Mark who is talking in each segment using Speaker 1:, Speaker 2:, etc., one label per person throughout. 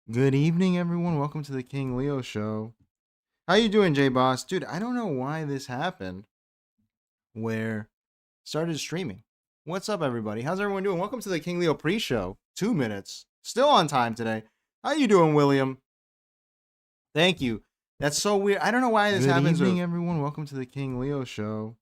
Speaker 1: Good evening, everyone. Welcome to the King Leo Show. How you doing, J-Boss? Dude, I don't know why this happened where started streaming. What's up, everybody? How's everyone doing? Welcome to the King Leo pre-show. 2 minutes. Still on time today. How you doing, William? Thank you. That's so weird. I don't know why this happens. Good evening, everyone. Welcome to the King Leo Show.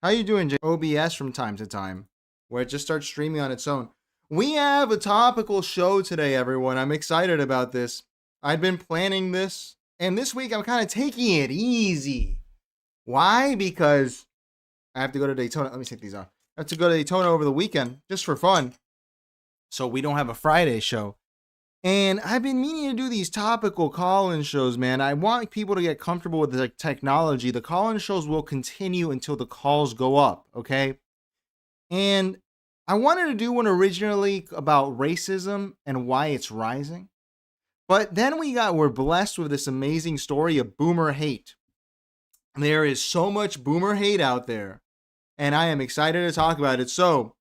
Speaker 1: How you doing, OBS from time to time, where it just starts streaming on its own. We have a topical show today, everyone. I'm excited about this. I've been planning this, and this week I'm kind of taking it easy. Why? Because I have to go to Daytona. Let me take these off. I have to go to Daytona over the weekend, just for fun. So we don't have a Friday show. And I've been meaning to do these topical call-in shows, man. I want people to get comfortable with the technology. The call-in shows will continue until the calls go up, okay? And I wanted to do one originally about racism and why it's rising. But then we're blessed with this amazing story of boomer hate. There is so much boomer hate out there, and I am excited to talk about it. So,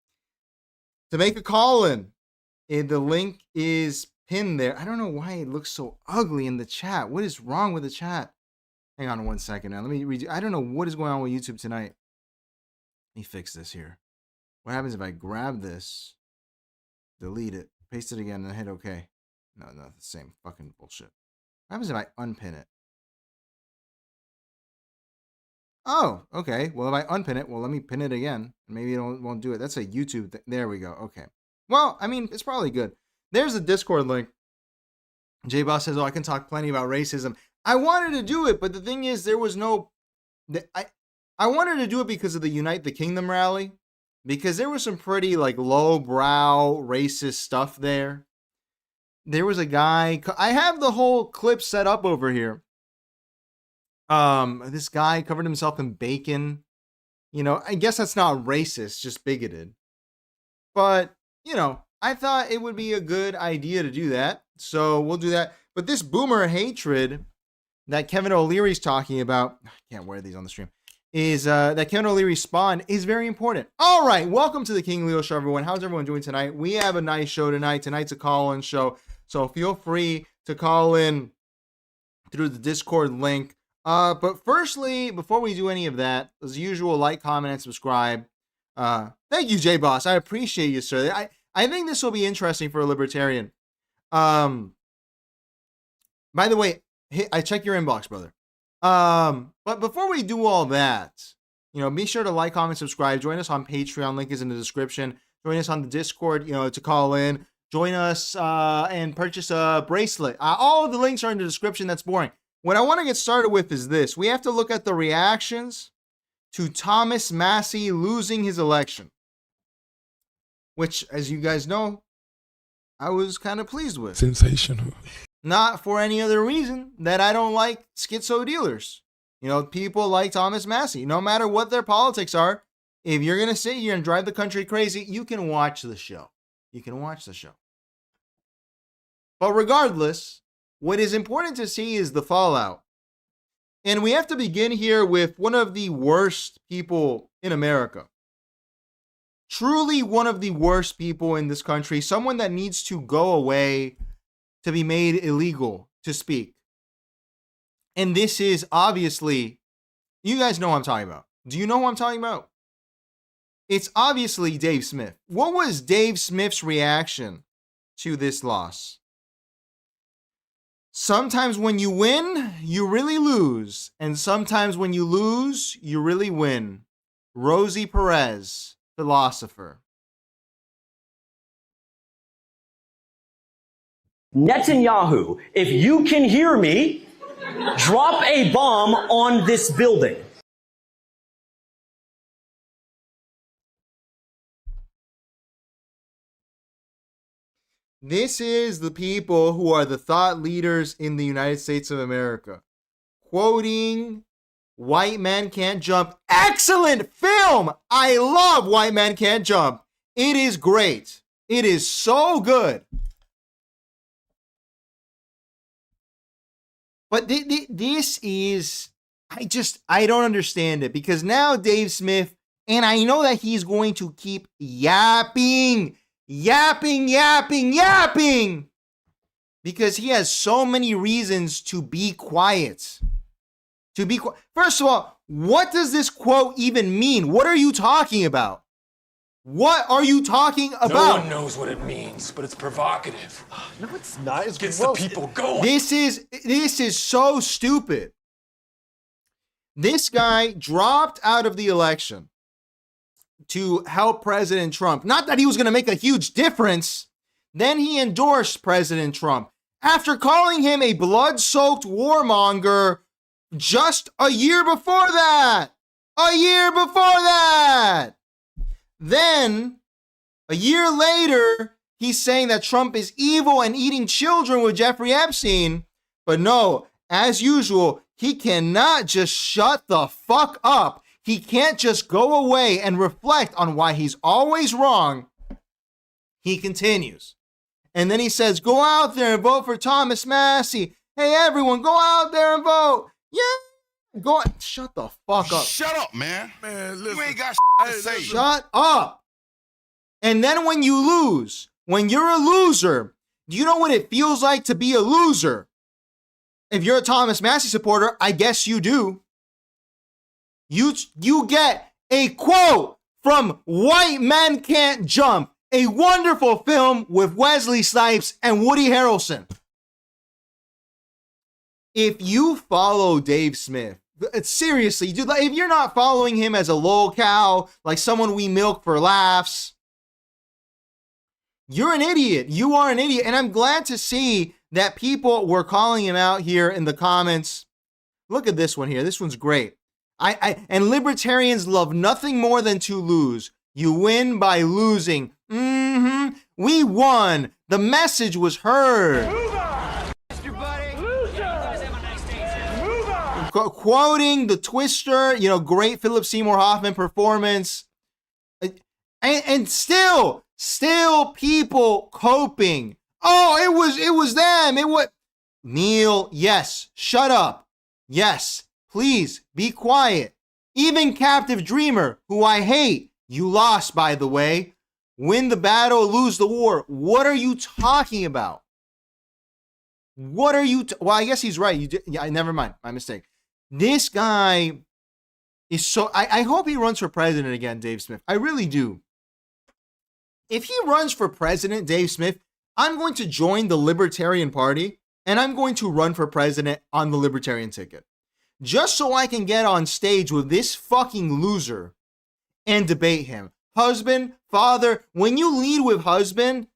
Speaker 1: to make a call-in, the link is pinned there. I don't know why it looks so ugly in the chat. What is wrong with the chat? Hang on 1 second now. Let me redo. I don't know what is going on with YouTube tonight. Let me fix this here. What happens if I grab this, delete it, paste it again, and hit OK? No, not the same fucking bullshit. What happens if I unpin it? Oh, okay. Well, if I unpin it, well, let me pin it again. Maybe it won't do it. That's a YouTube thing. There we go. Okay. Well, I mean, it's probably good. There's a Discord link. J-Boss says, oh, I can talk plenty about racism. I wanted to do it, but the thing is, there was no... I wanted to do it because of the Unite the Kingdom rally. Because there was some pretty, low-brow racist stuff there. There was a guy... I have the whole clip set up over here. This guy covered himself in bacon. You know, I guess that's not racist, just bigoted. But, you know, I thought it would be a good idea to do that. So we'll do that. But this boomer hatred that Kevin O'Leary's talking about... I can't wear these on the stream. Is that Kevin O'Leary spawned is very important. All right, welcome to the King Leo Show, everyone. How's everyone doing tonight? We have a nice show tonight. Tonight's a call-in show, so feel free to call in through the Discord link. But firstly, before we do any of that, as usual, like, comment, and subscribe. Thank you, J-Boss. I appreciate you, sir. I think this will be interesting for a libertarian. By the way, I check your inbox, brother. But before we do all that, you know, be sure to like, comment, subscribe. Join us on Patreon. Link is in the description. Join us on the Discord, you know, to call in. Join us and purchase a bracelet. All of the links are in the description. That's boring. What I want to get started with is this. We have to look at the reactions to Thomas Massie losing his election, which, as you guys know, I was kind of pleased with.
Speaker 2: Sensational.
Speaker 1: Not for any other reason that I don't like schizo dealers. You know, people like Thomas Massie. No matter what their politics are, if you're going to sit here and drive the country crazy, you can watch the show. You can watch the show. But regardless, what is important to see is the fallout. And we have to begin here with one of the worst people in America. Truly one of the worst people in this country. Someone that needs to go away, to be made illegal to speak. And this is obviously, you guys know what I'm talking about. Do you know what I'm talking about? It's obviously Dave Smith. What was Dave Smith's reaction to this loss? Sometimes when you win, you really lose. And sometimes when you lose, you really win. Rosie Perez, philosopher.
Speaker 3: Netanyahu, if you can hear me, drop a bomb on this building.
Speaker 1: This is the people who are the thought leaders in the United States of America. Quoting White Man Can't Jump. Excellent film! I love White Man Can't Jump. It is great. It is so good. But this is, I don't understand it, because now Dave Smith, and I know that he's going to keep yapping, because he has so many reasons to be quiet. To be quiet. First of all, what does this quote even mean? What are you talking about? What are you talking about?
Speaker 2: No one knows what it means, but it's provocative.
Speaker 4: No, it's not. It's
Speaker 2: Gets
Speaker 4: gross.
Speaker 2: the people going.
Speaker 1: This is so stupid. This guy dropped out of the election to help President Trump. Not that he was going to make a huge difference. Then he endorsed President Trump after calling him a blood-soaked warmonger just a year before that. A year before that. Then, a year later, he's saying that Trump is evil and eating children with Jeffrey Epstein. But no, as usual, he cannot just shut the fuck up. He can't just go away and reflect on why he's always wrong. He continues. And then he says, go out there and vote for Thomas Massie. Hey, everyone, go out there and vote. Yeah. Go on. Shut the fuck up.
Speaker 5: Shut up, man.
Speaker 4: Man, listen.
Speaker 5: You ain't got to say.
Speaker 1: Shut up. And then when you lose, when you're a loser, do you know what it feels like to be a loser? If you're a Thomas Massie supporter, I guess you do. You get a quote from White Men Can't Jump, a wonderful film with Wesley Snipes and Woody Harrelson. If you follow Dave Smith, seriously, dude, if you're not following him as a lolcow, like someone we milk for laughs, you're an idiot. You are an idiot. And I'm glad to see that people were calling him out here in the comments. Look at this one here. This one's great. And libertarians love nothing more than to lose. You win by losing. We won. The message was heard. Quoting the Twister, great Philip Seymour Hoffman performance. And still people coping. Oh, it was them. It was Neil. Yes. Shut up. Yes. Please be quiet. Even Captive Dreamer, who I hate. You lost, by the way. Win the battle, lose the war. What are you talking about? What are you? Well, I guess he's right. Never mind. My mistake. This guy is so. I hope he runs for president again, Dave Smith. I really do. If he runs for president, Dave Smith, I'm going to join the Libertarian Party and I'm going to run for president on the Libertarian ticket. Just so I can get on stage with this fucking loser and debate him. Husband, father, when you lead with husband,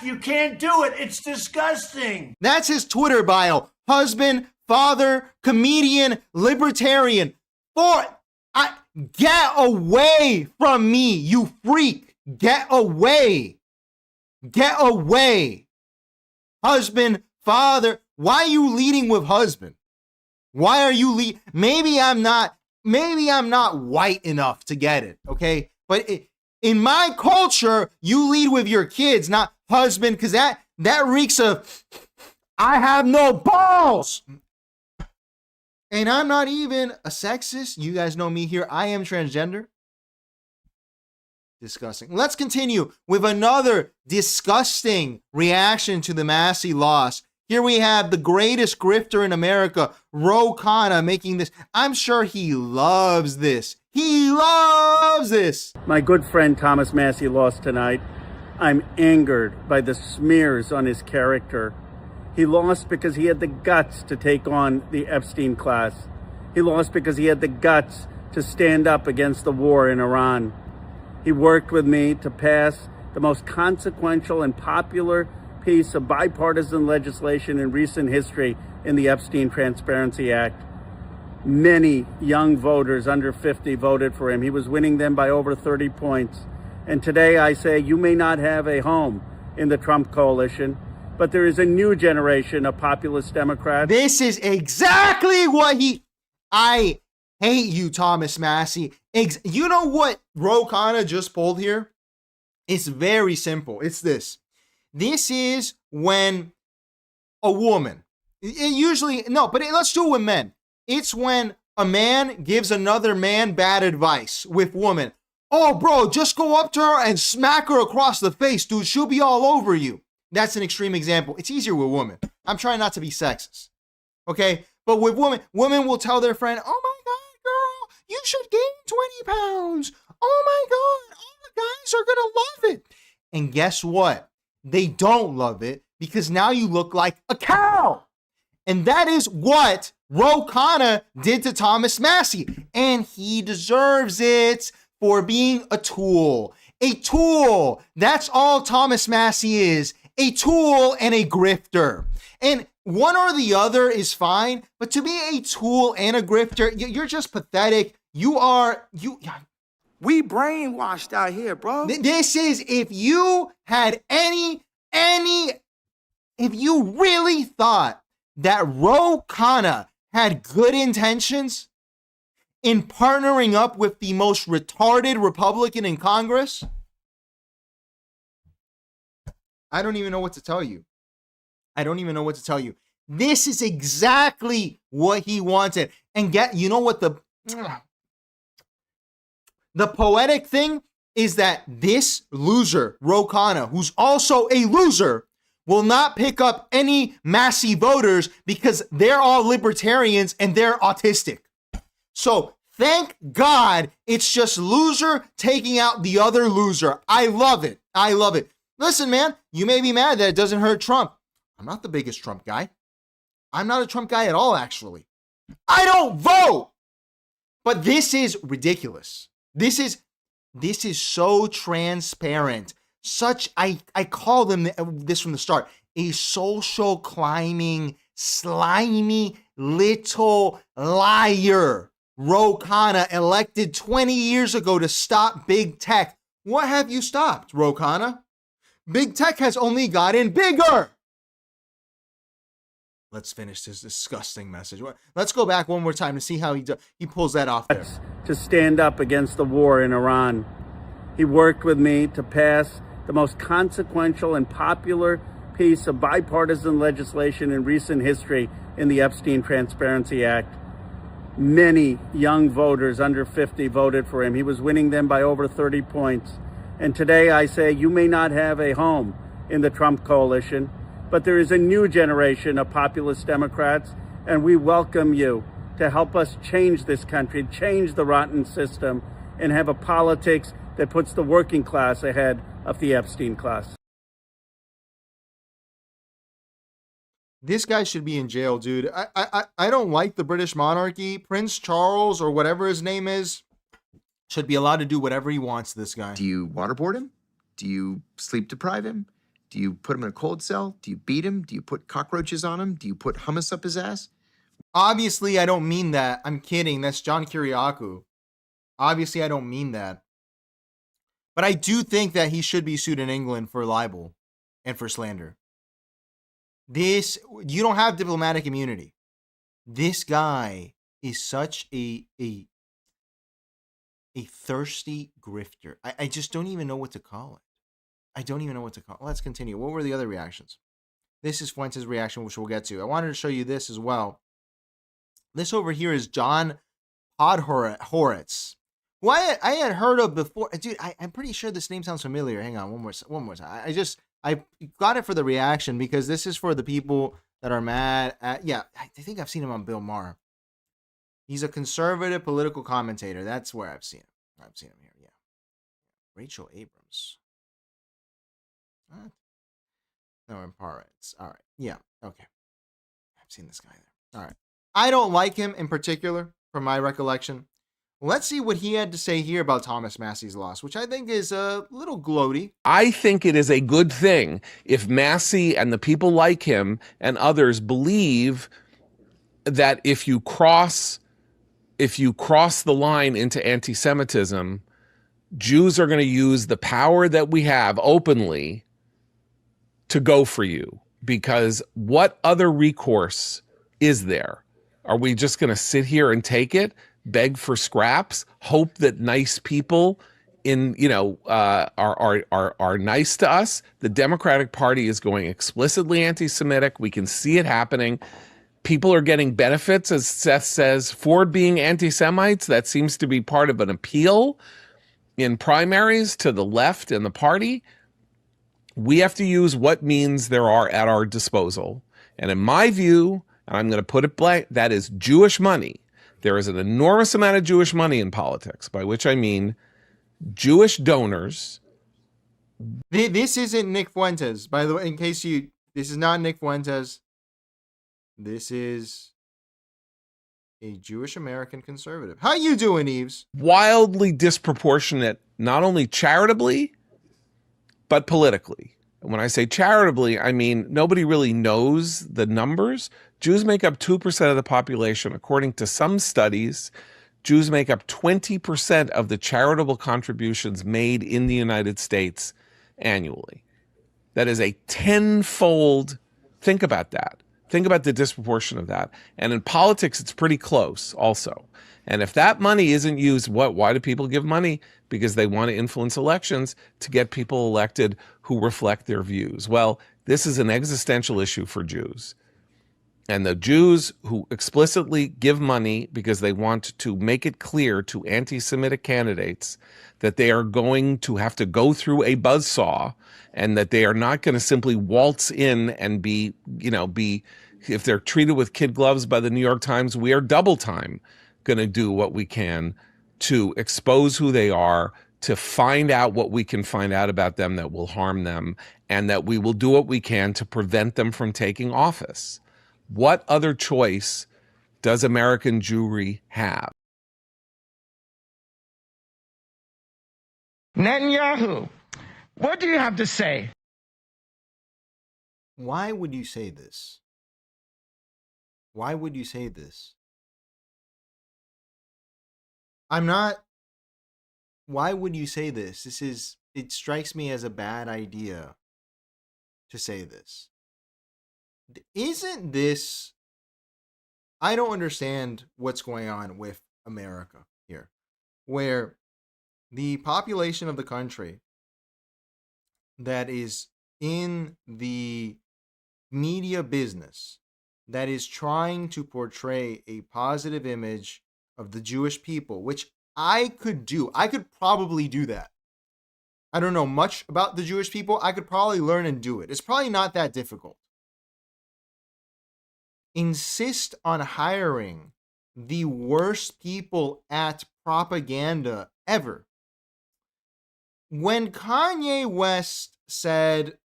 Speaker 4: You can't do it. It's disgusting.
Speaker 1: that's his Twitter bio. Husband, father, comedian, libertarian. Get away from me, you freak. Get away. Get away. Husband, father. Why are you leading with husband? Why are you maybe I'm not white enough to get it, okay? But in my culture, you lead with your kids, not husband, because that reeks of I have no balls. And I'm not even a sexist. You guys know me here. I am transgender. Disgusting. Let's continue with another disgusting reaction to the Massie loss. Here we have the greatest grifter in America, Ro Khanna, making this. I'm sure he loves this. He loves this.
Speaker 6: My good friend Thomas Massie lost tonight. I'm angered by the smears on his character. He lost because he had the guts to take on the Epstein class. He lost because he had the guts to stand up against the war in Iran. He worked with me to pass the most consequential and popular piece of bipartisan legislation in recent history in the Epstein Transparency Act. Many young voters under 50 voted for him. He was winning them by over 30 points. And today I say you may not have a home in the Trump coalition, but there is a new generation of populist Democrats.
Speaker 1: This is exactly what I hate you, Thomas Massie. You know what Ro Khanna just pulled here? It's very simple. It's this. This is when a woman, let's do it with men. It's when a man gives another man bad advice with woman. Oh, bro, just go up to her and smack her across the face, dude. She'll be all over you. That's an extreme example. It's easier with women. I'm trying not to be sexist. Okay? But with women will tell their friend, oh my God, girl, you should gain 20 pounds. Oh my God, all the guys are going to love it. And guess what? They don't love it because now you look like a cow. And that is what Ro Khanna did to Thomas Massie. And he deserves it for being a tool. A tool. That's all Thomas Massie is. A tool and a grifter. And one or the other is fine, but to be a tool and a grifter, you're just pathetic. We
Speaker 4: brainwashed out here, bro.
Speaker 1: This is, if you had if you really thought that Ro Khanna had good intentions in partnering up with the most retarded Republican in Congress, I don't even know what to tell you. This is exactly what he wanted. And you know what the poetic thing is, that this loser, Ro Khanna, who's also a loser, will not pick up any Massie voters because they're all libertarians and they're autistic. So thank God it's just loser taking out the other loser. I love it. Listen, man, you may be mad that it doesn't hurt Trump. I'm not the biggest Trump guy. I'm not a Trump guy at all, actually. I don't vote. But this is ridiculous. This is so transparent. I call them this from the start, a social climbing, slimy little liar. Ro Khanna, elected 20 years ago to stop big tech. What have you stopped, Ro Khanna? Big tech has only gotten bigger. Let's finish this disgusting message. Let's go back one more time to see how he pulls that off there.
Speaker 6: To stand up against the war in Iran. He worked with me to pass the most consequential and popular piece of bipartisan legislation in recent history in the Epstein Transparency Act. Many young voters under 50 voted for him. He was winning them by over 30 points. And today I say you may not have a home in the Trump coalition, but there is a new generation of populist Democrats, and we welcome you to help us change this country, change the rotten system, and have a politics that puts the working class ahead of the Epstein class.
Speaker 1: This guy should be in jail, dude. I don't like the British monarchy. Prince Charles, or whatever his name is, should be allowed to do whatever he wants to this guy.
Speaker 5: Do you waterboard him? Do you sleep deprive him? Do you put him in a cold cell? Do you beat him? Do you put cockroaches on him? Do you put hummus up his ass?
Speaker 1: Obviously, I don't mean that. I'm kidding. That's John Kiriakou. Obviously, I don't mean that. But I do think that he should be sued in England for libel and for slander. You don't have diplomatic immunity. This guy is such a thirsty grifter. I just don't even know what to call it. Let's continue. What were the other reactions? This is Fuentes' reaction, which we'll get to. I wanted to show you this as well. This over here is John Podhoretz, who I had heard of before. Dude, I'm pretty sure this name sounds familiar. Hang on, one more time. I got it for the reaction because this is for the people that are mad at. Yeah, I think I've seen him on Bill Maher. He's a conservative political commentator. That's where I've seen him. Here. Yeah, Rachel Abrams. What? No, in Paretz. All right. Yeah. Okay. I've seen this guy there. All right. I don't like him in particular, from my recollection. Let's see what he had to say here about Thomas Massie's loss, which I think is a little gloaty.
Speaker 7: I think it is a good thing if Massie and the people like him and others believe that if you cross the line into anti-Semitism, Jews are going to use the power that we have openly to go for you. Because what other recourse is there? Are we just going to sit here and take it, beg for scraps, hope that nice people are nice to us? The Democratic Party is going explicitly anti-Semitic. We can see it happening. People are getting benefits, as Seth says, for being anti-Semites. That seems to be part of an appeal in primaries to the left in the party. We have to use what means there are at our disposal. And in my view, and I'm going to put it blank, that is Jewish money. There is an enormous amount of Jewish money in politics, by which I mean Jewish donors.
Speaker 1: This isn't Nick Fuentes, by the way, in case this is not Nick Fuentes. This is a Jewish American conservative. How you doing, Eves?
Speaker 7: Wildly disproportionate, not only charitably, but politically. And when I say charitably, I mean nobody really knows the numbers. Jews make up 2% of the population. According to some studies, Jews make up 20% of the charitable contributions made in the United States annually. That is a tenfold. Think about that. Think about the disproportion of that. And in politics, it's pretty close also. And if that money isn't used, why do people give money? Because they want to influence elections to get people elected who reflect their views. Well, this is an existential issue for Jews. And the Jews who explicitly give money because they want to make it clear to anti-Semitic candidates that they are going to have to go through a buzzsaw and that they are not going to simply waltz in and be, if they're treated with kid gloves by the New York Times, we are double time going to do what we can to expose who they are, to find out what we can find out about them that will harm them, and that we will do what we can to prevent them from taking office. What other choice does American Jewry have?
Speaker 8: Netanyahu, what do you have to say?
Speaker 1: Why would you say this? Why would you say this? Why would you say this? It strikes me as a bad idea to say this. Isn't this, I don't understand what's going on with America here, where the population of the country that is in the media business, that is trying to portray a positive image of the Jewish people, which I could probably do that. I don't know much about the Jewish people. I could probably learn and do it. It's probably not that difficult. Insist on hiring the worst people at propaganda ever. When Kanye West said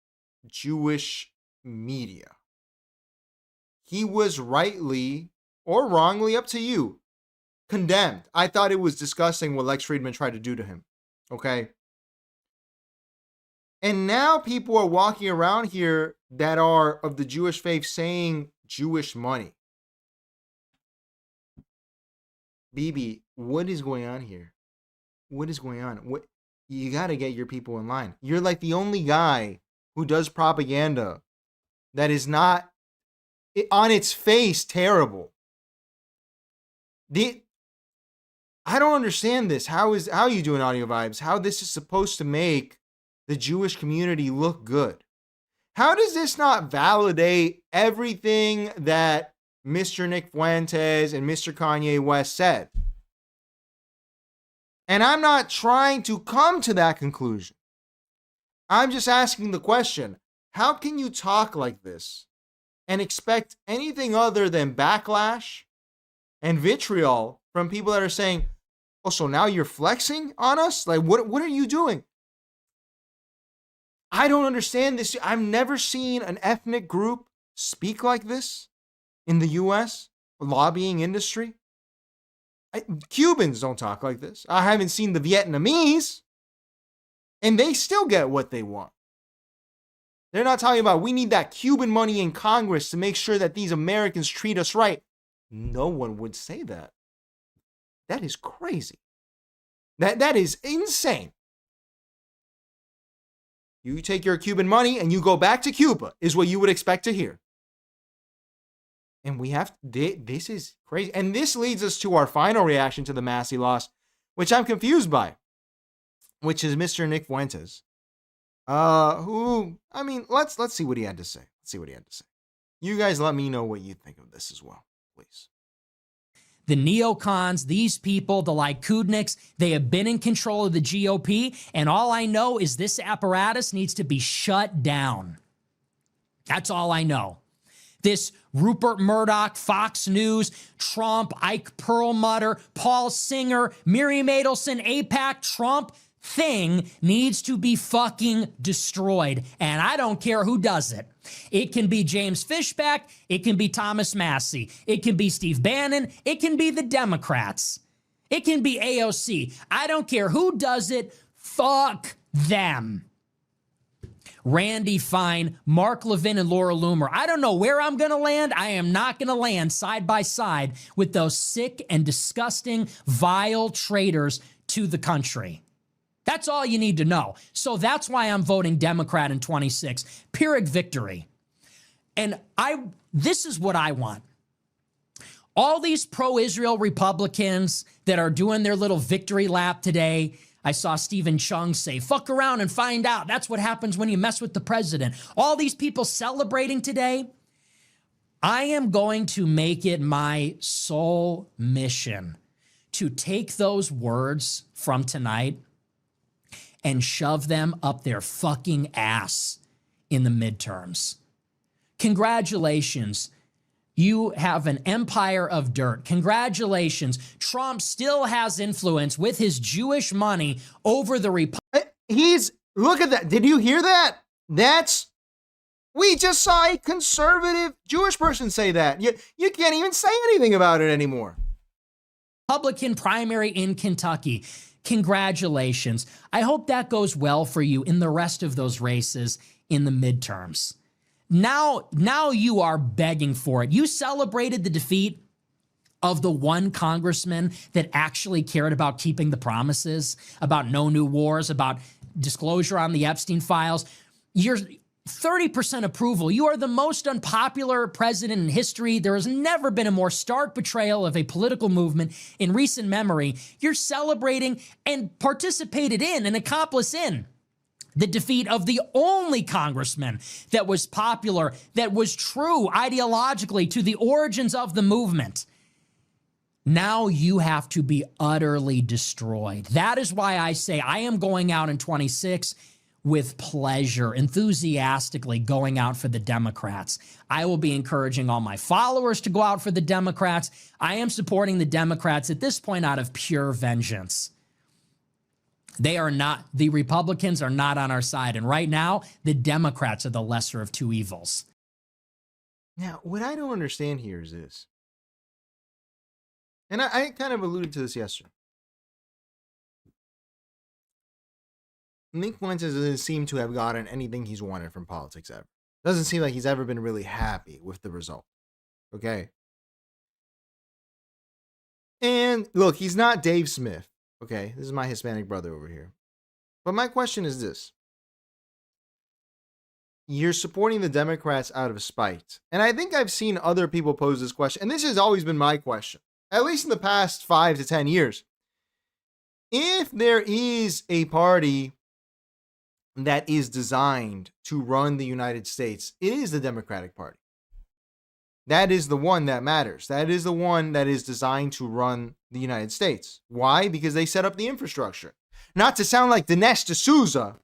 Speaker 1: Jewish media, he was rightly or wrongly, up to you, condemned. I thought it was disgusting what Lex Friedman tried to do to him. Okay? And now people are walking around here that are of the Jewish faith saying Jewish money. BB, what is going on here? What is going on? You got to get your people in line. You're like the only guy who does propaganda that is not on its face terrible. I don't understand this. How are you doing, Audio Vibes? How this is supposed to make the Jewish community look good? How does this not validate everything that Mr. Nick Fuentes and Mr. Kanye West said? And I'm not trying to come to that conclusion. I'm just asking the question, how can you talk like this and expect anything other than backlash and vitriol from people that are saying, oh, so now you're flexing on us? Like, what are you doing? I don't understand this. I've never seen an ethnic group speak like this in the U.S. lobbying industry. Cubans don't talk like this. I haven't seen the Vietnamese, and they still get what they want. They're not talking about we need that Cuban money in Congress to make sure that these Americans treat us right. No one would say that. That is crazy. That is insane. You take your Cuban money and you go back to Cuba, is what you would expect to hear. And this is crazy. And this leads us to our final reaction to the Massey loss, which I'm confused by, which is Mr. Nick Fuentes. Let's see what he had to say. You guys let me know what you think of this as well, please.
Speaker 9: The neocons, these people, the Likudniks, they have been in control of the GOP, and all I know is this apparatus needs to be shut down. That's all I know. This Rupert Murdoch, Fox News, Trump, Ike Perlmutter, Paul Singer, Miriam Adelson, AIPAC, Trump thing needs to be fucking destroyed. And I don't care who does it. It can be James Fishback. It can be Thomas Massey. It can be Steve Bannon. It can be the Democrats. It can be AOC. I don't care who does it. Fuck them. Randy Fine, Mark Levin, and Laura Loomer. I don't know where I'm going to land. I am not going to land side by side with those sick and disgusting, vile traitors to the country. That's all you need to know. So that's why I'm voting Democrat in 26. Pyrrhic victory. And this is what I want. All these pro-Israel Republicans that are doing their little victory lap today, I saw Stephen Chung say, fuck around and find out. That's what happens when you mess with the president. All these people celebrating today, I am going to make it my sole mission to take those words from tonight and shove them up their fucking ass in the midterms. Congratulations. You have an empire of dirt. Congratulations. Trump still has influence with his Jewish money over the Republicans.
Speaker 1: Look at that. Did you hear that? We just saw a conservative Jewish person say that. You can't even say anything about it anymore.
Speaker 9: Republican primary in Kentucky. Congratulations. I hope that goes well for you in the rest of those races in the midterms. Now you are begging for it. You celebrated the defeat of the one congressman that actually cared about keeping the promises, about no new wars, about disclosure on the Epstein files. You're 30% approval. You are the most unpopular president in history. There has never been a more stark betrayal of a political movement in recent memory. You're celebrating and participated in, an accomplice in, the defeat of the only congressman that was popular, that was true ideologically to the origins of the movement. Now you have to be utterly destroyed. That is why I say I am going out in 26 with pleasure, enthusiastically going out for the Democrats. I will be encouraging all my followers to go out for the Democrats. I am supporting the Democrats at this point out of pure vengeance. The Republicans are not on our side. And right now, the Democrats are the lesser of two evils.
Speaker 1: Now, what I don't understand here is this. And I kind of alluded to this yesterday. Nick Fuentes doesn't seem to have gotten anything he's wanted from politics ever. Doesn't seem like he's ever been really happy with the result. Okay? And look, he's not Dave Smith. Okay, this is my Hispanic brother over here. But my question is this. You're supporting the Democrats out of spite. And I think I've seen other people pose this question. And this has always been my question, at least in the past 5 to 10 years. If there is a party that is designed to run the United States, it is the Democratic Party. That is the one that matters. That is the one that is designed to run the United States. Why? Because they set up the infrastructure. Not to sound like Dinesh D'Souza,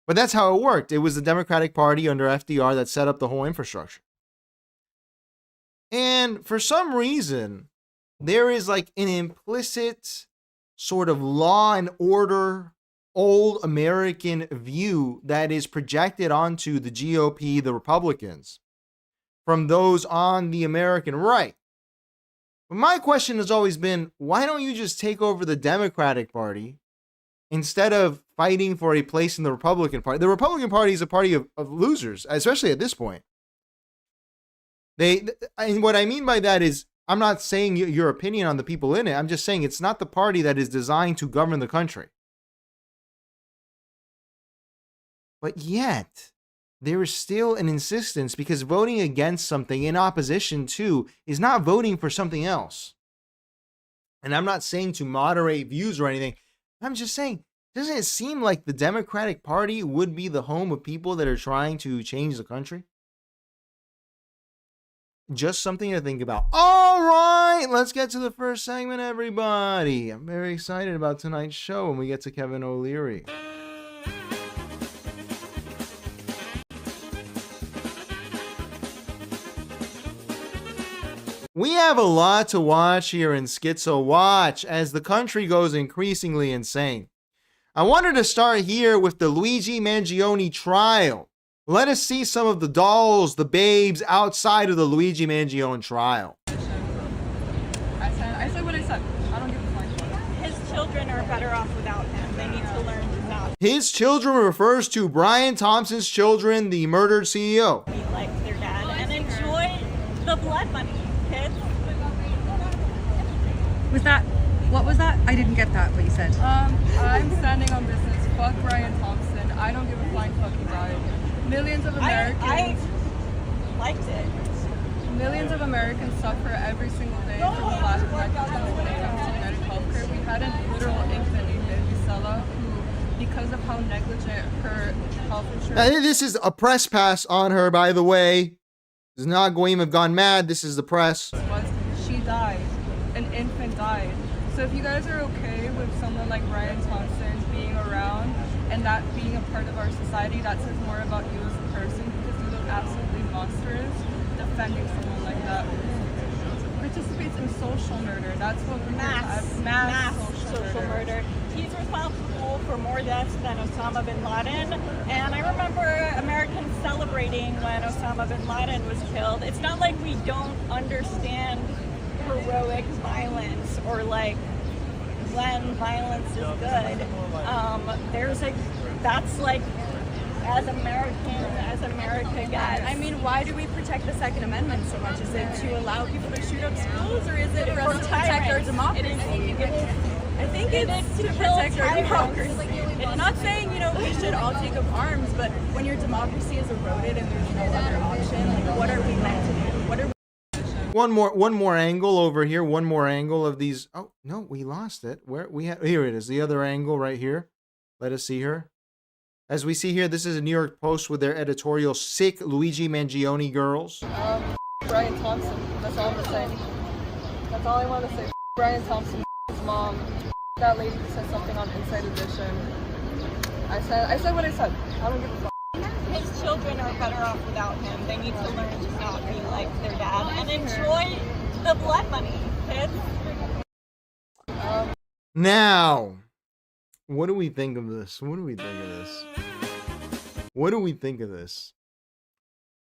Speaker 1: but that's how it worked. It was the Democratic Party under FDR that set up the whole infrastructure. And for some reason, there is like an implicit sort of law and order, old American view that is projected onto the GOP, the Republicans, from those on the American right. But my question has always been, why don't you just take over the Democratic Party instead of fighting for a place in the Republican Party? The Republican Party is a party of losers, especially at this point. And what I mean by that is, I'm not saying your opinion on the people in it. I'm just saying it's not the party that is designed to govern the country. But yet, there is still an insistence, because voting against something in opposition to is not voting for something else. And I'm not saying to moderate views or anything. I'm just saying, doesn't it seem like the Democratic Party would be the home of people that are trying to change the country? just something to think about. All right, let's get to the first segment, everybody. I'm very excited about tonight's show when we get to Kevin O'Leary. We have a lot to watch here in Schizo Watch as the country goes increasingly insane. I wanted to start here with the Luigi Mangione trial. Let us see some of the dolls, the babes outside of the Luigi Mangione trial.
Speaker 10: I said what I said. I don't give a fuck. His children are better off without him. They need to learn to not
Speaker 1: His children refers to Brian Thompson's children, the murdered CEO.
Speaker 10: be like their dad and enjoy the blood money, kids.
Speaker 11: What was that? I didn't get that, what you said.
Speaker 10: I'm standing on business. Fuck Brian Thompson. I don't give a flying fuck he died. Millions of Americans. I liked it. Millions of Americans suffer every single day from the lack of negligence when it comes to United Healthcare. We had a literal infant named Isela who, because of how negligent her health insurance.
Speaker 1: Now, this is a press pass on her, by the way. This is not going to have gone mad. This is the press.
Speaker 10: She died. An infant died. So if you guys are okay with someone like Brian Thompson being around and that being a part of our society, that says more about you as a person because you look absolutely monstrous defending someone like that. Participates in social murder. That's what we're mass social murder. He's responsible for more deaths than Osama bin Laden. And I remember Americans celebrating when Osama bin Laden was killed. It's not like we don't understand heroic violence or like when violence is good. That's like as America gets. I mean, why do we protect the Second Amendment so much? Is it to allow people to shoot up schools, or is it for us to protect our democracy? I think it's to protect our democracy. It's not saying, we should all take up arms, but when your democracy is eroded and there's no other option, like what are we meant to do? What are we
Speaker 1: One more angle over here. One more angle of these. Oh no, we lost it. Where we have here it is. The other angle right here. Let us see her. As we see here, this is a New York Post with their editorial "Sick Luigi Mangione Girls."
Speaker 10: Brian Thompson. That's all I'm gonna say. That's all I want to say. Brian Thompson, his mom. That lady who said something on Inside Edition. I said what I said. I don't give a fuck. His children are better off without him. They need to learn to not be like their dad and enjoy the blood money, kids.
Speaker 1: Now, what do we think of this? What do we think of this? What do we think of this?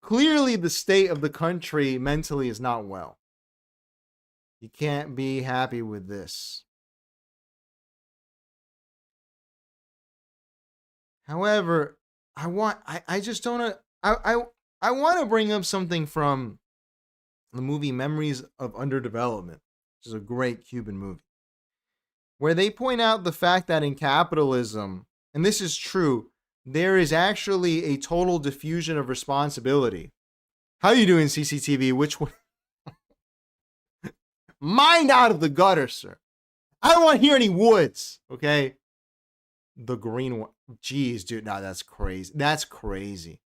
Speaker 1: Clearly, the state of the country mentally is not well. You can't be happy with this. However, I want to bring up something from the movie Memories of Underdevelopment, which is a great Cuban movie, where they point out the fact that in capitalism, and this is true, there is actually a total diffusion of responsibility. How you doing, CCTV? Which one? Mind out of the gutter, sir. I don't want to hear any woods, okay? The green one. Jeez, dude. No, that's crazy. That's crazy.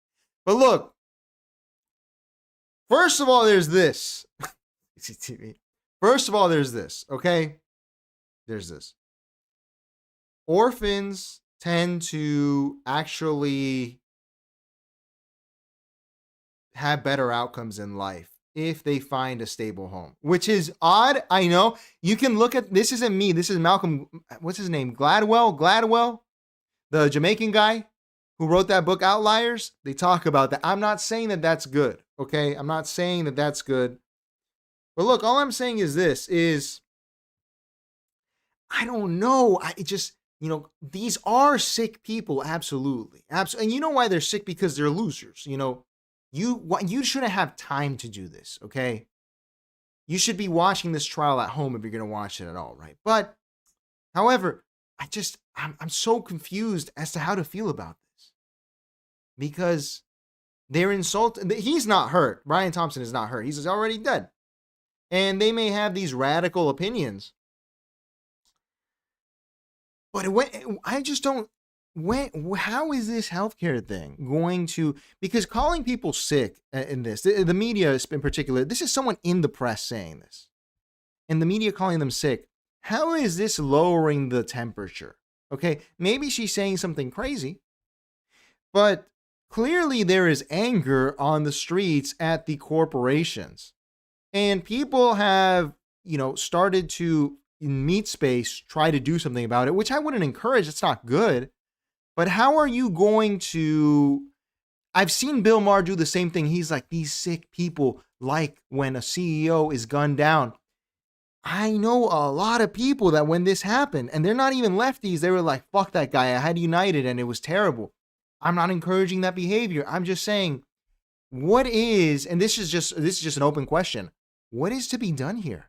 Speaker 1: But look. First of all, there's this. CCTV. First of all, there's this, okay? There's this. Orphans tend to actually have better outcomes in life if they find a stable home, which is odd. I know. You can look at, this isn't me. This is Malcolm, what's his name? Gladwell, the Jamaican guy who wrote that book Outliers. They talk about that. I'm not saying that that's good. Okay. I'm not saying that that's good. But look, all I'm saying is this is, I don't know. These are sick people. Absolutely. And you know why they're sick? Because they're losers. You shouldn't have time to do this. Okay. You should be watching this trial at home if you're going to watch it at all. Right. But however, I'm so confused as to how to feel about this because they're insulted. He's not hurt. Brian Thompson is not hurt. He's already dead. And they may have these radical opinions. But I just don't, how is this healthcare thing going to, because calling people sick in this, the media in particular, this is someone in the press saying this, and the media calling them sick. How is this lowering the temperature? Okay, maybe she's saying something crazy, but clearly there is anger on the streets at the corporations, and people have, started to, in meat space, try to do something about it, which I wouldn't encourage. It's not good. But how are you going to... I've seen Bill Maher do the same thing. He's like, these sick people, like when a CEO is gunned down. I know a lot of people that when this happened, and they're not even lefties, they were like, fuck that guy. I had United and it was terrible. I'm not encouraging that behavior. I'm just saying, what is, and this is just an open question, what is to be done here?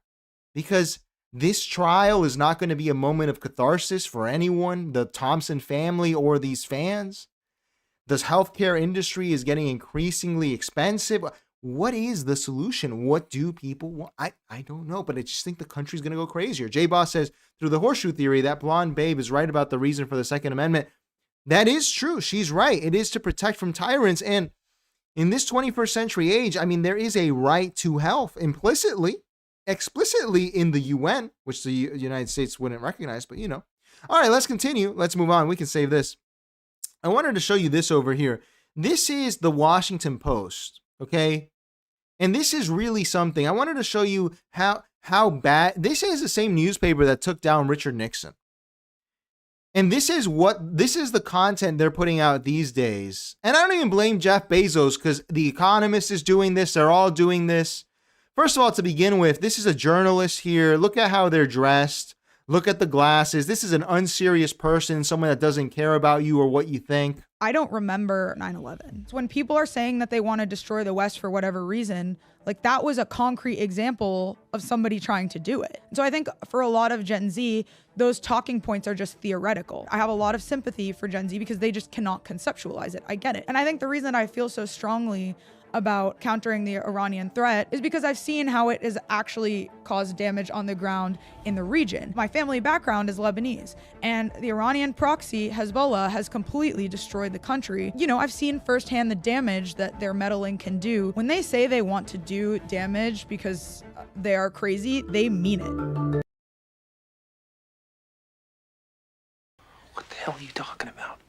Speaker 1: Because this trial is not going to be a moment of catharsis for anyone, the Thompson family or these fans. The healthcare industry is getting increasingly expensive. What is the solution? What do people want? I don't know, but I just think the country's going to go crazier. J-Boss says, through the horseshoe theory, that blonde babe is right about the reason for the Second Amendment. That is true. She's right. It is to protect from tyrants. And in this 21st century age, I mean, there is a right to health explicitly in the UN, which the United States wouldn't recognize, but All right, let's continue. Let's move on. We can save this. I wanted to show you this over here. This is the Washington Post, okay? And this is really something. I wanted to show you how bad, this is the same newspaper that took down Richard Nixon. And this is the content they're putting out these days. And I don't even blame Jeff Bezos, because The Economist is doing this. They're all doing this. First of all, to begin with, this is a journalist here. Look at how they're dressed. Look at the glasses. This is an unserious person, someone that doesn't care about you or what you think.
Speaker 12: I don't remember 9/11. When people are saying that they want to destroy the West for whatever reason, like that was a concrete example of somebody trying to do it. So I think for a lot of Gen Z, those talking points are just theoretical. I have a lot of sympathy for Gen Z because they just cannot conceptualize it. I get it. And I think the reason I feel so strongly about countering the Iranian threat is because I've seen how it has actually caused damage on the ground in the region. My family background is Lebanese, and the Iranian proxy, Hezbollah, has completely destroyed the country. I've seen firsthand the damage that their meddling can do. When they say they want to do damage because they are crazy, they mean it.
Speaker 13: What the hell are you talking about?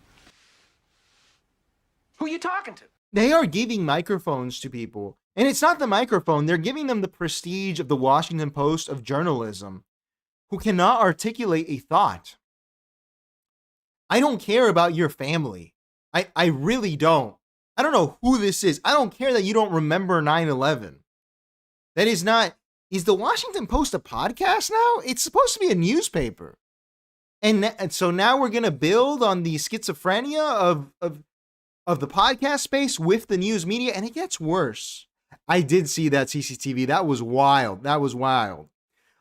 Speaker 13: Who are you talking to?
Speaker 1: They are giving microphones to people. And it's not the microphone. They're giving them the prestige of the Washington Post of journalism, who cannot articulate a thought. I don't care about your family. I really don't. I don't know who this is. I don't care that you don't remember 9/11. That is not... Is the Washington Post a podcast now? It's supposed to be a newspaper. And so now we're going to build on the schizophrenia of the podcast space with the news media, and it gets worse. I did see that CCTV. That was wild.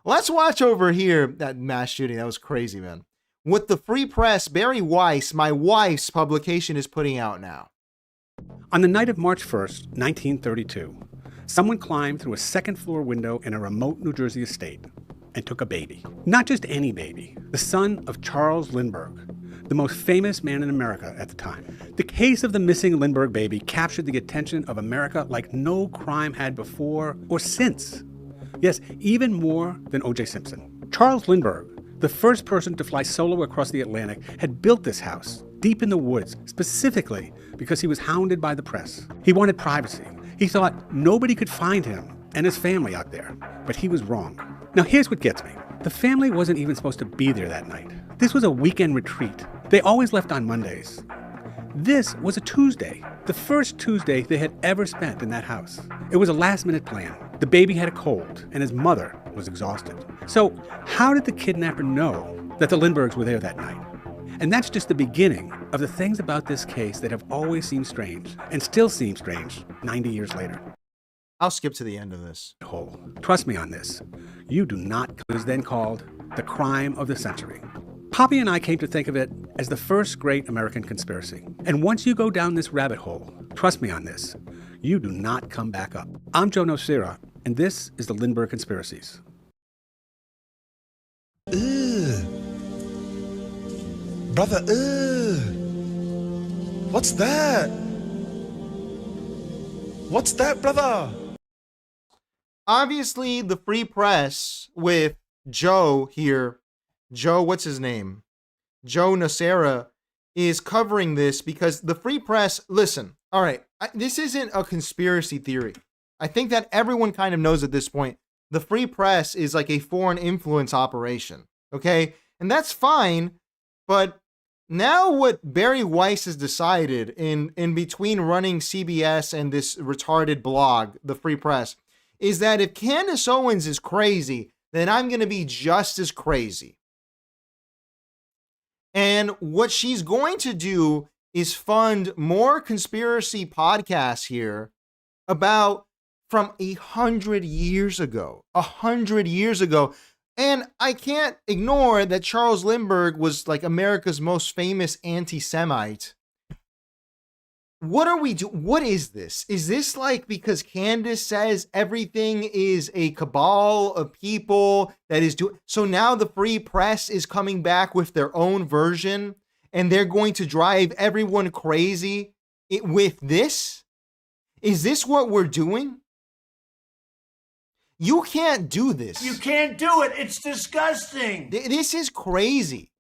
Speaker 1: Let's watch over here that mass shooting. That was crazy, man. What the Free Press, Barry Weiss, my wife's publication, is putting out now.
Speaker 14: On the night of March 1st, 1932, someone climbed through a second-floor window in a remote New Jersey estate and took a baby. Not just any baby, the son of Charles Lindbergh, the most famous man in America at the time. The case of the missing Lindbergh baby captured the attention of America like no crime had before or since. Yes, even more than O.J. Simpson. Charles Lindbergh, the first person to fly solo across the Atlantic, had built this house deep in the woods, specifically because he was hounded by the press. He wanted privacy. He thought nobody could find him and his family out there, but he was wrong. Now here's what gets me. The family wasn't even supposed to be there that night. This was a weekend retreat. They always left on Mondays. This was a Tuesday, the first Tuesday they had ever spent in that house. It was a last-minute plan. The baby had a cold, and his mother was exhausted. So how did the kidnapper know that the Lindberghs were there that night? And that's just the beginning of the things about this case that have always seemed strange, and still seem strange 90 years later.
Speaker 1: I'll skip to the end of this.
Speaker 14: Trust me on this. You do not. It was then called the crime of the century. Poppy and I came to think of it as the first great American conspiracy. And once you go down this rabbit hole, trust me on this, you do not come back up. I'm Joe Nocera, and this is the Lindbergh Conspiracies.
Speaker 15: Ugh. Brother, ugh. What's that? What's that, brother?
Speaker 1: Obviously, the Free Press with Joe here, Joe, what's his name? Joe Nocera is covering this because the Free Press, listen, all right, this isn't a conspiracy theory. I think that everyone kind of knows at this point, the Free Press is like a foreign influence operation, okay? And that's fine, but now what Barry Weiss has decided in between running CBS and this retarded blog, the Free Press, is that if Candace Owens is crazy, then I'm going to be just as crazy. And what she's going to do is fund more conspiracy podcasts here about from 100 years ago. 100 years ago. And I can't ignore that Charles Lindbergh was like America's most famous anti-Semite. What are we doing? What is this? Is this like because Candace says everything is a cabal of people that is doing? So now the Free Press is coming back with their own version and they're going to drive everyone crazy with this? Is this what we're doing? You can't do this.
Speaker 16: You can't do it. It's disgusting.
Speaker 1: This is crazy.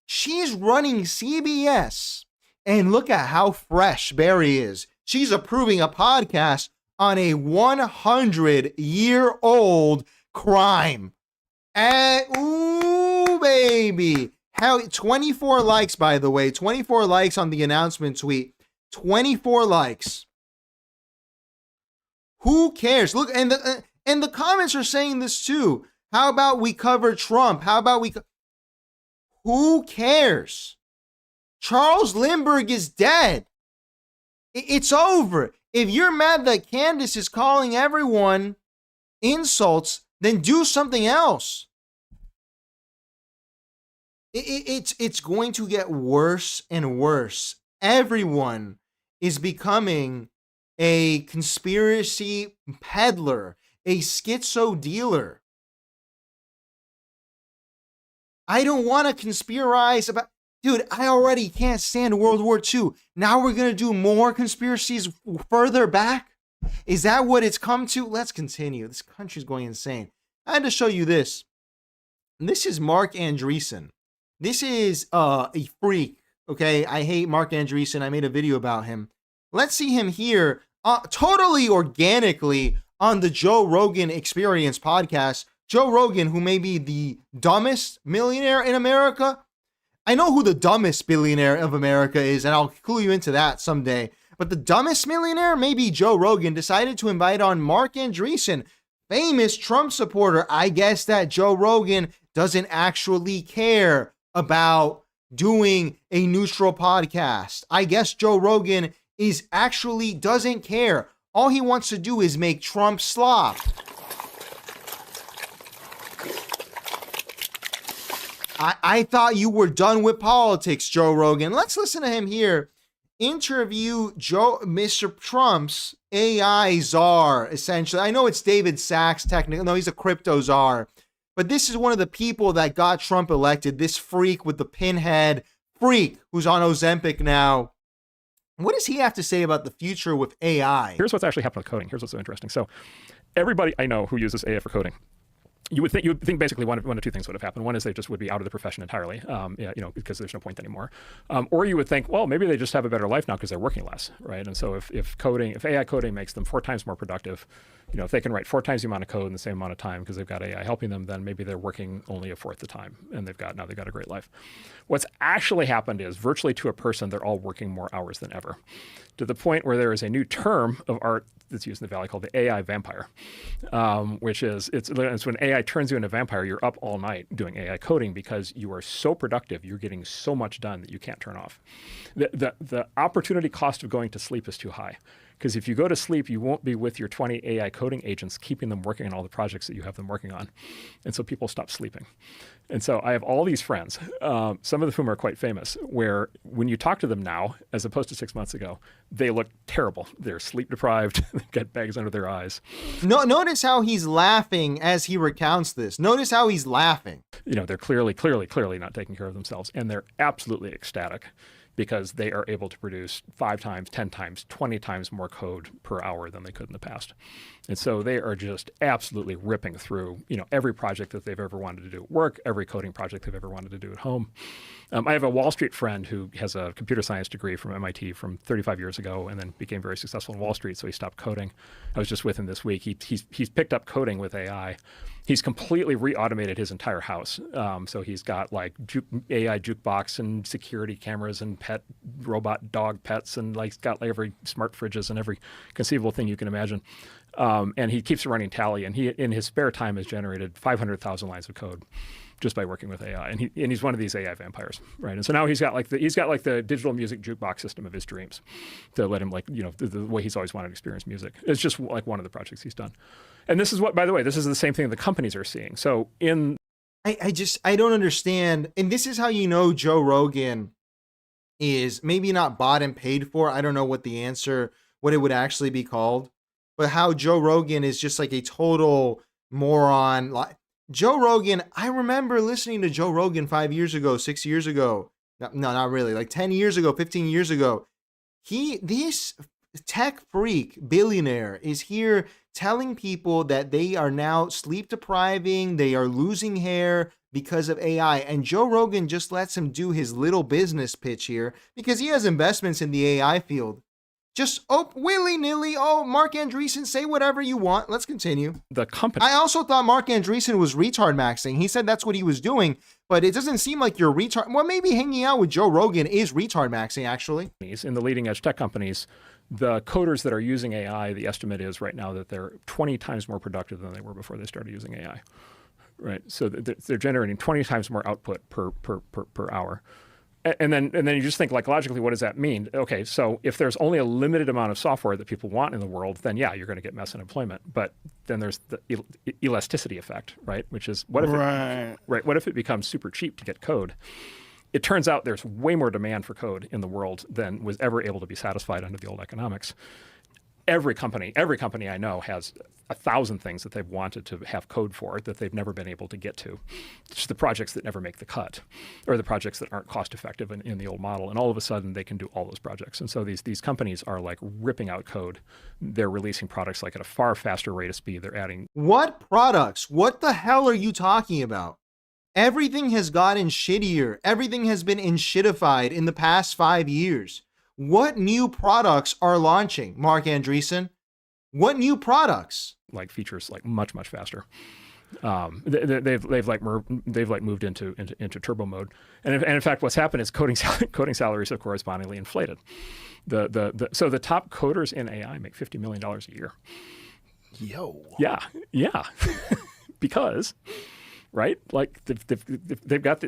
Speaker 1: She's running CBS. And look at how fresh Barry is. She's approving a podcast on a 100-year-old crime. Ooh, baby. How 24 likes, by the way. 24 likes on the announcement tweet. 24 likes. Who cares? Look, and the comments are saying this too. How about we cover Trump? How about we... Who cares? Charles Lindbergh is dead. It's over. If you're mad that Candace is calling everyone insults, then do something else. It's going to get worse and worse. Everyone is becoming a conspiracy peddler, a schizo dealer. I don't want to conspirize about... Dude, I already can't stand World War II. Now we're going to do more conspiracies further back? Is that what it's come to? Let's continue. This country's going insane. I had to show you this. This is Mark Andreessen. This is a freak, okay? I hate Mark Andreessen. I made a video about him. Let's see him here totally organically on the Joe Rogan Experience podcast. Joe Rogan, who may be the dumbest millionaire in America. I know who the dumbest billionaire of America is, and I'll clue you into that someday. But the dumbest millionaire, maybe Joe Rogan, decided to invite on Mark Andreessen, famous Trump supporter. I guess that Joe Rogan doesn't actually care about doing a neutral podcast. I guess Joe Rogan doesn't care. All he wants to do is make Trump slop. I thought you were done with politics, Joe Rogan. Let's listen to him here. Interview Mr. Trump's AI czar, essentially. I know it's David Sachs, technically. No, he's a crypto czar. But this is one of the people that got Trump elected. This freak with the pinhead freak who's on Ozempic now. What does he have to say about the future with AI?
Speaker 17: Here's what's actually happened with coding. Here's what's so interesting. So everybody I know who uses AI for coding, you would think basically one of two things would have happened. One is they just would be out of the profession entirely, because there's no point anymore. Or you would think, well, maybe they just have a better life now because they're working less, right? And so if AI coding makes them 4 times more productive, if they can write 4 times the amount of code in the same amount of time because they've got AI helping them, then maybe they're working only a fourth the time, and they've got a great life. What's actually happened is virtually to a person, they're all working more hours than ever, to the point where there is a new term of art that's used in the Valley called the AI vampire, which is it's when AI turns you into a vampire. You're up all night doing AI coding because you are so productive. You're getting so much done that you can't turn off. The opportunity cost of going to sleep is too high. Because if you go to sleep, you won't be with your 20 AI coding agents, keeping them working on all the projects that you have them working on. And so people stop sleeping. And so I have all these friends, some of whom are quite famous, where when you talk to them now, as opposed to 6 months ago, they look terrible. They're sleep deprived, they've got bags under their eyes.
Speaker 1: No, notice how he's laughing as he recounts this. Notice how he's laughing.
Speaker 17: You know, they're clearly not taking care of themselves, and they're absolutely ecstatic because they are able to produce 5 times, 10 times, 20 times more code per hour than they could in the past. And so they are just absolutely ripping through, you know, every project that they've ever wanted to do at work, every coding project they've ever wanted to do at home. I have a Wall Street friend who has a computer science degree from MIT from 35 years ago and then became very successful in Wall Street, so he stopped coding. I was just with him this week. He's picked up coding with AI. He's completely re-automated his entire house. So he's got like AI jukebox and security cameras and pet robot dog pets, and like he's got like every smart fridges and every conceivable thing you can imagine. And he keeps a running tally, and he in his spare time has generated 500,000 lines of code just by working with AI. And he's one of these AI vampires, right? And so now he's got like the digital music jukebox system of his dreams to let him, like, you know, the way he's always wanted to experience music. It's just like one of the projects he's done. And this is what, by the way, this is the same thing the companies are seeing. So
Speaker 1: I don't understand. And this is how you know Joe Rogan is maybe not bought and paid for. I don't know what it would actually be called, but how Joe Rogan is just like a total moron. Joe Rogan, I remember listening to Joe Rogan 5 years ago, 6 years ago. No, not really. Like 10 years ago, 15 years ago. This tech freak billionaire is here telling people that they are now sleep depriving, they are losing hair because of AI. And Joe Rogan just lets him do his little business pitch here because he has investments in the AI field. Just willy-nilly, Mark Andreessen, say whatever you want. Let's continue.
Speaker 17: The company.
Speaker 1: I also thought Mark Andreessen was retard maxing. He said that's what he was doing, but it doesn't seem like you're retard. Well, maybe hanging out with Joe Rogan is retard maxing, actually.
Speaker 17: In the leading edge tech companies, the coders that are using AI, the estimate is right now that they're 20 times more productive than they were before they started using AI. Right. So they're generating 20 times more output per hour. And then you just think, like, logically, what does that mean? Okay, so if there's only a limited amount of software that people want in the world, then yeah, you're going to get mass unemployment. But then there's the elasticity effect, right? Which is what if it becomes super cheap to get code? It turns out there's way more demand for code in the world than was ever able to be satisfied under the old economics. Every company I know has 1,000 things that they've wanted to have code for that they've never been able to get to. It's the projects that never make the cut, or the projects that aren't cost effective in the old model. And all of a sudden they can do all those projects. And so these companies are like ripping out code. They're releasing products like at a far faster rate of speed. They're adding.
Speaker 1: What products? What the hell are you talking about? Everything has gotten shittier. Everything has been enshittified in the past 5 years. What new products are launching, Mark Andreessen? What new products?
Speaker 17: Like features like much faster. They've moved into turbo mode, and in fact, what's happened is coding salaries have correspondingly inflated. So the top coders in AI make $50 million a year.
Speaker 15: Yo.
Speaker 17: Yeah, because. Right, like they've got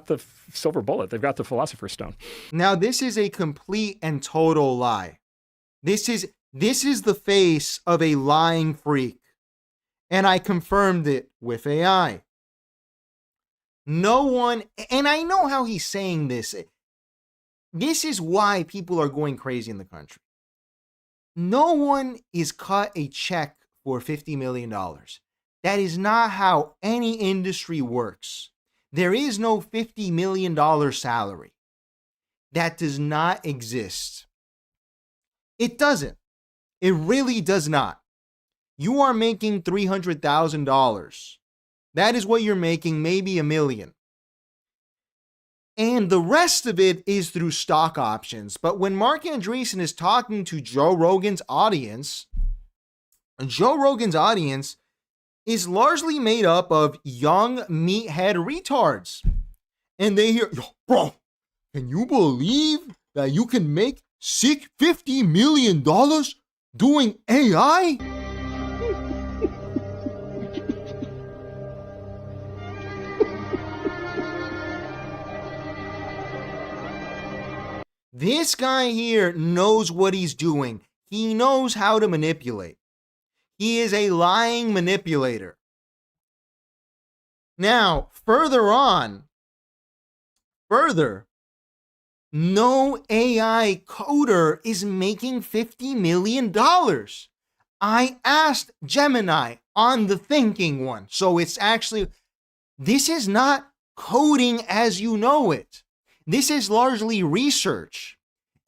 Speaker 17: the silver bullet, they've got the philosopher's stone.
Speaker 1: Now this is a complete and total lie. This is the face of a lying freak, and I confirmed it with AI. No one, and I know how he's saying this. This is why people are going crazy in the country. No one is cut a check for $50 million. That is not how any industry works. There is no $50 million salary. That does not exist. It doesn't. It really does not. You are making $300,000. That is what you're making, maybe $1 million. And the rest of it is through stock options. But when Mark Andreessen is talking to Joe Rogan's audience is largely made up of young meathead retards. And they hear, bro, can you believe that you can make $50 million doing AI? This guy here knows what he's doing. He knows how to manipulate. He is a lying manipulator. Now, no AI coder is making $50 million. I asked Gemini on the thinking one. So it's actually, this is not coding as you know it. This is largely research.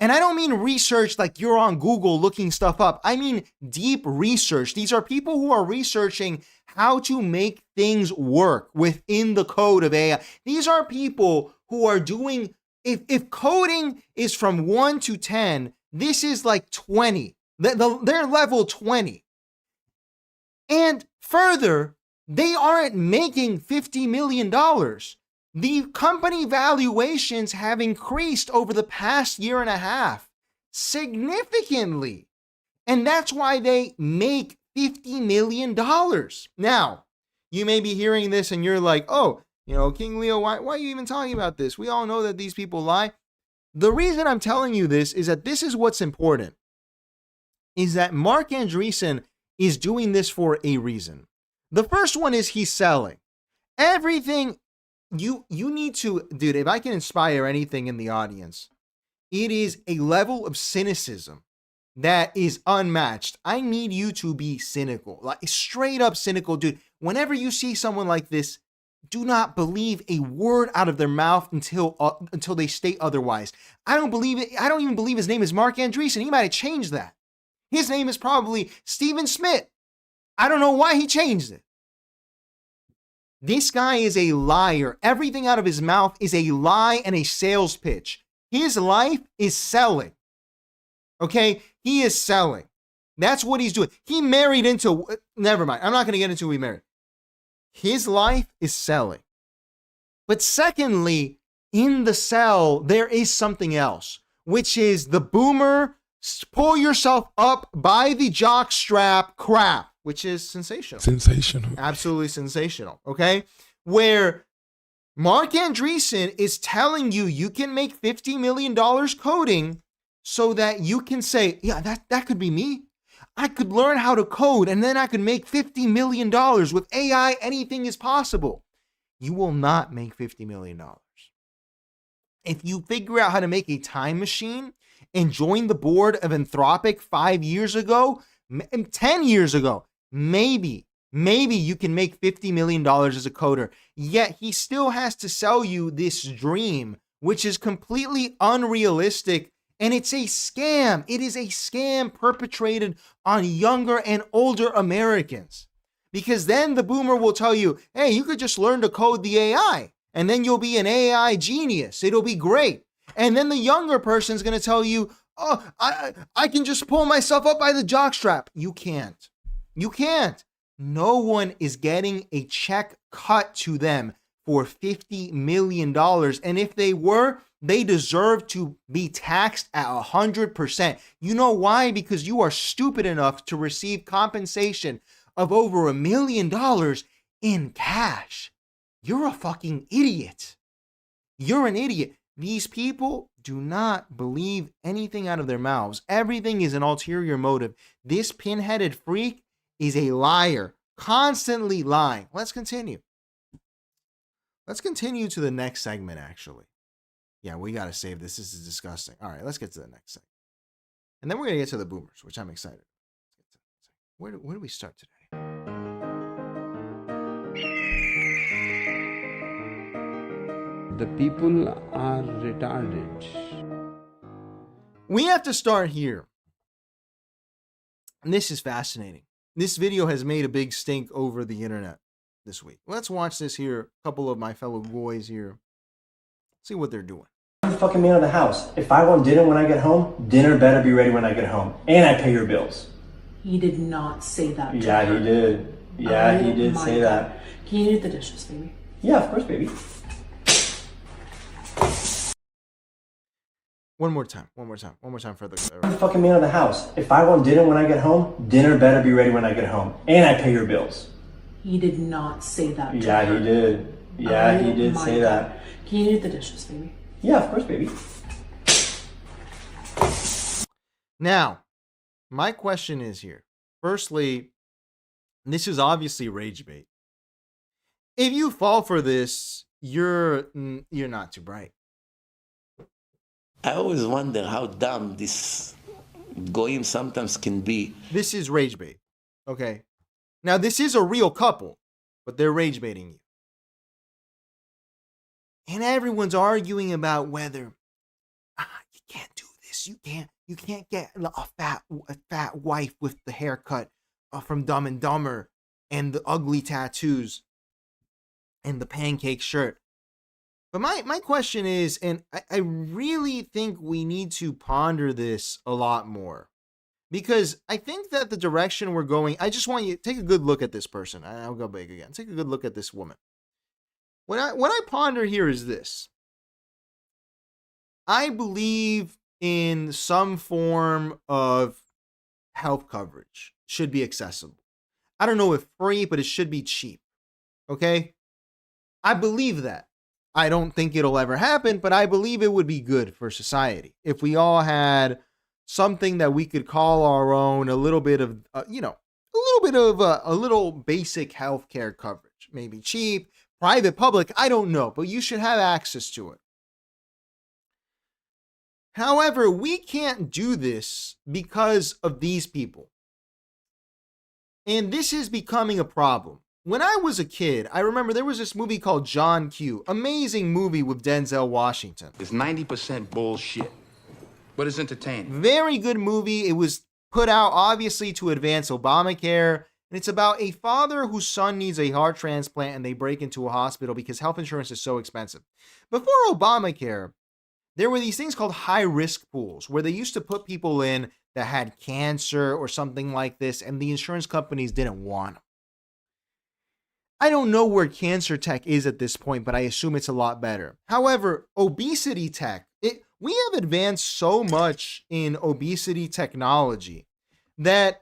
Speaker 1: And I don't mean research like you're on Google looking stuff up. I mean deep research. These are people who are researching how to make things work within the code of AI. These are people who are doing, if coding is from 1 to 10, this is like 20. They're level 20. And further, they aren't making $50 million. The company valuations have increased over the past year and a half significantly. And that's why they make $50 million. Now, you may be hearing this and you're like, oh, King Leo, why are you even talking about this? We all know that these people lie. The reason I'm telling you this is that this is what's important, is that Mark Andreessen is doing this for a reason. The first one is he's selling. Everything you need to, dude, if I can inspire anything in the audience, it is a level of cynicism that is unmatched. I need you to be cynical, like straight up cynical, dude. Whenever you see someone like this, do not believe a word out of their mouth until they state otherwise. I don't believe it. I don't even believe his name is Mark Andreessen. He might have changed that. His name is probably Stephen Smith. I don't know why he changed it. This guy is a liar. Everything out of his mouth is a lie and a sales pitch. His life is selling. Okay? He is selling. That's what he's doing. He married into, never mind. I'm not going to get into who he married. His life is selling. But secondly, in the sell, there is something else, which is the boomer, pull yourself up by the jock strap crap, which is sensational.
Speaker 15: Sensational.
Speaker 1: Absolutely sensational. Okay? Where Mark Andreessen is telling you you can make $50 million coding so that you can say, yeah, that could be me. I could learn how to code and then I could make $50 million. With AI, anything is possible. You will not make $50 million. If you figure out how to make a time machine and join the board of Anthropic 5 years ago, 10 years ago, maybe you can make $50 million as a coder. Yet he still has to sell you this dream, which is completely unrealistic. And it's a scam. It is a scam perpetrated on younger and older Americans. Because then the boomer will tell you, hey, you could just learn to code the AI and then you'll be an AI genius. It'll be great. And then the younger person's going to tell you, oh, I can just pull myself up by the jockstrap. You can't. You can't. No one is getting a check cut to them for $50 million. And if they were, they deserve to be taxed at 100%. You know why? Because you are stupid enough to receive compensation of over $1 million in cash. You're a fucking idiot. You're an idiot. These people do not believe anything out of their mouths. Everything is an ulterior motive. This pinheaded freak is a liar, constantly lying. Let's continue. Let's continue to the next segment, actually. Yeah, we got to save this. This is disgusting. All right, let's get to the next segment. And then we're going to get to the boomers, which I'm excited. Where do we start today?
Speaker 18: The people are retarded.
Speaker 1: We have to start here. And this is fascinating. This video has made a big stink over the internet this week. Let's watch this here. A couple of my fellow boys here. See what they're doing.
Speaker 19: I'm the fucking man of the house. If I want dinner when I get home, dinner better be ready when I get home. And I pay your bills.
Speaker 20: He did not say that.
Speaker 19: Yeah, he did. Yeah, he did say that.
Speaker 20: Can you do the dishes, baby?
Speaker 19: Yeah, of course, baby.
Speaker 1: One more time for the...
Speaker 19: I'm the fucking man of the house. If I want dinner when I get home, dinner better be ready when I get home. And I pay your bills.
Speaker 20: He did not say that.
Speaker 19: Yeah, he did. Yeah, he did say that.
Speaker 20: Can you do the dishes, baby?
Speaker 19: Yeah, of course, baby.
Speaker 1: Now, My question is here. Firstly, this is obviously rage bait. If you fall for this, you're not too bright.
Speaker 21: I always wonder how dumb this goyim sometimes can be.
Speaker 1: This is rage bait. Okay. Now, this is a real couple, but they're rage baiting you. And everyone's arguing about whether you can't do this. You can't get a fat wife with the haircut from Dumb and Dumber and the ugly tattoos and the pancake shirt. But my question is, and I really think we need to ponder this a lot more, because I think that the direction we're going, I just want you to take a good look at this person. I'll go big again. Take a good look at this woman. What I ponder here is this. I believe in some form of health coverage should be accessible. I don't know if free, but it should be cheap. Okay? I believe that. I don't think it'll ever happen, but I believe it would be good for society if we all had something that we could call our own, a little bit of, a little basic healthcare coverage. Maybe cheap, private, public, I don't know, but you should have access to it. However, we can't do this because of these people. And this is becoming a problem. When I was a kid, I remember there was this movie called John Q. Amazing movie with Denzel Washington.
Speaker 22: It's 90% bullshit, but it's entertaining.
Speaker 1: Very good movie. It was put out obviously to advance Obamacare. And it's about a father whose son needs a heart transplant and they break into a hospital because health insurance is so expensive. Before Obamacare, there were these things called high-risk pools where they used to put people in that had cancer or something like this, and the insurance companies didn't want them. I don't know where cancer tech is at this point, but I assume it's a lot better. However, obesity tech, we have advanced so much in obesity technology that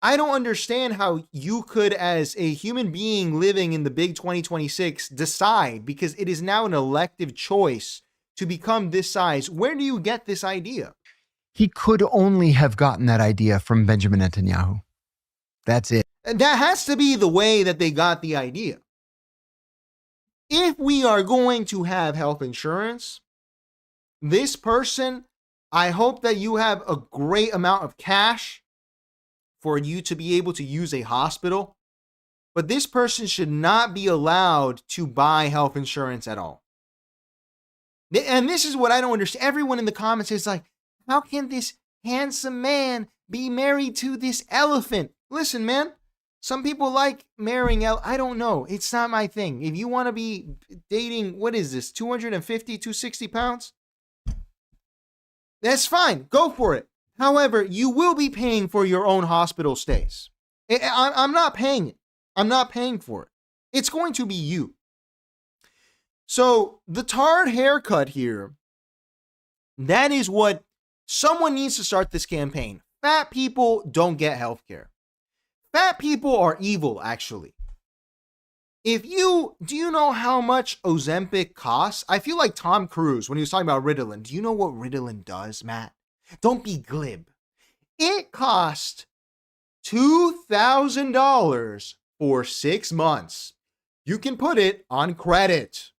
Speaker 1: I don't understand how you could, as a human being living in the big 2026, decide, because it is now an elective choice to become this size. Where do you get this idea?
Speaker 5: He could only have gotten that idea from Benjamin Netanyahu. That's it.
Speaker 1: And that has to be the way that they got the idea. If we are going to have health insurance, this person, I hope that you have a great amount of cash for you to be able to use a hospital. But this person should not be allowed to buy health insurance at all. And this is what I don't understand. Everyone in the comments is like, how can this handsome man be married to this elephant? Listen, man. Some people like marrying I don't know. It's not my thing. If you want to be dating, what is this, 250, 260 pounds? That's fine. Go for it. However, you will be paying for your own hospital stays. I'm not paying it. I'm not paying for it. It's going to be you. So the tarred haircut here, that is what someone needs to start this campaign. Fat people don't get health care. Fat people are evil, actually. Do you know how much Ozempic costs? I feel like Tom Cruise when he was talking about Ritalin. Do you know what Ritalin does, Matt? Don't be glib. It cost $2,000 for 6 months. You can put it on credit.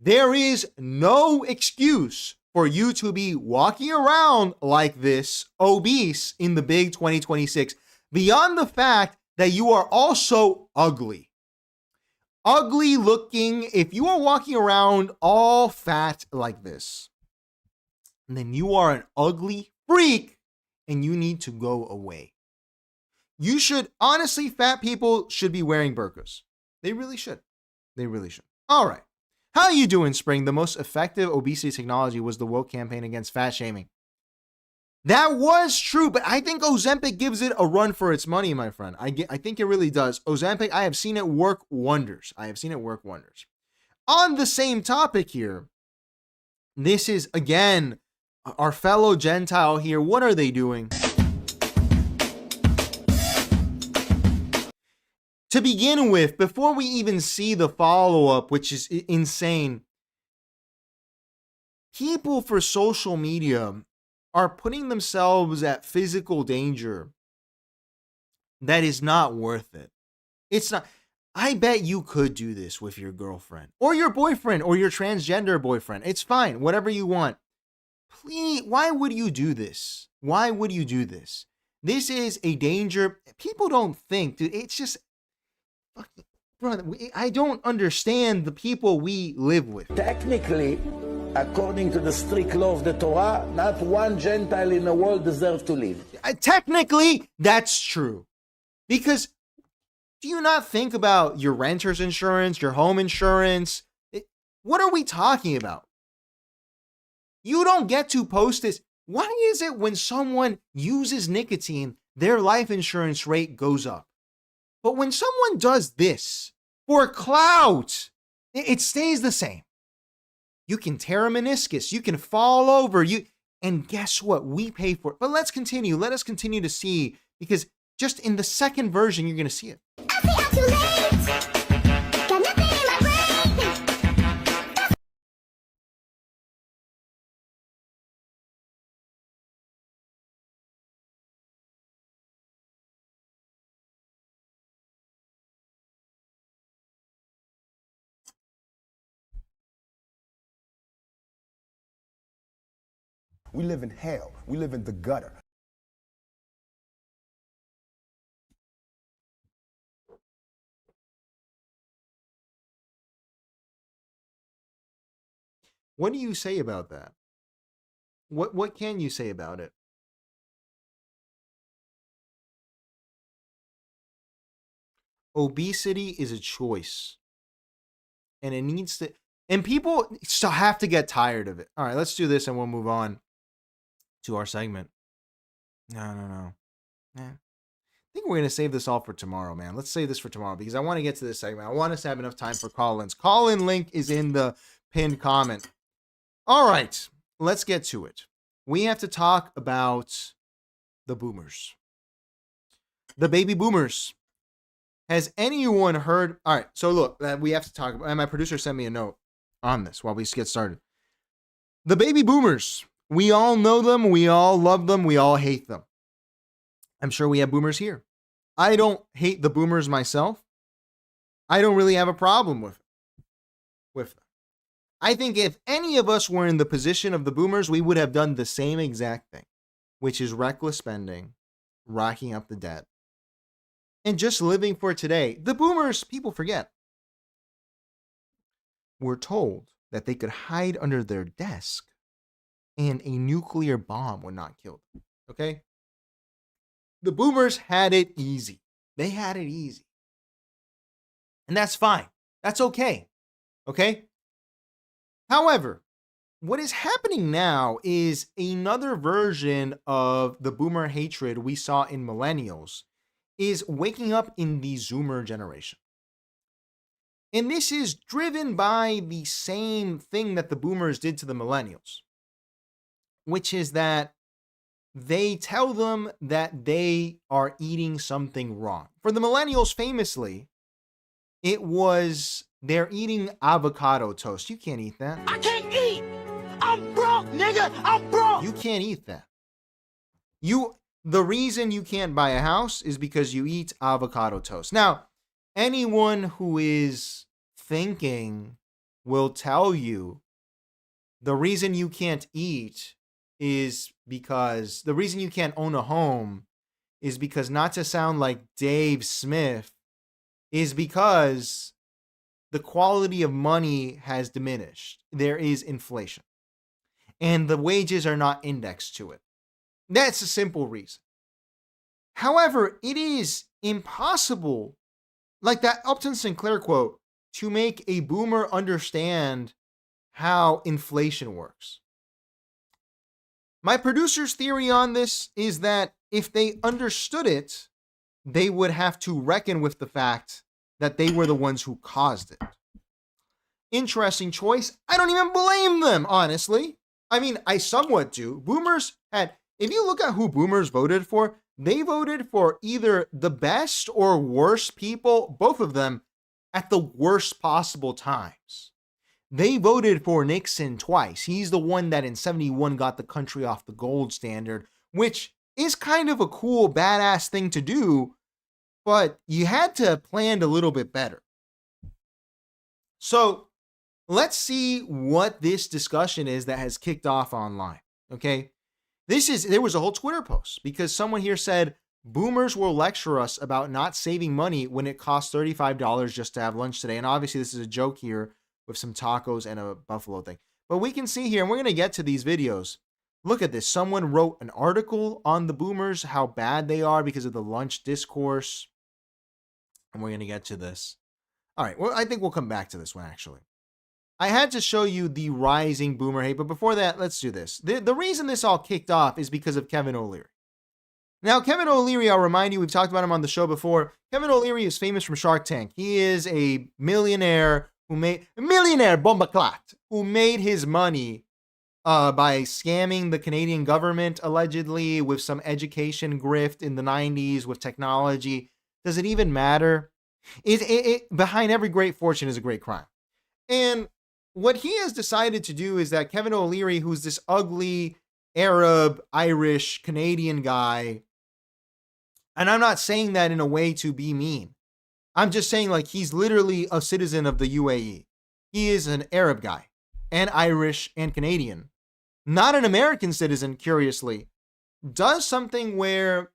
Speaker 1: There is no excuse for you to be walking around like this, obese, in the big 2026. Beyond the fact that you are also ugly. Ugly looking. If you are walking around all fat like this, then you are an ugly freak and you need to go away. You should, honestly, fat people should be wearing burqas. They really should. They really should. All right. How are you doing, Spring? The most effective obesity technology was the woke campaign against fat shaming. That was true, but I think Ozempic gives it a run for its money, my friend. I think it really does. Ozempic, I have seen it work wonders. On the same topic here, this is, again, our fellow Gentile here. What are they doing? To begin with, before we even see the follow-up, which is insane, people for social media are putting themselves at physical danger that is not worth it. It's not. I bet you could do this with your girlfriend or your boyfriend or your transgender boyfriend. It's fine, whatever you want. Please, why would you do this? Why would you do this? This is a danger. People don't think, dude. It's just, brother, I don't understand the people we live with.
Speaker 2: Technically, according to the strict law of the Torah, not one Gentile in the world deserves to live.
Speaker 1: Technically, that's true. Because do you not think about your renter's insurance, your home insurance? What are we talking about? You don't get to post this. Why is it when someone uses nicotine, their life insurance rate goes up? But when someone does this for clout, it stays the same. You can tear a meniscus, you can fall over, and guess what? We pay for it. But let's continue. Let us continue to see, because just in the second version, you're going to see it.
Speaker 3: We live in hell. We live in the gutter.
Speaker 1: What do you say about that? What can you say about it? Obesity is a choice. And it needs to, and people still have to get tired of it. All right, let's do this and we'll move on to our segment. No. I think we're going to save this all for tomorrow, man. Let's save this for tomorrow because I want to get to this segment. I want us to have enough time for call-ins. Call-in link is in the pinned comment. All right, let's get to it. We have to talk about the boomers. The baby boomers. Has anyone heard? All right, so look, we have to talk about, and my producer sent me a note on this while we get started. The baby boomers. We all know them. We all love them. We all hate them. I'm sure we have boomers here. I don't hate the boomers myself. I don't really have a problem with them. I think if any of us were in the position of the boomers, we would have done the same exact thing, which is reckless spending, racking up the debt, and just living for today. The boomers, people forget, were told that they could hide under their desk and a nuclear bomb would not kill them. Okay? The boomers had it easy. They had it easy. And that's fine. That's okay. Okay? However, what is happening now is another version of the boomer hatred we saw in millennials is waking up in the Zoomer generation. And this is driven by the same thing that the boomers did to the millennials, which is that they tell them that they are eating something wrong. For the millennials, famously, it was they're eating avocado toast. You can't eat that.
Speaker 16: I can't eat. I'm broke, nigga. I'm broke.
Speaker 1: You can't eat that. The reason you can't buy a house is because you eat avocado toast. Now, anyone who is thinking will tell you the reason you can't eat is because the reason you can't own a home is because, not to sound like Dave Smith, is because the quality of money has diminished. There is inflation. And the wages are not indexed to it. That's a simple reason. However, it is impossible, like that Upton Sinclair quote, to make a boomer understand how inflation works. My producer's theory on this is that if they understood it, they would have to reckon with the fact that they were the ones who caused it. Interesting choice. I don't even blame them, honestly. I mean, I somewhat do. Boomers had, if you look at who boomers voted for, they voted for either the best or worst people, both of them, at the worst possible times. they voted for Nixon twice. He's the one that in 71 got the country off the gold standard, which is kind of a cool, badass thing to do, but you had to have planned a little bit better. So let's see what this discussion is that has kicked off online, okay? There was a whole Twitter post because someone here said, boomers will lecture us about not saving money when it costs $35 just to have lunch today. And obviously this is a joke here with some tacos and a buffalo thing. But we can see here, and we're going to get to these videos. Look at this. Someone wrote an article on the boomers, how bad they are because of the lunch discourse. And we're going to get to this. All right. Well, I think we'll come back to this one, actually. I had to show you the rising boomer hate, but before that, let's do this. The reason this all kicked off is because of Kevin O'Leary. Now, Kevin O'Leary, I'll remind you, we've talked about him on the show before. Kevin O'Leary is famous from Shark Tank. He is a millionaire bombaclat, who made his money by scamming the Canadian government, allegedly, with some education grift in the 90s with technology. Does it even matter? Behind every great fortune is a great crime. And what he has decided to do is that Kevin O'Leary, who's this ugly Arab, Irish, Canadian guy, and I'm not saying that in a way to be mean. I'm just saying, like, he's literally a citizen of the UAE. He is an Arab guy and Irish and Canadian, not an American citizen, curiously, does something where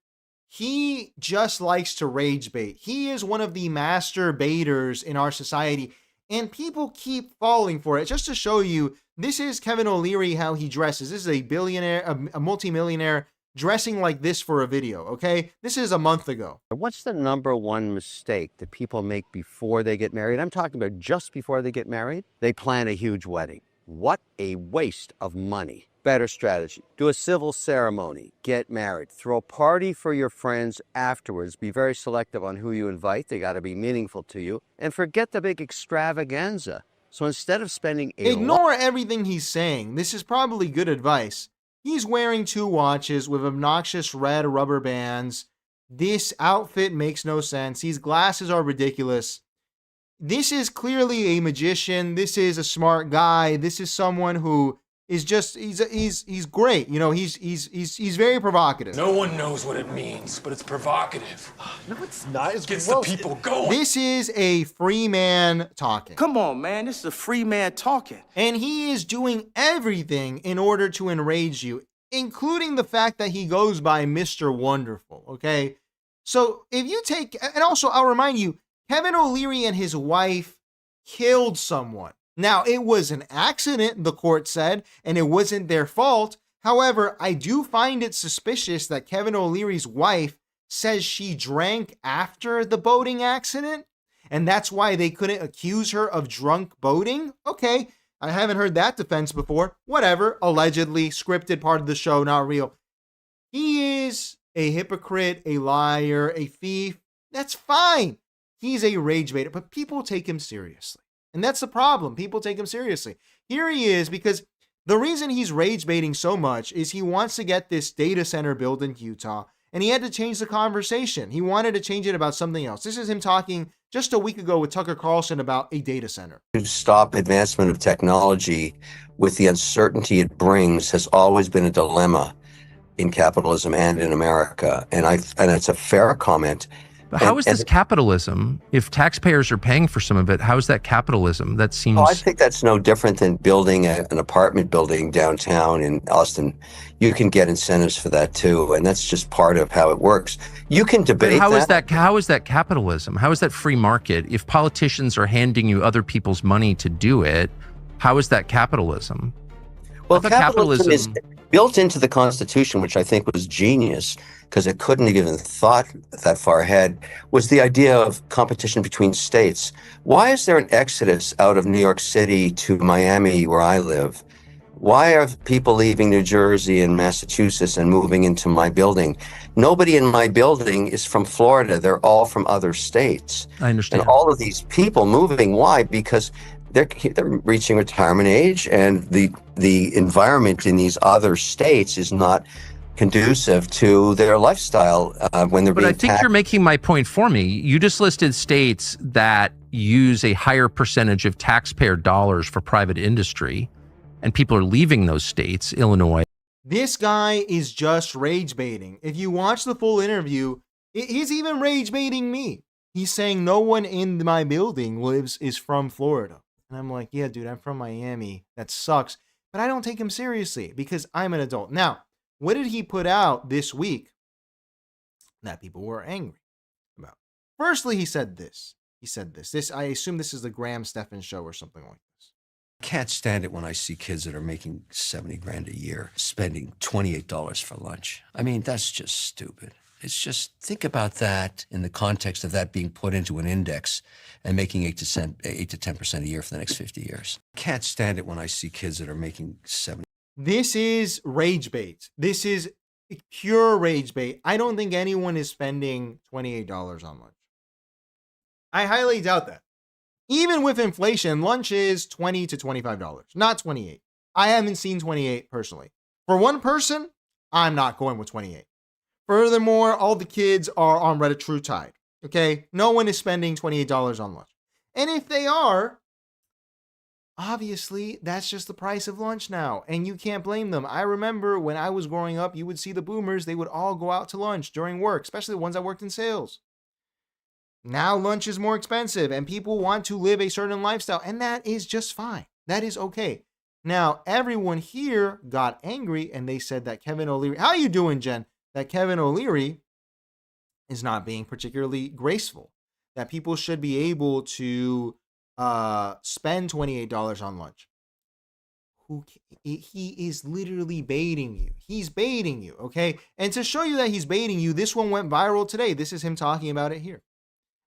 Speaker 1: he just likes to rage bait. He is one of the master baiters in our society, and people keep falling for it. Just to show you, this is Kevin O'Leary, how he dresses. This is a billionaire, a multimillionaire, dressing like this for a video, okay? This is a month ago.
Speaker 4: What's the number one mistake that people make before they get married? I'm talking about just before they get married. They plan a huge wedding. What a waste of money. Better strategy. Do a civil ceremony. Get married. Throw a party for your friends afterwards. Be very selective on who you invite. They got to be meaningful to you. And forget the big extravaganza. So instead of spending
Speaker 1: Ignore everything he's saying. This is probably good advice. He's wearing 2 watches with obnoxious red rubber bands. This outfit makes no sense. These glasses are ridiculous. This is clearly a magician. This is a smart guy. This is someone who is just, he's great. You know, he's very provocative.
Speaker 6: No one knows what it means, but it's provocative.
Speaker 2: No, it's not. It
Speaker 6: gets the people going.
Speaker 1: This is a free man talking.
Speaker 2: Come on, man. This is a free man talking.
Speaker 1: And he is doing everything in order to enrage you, including the fact that he goes by Mr. Wonderful, okay? So if you take, and also I'll remind you, Kevin O'Leary and his wife killed someone. Now, it was an accident, the court said, and it wasn't their fault. However, I do find it suspicious that Kevin O'Leary's wife says she drank after the boating accident, and that's why they couldn't accuse her of drunk boating. Okay, I haven't heard that defense before. Whatever, allegedly, scripted, part of the show, not real. He is a hypocrite, a liar, a thief. That's fine. He's a rage baiter, but people take him seriously. And that's the problem. People take him seriously. Here he is, because the reason he's rage baiting so much is he wants to get this data center built in Utah, and he had to change the conversation. He wanted to change it about something else. This is him talking just a week ago with Tucker Carlson about a data center.
Speaker 4: To stop advancement of technology with the uncertainty it brings has always been a dilemma in capitalism and in America. And it's a fair comment.
Speaker 23: But how is this capitalism? If taxpayers are paying for some of it, how is that capitalism? That seems...
Speaker 4: I think that's no different than building an apartment building downtown in Austin. You can get incentives for that too, and that's just part of how it works. You can debate
Speaker 23: How is that capitalism? How is that free market? If politicians are handing you other people's money to do it, how is that capitalism?
Speaker 4: Well, capitalism is built into the Constitution, which I think was genius, because it couldn't have even thought that far ahead, was the idea of competition between states. Why is there an exodus out of New York City to Miami, where I live? Why are people leaving New Jersey and Massachusetts and moving into my building? Nobody in my building is from Florida. They're all from other states.
Speaker 23: I understand.
Speaker 4: And all of these people moving, why? Because they're reaching retirement age, and the environment in these other states is not conducive to their lifestyle when they're
Speaker 23: But
Speaker 4: being
Speaker 23: I think
Speaker 4: taxed.
Speaker 23: you're making my point for me. You just listed states that use a higher percentage of taxpayer dollars for private industry, and people are leaving those states, Illinois.
Speaker 1: This guy is just rage baiting. If you watch the full interview, he's even rage baiting me. He's saying no one in my building is from Florida. And I'm like, yeah, dude, I'm from Miami. That sucks. But I don't take him seriously because I'm an adult. Now, what did he put out this week that people were angry about? Firstly, he said this. I assume this is the Graham Stephan show or something like this.
Speaker 4: Can't stand it when I see kids that are making 70 grand a year spending $28 for lunch. I mean, that's just stupid. It's just, think about that in the context of that being put into an index and making 8 to 10% a year for the next 50 years. Can't stand it when I see kids that are making 70.
Speaker 1: This is rage bait. This is pure rage bait. I don't think anyone is spending $28 on lunch. I highly doubt that. Even with inflation, lunch is $20 to $25, not $28. I haven't seen $28 personally. For one person, I'm not going with $28. Furthermore, all the kids are on Reddit True Tide. Okay? No one is spending $28 on lunch. And if they are, obviously, that's just the price of lunch now. And you can't blame them. I remember when I was growing up, you would see the boomers, they would all go out to lunch during work, especially the ones that worked in sales. Now lunch is more expensive and people want to live a certain lifestyle, and that is just fine. That is okay. Now, everyone here got angry and they said that Kevin O'Leary, how you doing, Jen? That Kevin O'Leary is not being particularly graceful, that people should be able to spend $28 on lunch. He is literally baiting you. He's baiting you, okay? And to show you that he's baiting you, this one went viral today. This is him talking about it here.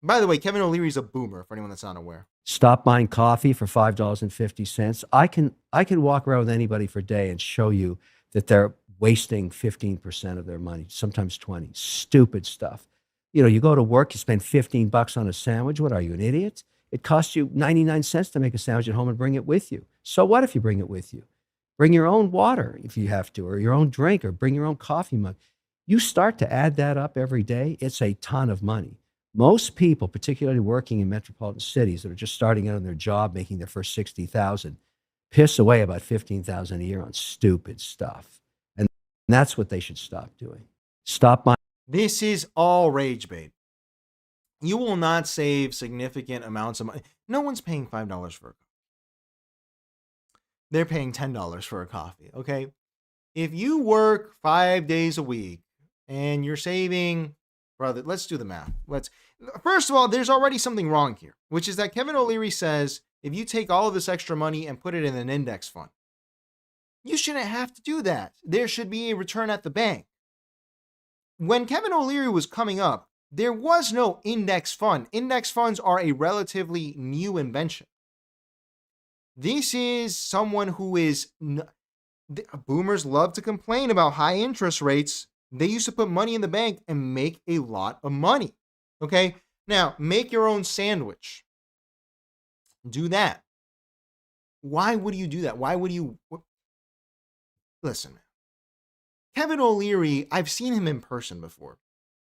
Speaker 1: By the way, Kevin O'Leary is a boomer, for anyone that's not aware.
Speaker 7: Stop buying coffee for $5.50. I can walk around with anybody for a day and show you that they're wasting 15% of their money, sometimes 20. Stupid stuff. You know, you go to work, you spend $15 on a sandwich. What are you, an idiot? It costs you 99 cents to make a sandwich at home and bring it with you. So what if you bring it with you? Bring your own water if you have to, or your own drink, or bring your own coffee mug. You start to add that up every day, it's a ton of money. Most people, particularly working in metropolitan cities that are just starting out on their job, making their first $60,000, piss away about $15,000 a year on stupid stuff. And that's what they should stop doing. Stop buying.
Speaker 1: This is all rage bait. You will not save significant amounts of money. No one's paying $5 for a coffee. They're paying $10 for a coffee, okay? If you work 5 days a week and you're saving, brother, let's do the math. First of all, there's already something wrong here, which is that Kevin O'Leary says if you take all of this extra money and put it in an index fund, you shouldn't have to do that. There should be a return at the bank. When Kevin O'Leary was coming up, there was no index fund. Index funds are a relatively new invention. This is someone who is, boomers love to complain about high interest rates. They used to put money in the bank and make a lot of money. Okay? Now, make your own sandwich. Do that. Why would you do that? Why would you? Listen, man. Kevin O'Leary, I've seen him in person before.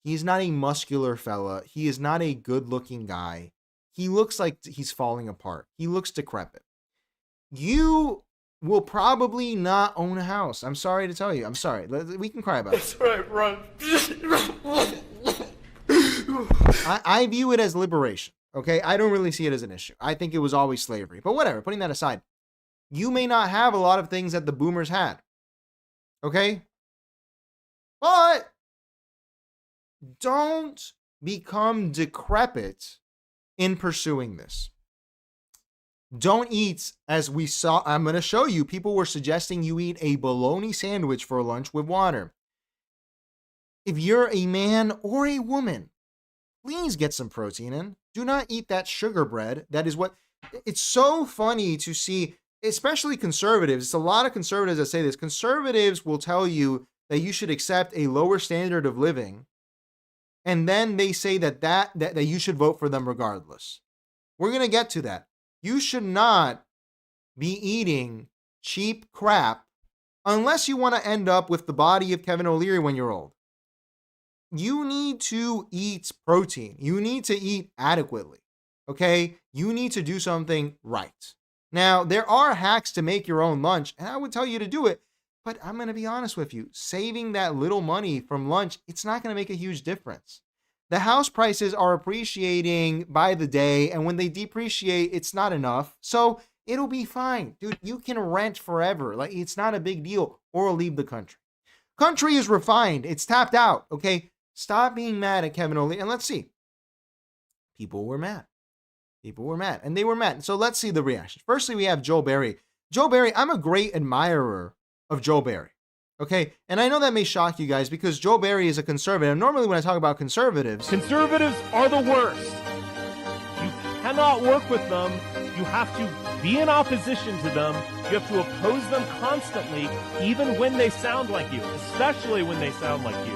Speaker 1: He's not a muscular fella. He is not a good-looking guy. He looks like he's falling apart. He looks decrepit. You will probably not own a house. I'm sorry to tell you. I'm sorry. We can cry about it.
Speaker 16: That's right, run.
Speaker 1: I view it as liberation, okay? I don't really see it as an issue. I think it was always slavery. But whatever, putting that aside, you may not have a lot of things that the boomers had, okay? But don't become decrepit in pursuing this. Don't eat, as we saw, I'm going to show you, people were suggesting you eat a bologna sandwich for lunch with water. If you're a man or a woman, please get some protein in. Do not eat that sugar bread. That is what, it's so funny to see, especially conservatives. It's a lot of conservatives that say this. Conservatives will tell you that you should accept a lower standard of living, and then they say that you should vote for them regardless. We're going to get to that. You should not be eating cheap crap unless you want to end up with the body of Kevin O'Leary when you're old. You need to eat protein. You need to eat adequately. Okay? You need to do something right. Now, there are hacks to make your own lunch, and I would tell you to do it, but I'm going to be honest with you. Saving that little money from lunch, it's not going to make a huge difference. The house prices are appreciating by the day, and when they depreciate, it's not enough. So it'll be fine. Dude, you can rent forever. Like, it's not a big deal, or leave the country. Country is refined. It's tapped out, okay? Stop being mad at Kevin O'Leary. And let's see. People were mad. People were mad, and they were mad. So let's see the reaction. Firstly, we have Joe Barry. Joe Barry, I'm a great admirer of Joe Barry. Okay, and I know that may shock you guys because Joe Barry is a conservative. Normally when I talk about conservatives
Speaker 8: are the worst. You cannot work with them. You have to be in opposition to them. You have to oppose them constantly, even when they sound like you, especially when they sound like you.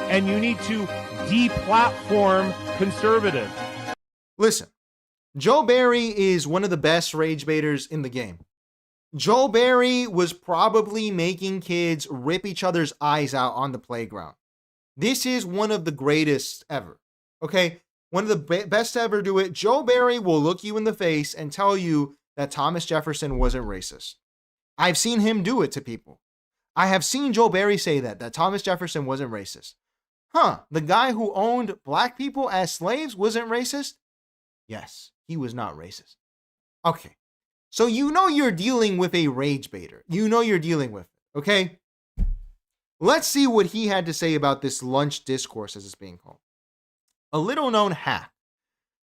Speaker 8: And you need to deplatform conservatives.
Speaker 1: Listen, Joe Barry is one of the best rage baiters in the game. Joe Barry was probably making kids rip each other's eyes out on the playground. This is one of the greatest ever. Okay? One of the best to ever do it. Joe Barry will look you in the face and tell you that Thomas Jefferson wasn't racist. I've seen him do it to people. I have seen Joe Barry say that Thomas Jefferson wasn't racist. The guy who owned black people as slaves wasn't racist? Yes, he was not racist. Okay. So you know you're dealing with a rage baiter. You know you're dealing with it, okay? Let's see what he had to say about this lunch discourse, as it's being called. A little known hack.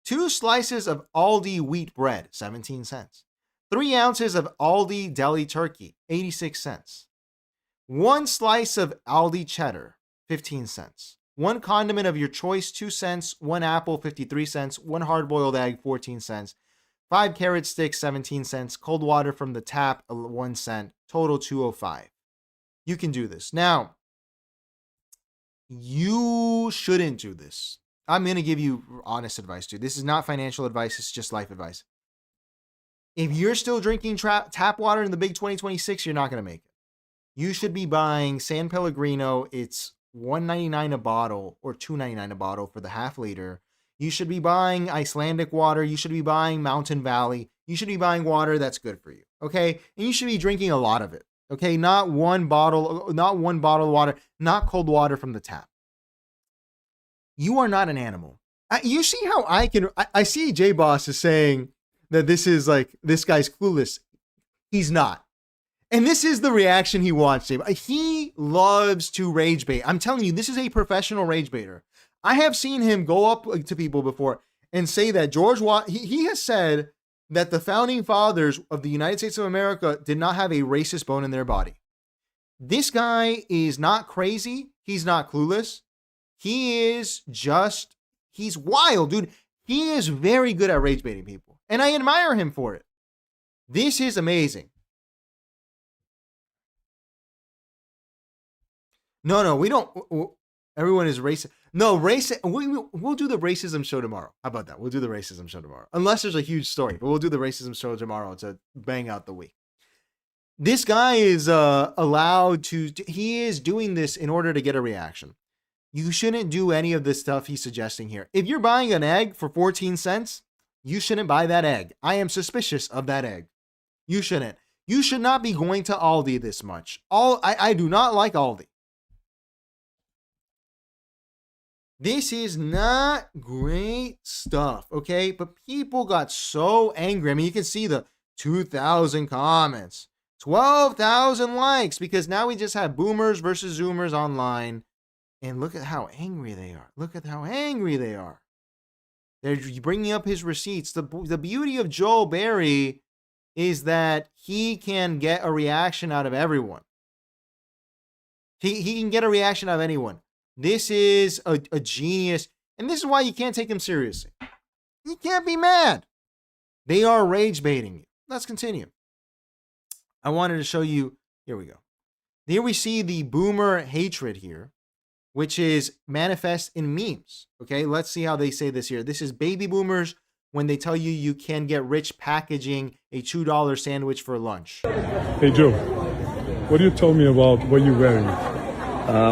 Speaker 1: 2 slices of Aldi wheat bread, 17 cents. 3 ounces of Aldi deli turkey, 86 cents. 1 slice of Aldi cheddar, 15 cents. 1 condiment of your choice, 2 cents. 1 apple, 53 cents. 1 hard-boiled egg, 14 cents. 5 carrot sticks, 17 cents. Cold water from the tap, 1 cent. Total $2.05. You can do this. Now, you shouldn't do this. I'm going to give you honest advice, dude. This is not financial advice. It's just life advice. If you're still drinking tap water in the big 2026, you're not going to make it. You should be buying San Pellegrino. It's $1.99 a bottle or $2.99 a bottle for the half liter. You should be buying Icelandic water. You should be buying Mountain Valley. You should be buying water that's good for you. Okay. And you should be drinking a lot of it. Okay. Not one bottle of water, not cold water from the tap. You are not an animal. You see how I see J Boss is saying that this is like, this guy's clueless. He's not. And this is the reaction he wants. He loves to rage bait. I'm telling you, this is a professional rage baiter. I have seen him go up to people before and say that he has said that the founding fathers of the United States of America did not have a racist bone in their body. This guy is not crazy. He's not clueless. He's wild, dude. He is very good at rage baiting people. And I admire him for it. This is amazing. No, we don't. Everyone is racist. No, we'll do the racism show tomorrow. How about that? We'll do the racism show tomorrow. Unless there's a huge story, but we'll do the racism show tomorrow to bang out the week. This guy is he is doing this in order to get a reaction. You shouldn't do any of this stuff he's suggesting here. If you're buying an egg for 14 cents, you shouldn't buy that egg. I am suspicious of that egg. You shouldn't. You should not be going to Aldi this much. I do not like Aldi. This is not great stuff, okay? But people got so angry. I mean, you can see the 2,000 comments, 12,000 likes, because now we just have boomers versus zoomers online. And look at how angry they are. Look at how angry they are. They're bringing up his receipts. The beauty of Joe Barry is that he can get a reaction out of everyone. He can get a reaction out of anyone. This is a genius. And this is why you can't take him seriously. You can't be mad. They are rage baiting you. Let's continue. I wanted to show you. Here we go. Here we see the boomer hatred here, which is manifest in memes. Okay, let's see how they say this here. This is baby boomers when they tell you you can get rich packaging a $2 sandwich for lunch.
Speaker 9: Hey, Joe. What do you tell me about what you're wearing?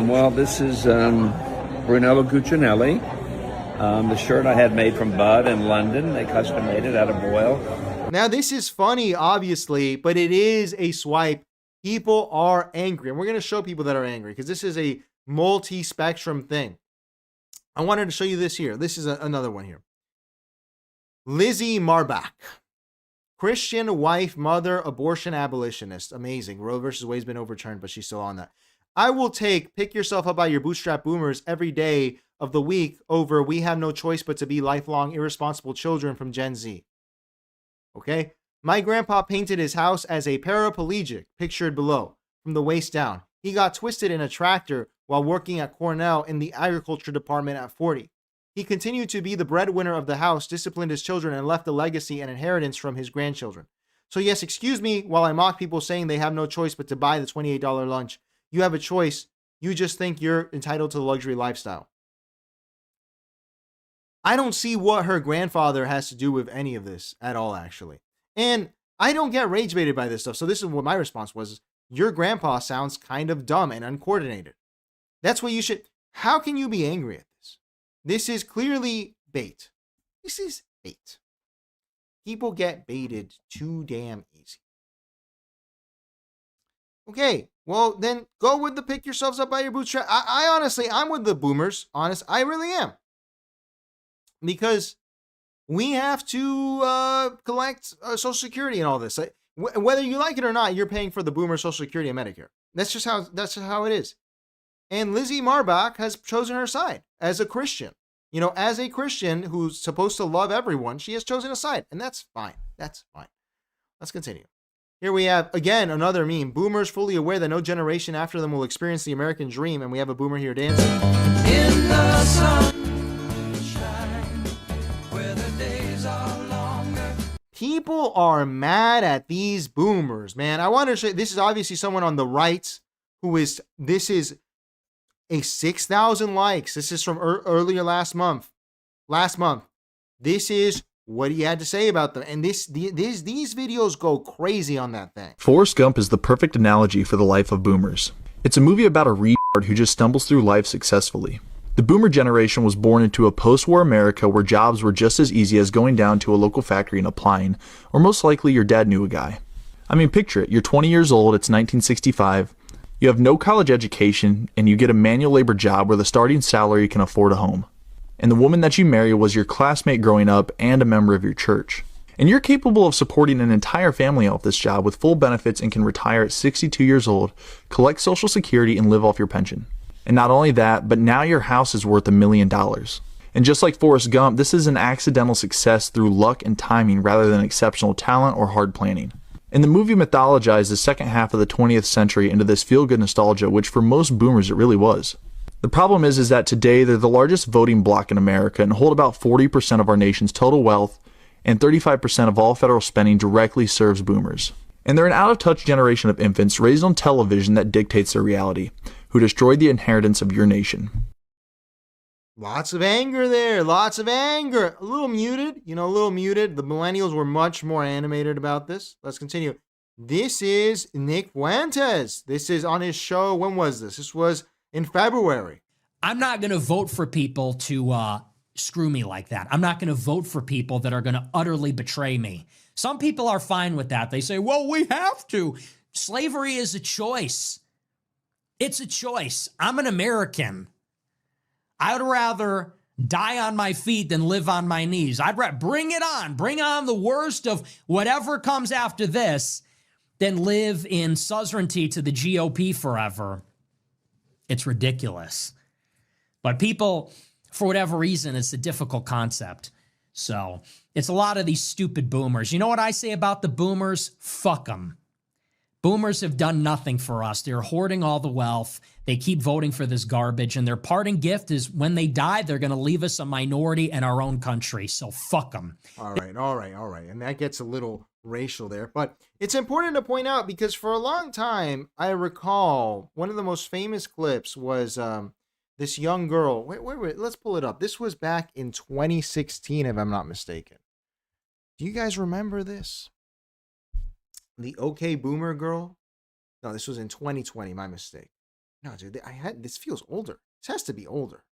Speaker 18: Well, this is Brunello Cucinelli. The shirt I had made from Bud in London. They custom made it out of oil.
Speaker 1: Now, this is funny, obviously, but it is a swipe. People are angry, and we're going to show people that are angry because this is a multi-spectrum thing. I wanted to show you this here. This is another one here. Lizzie Marbach, Christian wife, mother, abortion abolitionist. Amazing. Roe versus Wade's been overturned, but she's still on that. I will take pick yourself up by your bootstrap boomers every day of the week over we have no choice but to be lifelong irresponsible children from Gen Z. Okay? My grandpa painted his house as a paraplegic, pictured below, from the waist down. He got twisted in a tractor while working at Cornell in the agriculture department at 40. He continued to be the breadwinner of the house, disciplined his children, and left a legacy and inheritance from his grandchildren. So yes, excuse me while I mock people saying they have no choice but to buy the $28 lunch. You have a choice. You just think you're entitled to the luxury lifestyle. I don't see what her grandfather has to do with any of this at all, actually. And I don't get rage baited by this stuff. So this is what my response was. Your grandpa sounds kind of dumb and uncoordinated. That's what you should. How can you be angry at this? This is clearly bait. This is bait. People get baited too damn easy. Okay, well then go with the pick yourselves up by your bootstrap. I honestly, I'm with the boomers. Honest, I really am. Because we have to collect Social Security and all this. Whether you like it or not, you're paying for the boomer Social Security and Medicare. That's just how it is. And Lizzie Marbach has chosen her side as a Christian. You know, as a Christian who's supposed to love everyone, she has chosen a side, and that's fine. That's fine. Let's continue. Here we have, again, another meme. Boomers fully aware that no generation after them will experience the American dream, and we have a boomer here dancing. In the sunshine, where the days are longer. People are mad at these boomers, man. I want to show, this is obviously someone on the right who is, this is a 6,000 likes. This is from earlier last month. This is what he had to say about them. And these videos go crazy on that thing.
Speaker 10: Forrest Gump is the perfect analogy for the life of boomers. It's a movie about a retard who just stumbles through life successfully. The boomer generation was born into a post-war America where jobs were just as easy as going down to a local factory and applying, or most likely your dad knew a guy. I mean, picture it. You're 20 years old, it's 1965. You have no college education, and you get a manual labor job where the starting salary can afford a home. And the woman that you marry was your classmate growing up and a member of your church. And you're capable of supporting an entire family off this job with full benefits and can retire at 62 years old, collect Social Security, and live off your pension. And not only that, but now your house is worth $1 million. And just like Forrest Gump, this is an accidental success through luck and timing rather than exceptional talent or hard planning. And the movie mythologized the second half of the 20th century into this feel-good nostalgia, which for most boomers it really was. The problem is that today they're the largest voting bloc in America and hold about 40% of our nation's total wealth, and 35% of all federal spending directly serves boomers. And they're an out-of-touch generation of infants raised on television that dictates their reality, who destroyed the inheritance of your nation.
Speaker 1: Lots of anger there. Lots of anger. A little muted. The millennials were much more animated about this. Let's continue. This is Nick Fuentes. This is on his show. When was this? This was in February.
Speaker 11: I'm not going to vote for people to screw me like that. I'm not going to vote for people that are going to utterly betray me. Some people are fine with that. They say, well, we have to. Slavery is a choice. It's a choice. I'm an American. I would rather die on my feet than live on my knees. I'd rather bring it on. Bring on the worst of whatever comes after this than live in suzerainty to the GOP forever. It's ridiculous. But people, for whatever reason, it's a difficult concept. So it's a lot of these stupid boomers. You know what I say about the boomers? Fuck them. Boomers have done nothing for us. They're hoarding all the wealth. They keep voting for this garbage. And their parting gift is when they die, they're going to leave us a minority in our own country. So fuck them.
Speaker 1: All right. And that gets a little racial there. But it's important to point out because for a long time, I recall one of the most famous clips was this young girl. Wait, let's pull it up. This was back in 2016, if I'm not mistaken. Do you guys remember this? The OK Boomer girl No, this was in 2020. My mistake. No, dude, this feels older. This has to be older.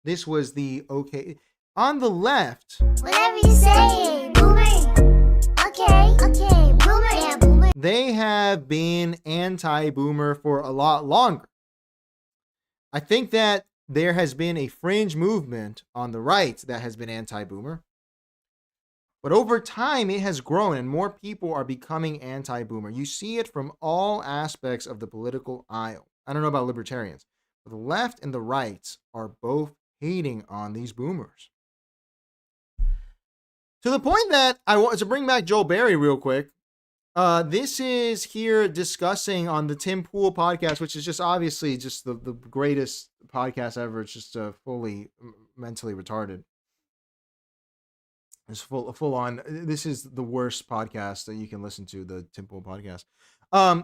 Speaker 1: This was the okay. On the left.
Speaker 16: Whatever you say, boomer. Okay, boomer. Yeah, boomer.
Speaker 1: They have been anti-boomer for a lot longer. I think that there has been a fringe movement on the right that has been anti-boomer. But over time, it has grown and more people are becoming anti-boomer. You see it from all aspects of the political aisle. I don't know about libertarians, but the left and the right are both hating on these boomers. To the point that I want to bring back Joel Berry real quick. This is here discussing on the Tim Pool podcast, which is just obviously just the greatest podcast ever. It's just fully mentally retarded. It's full on. This is the worst podcast that you can listen to, the Tim Pool podcast.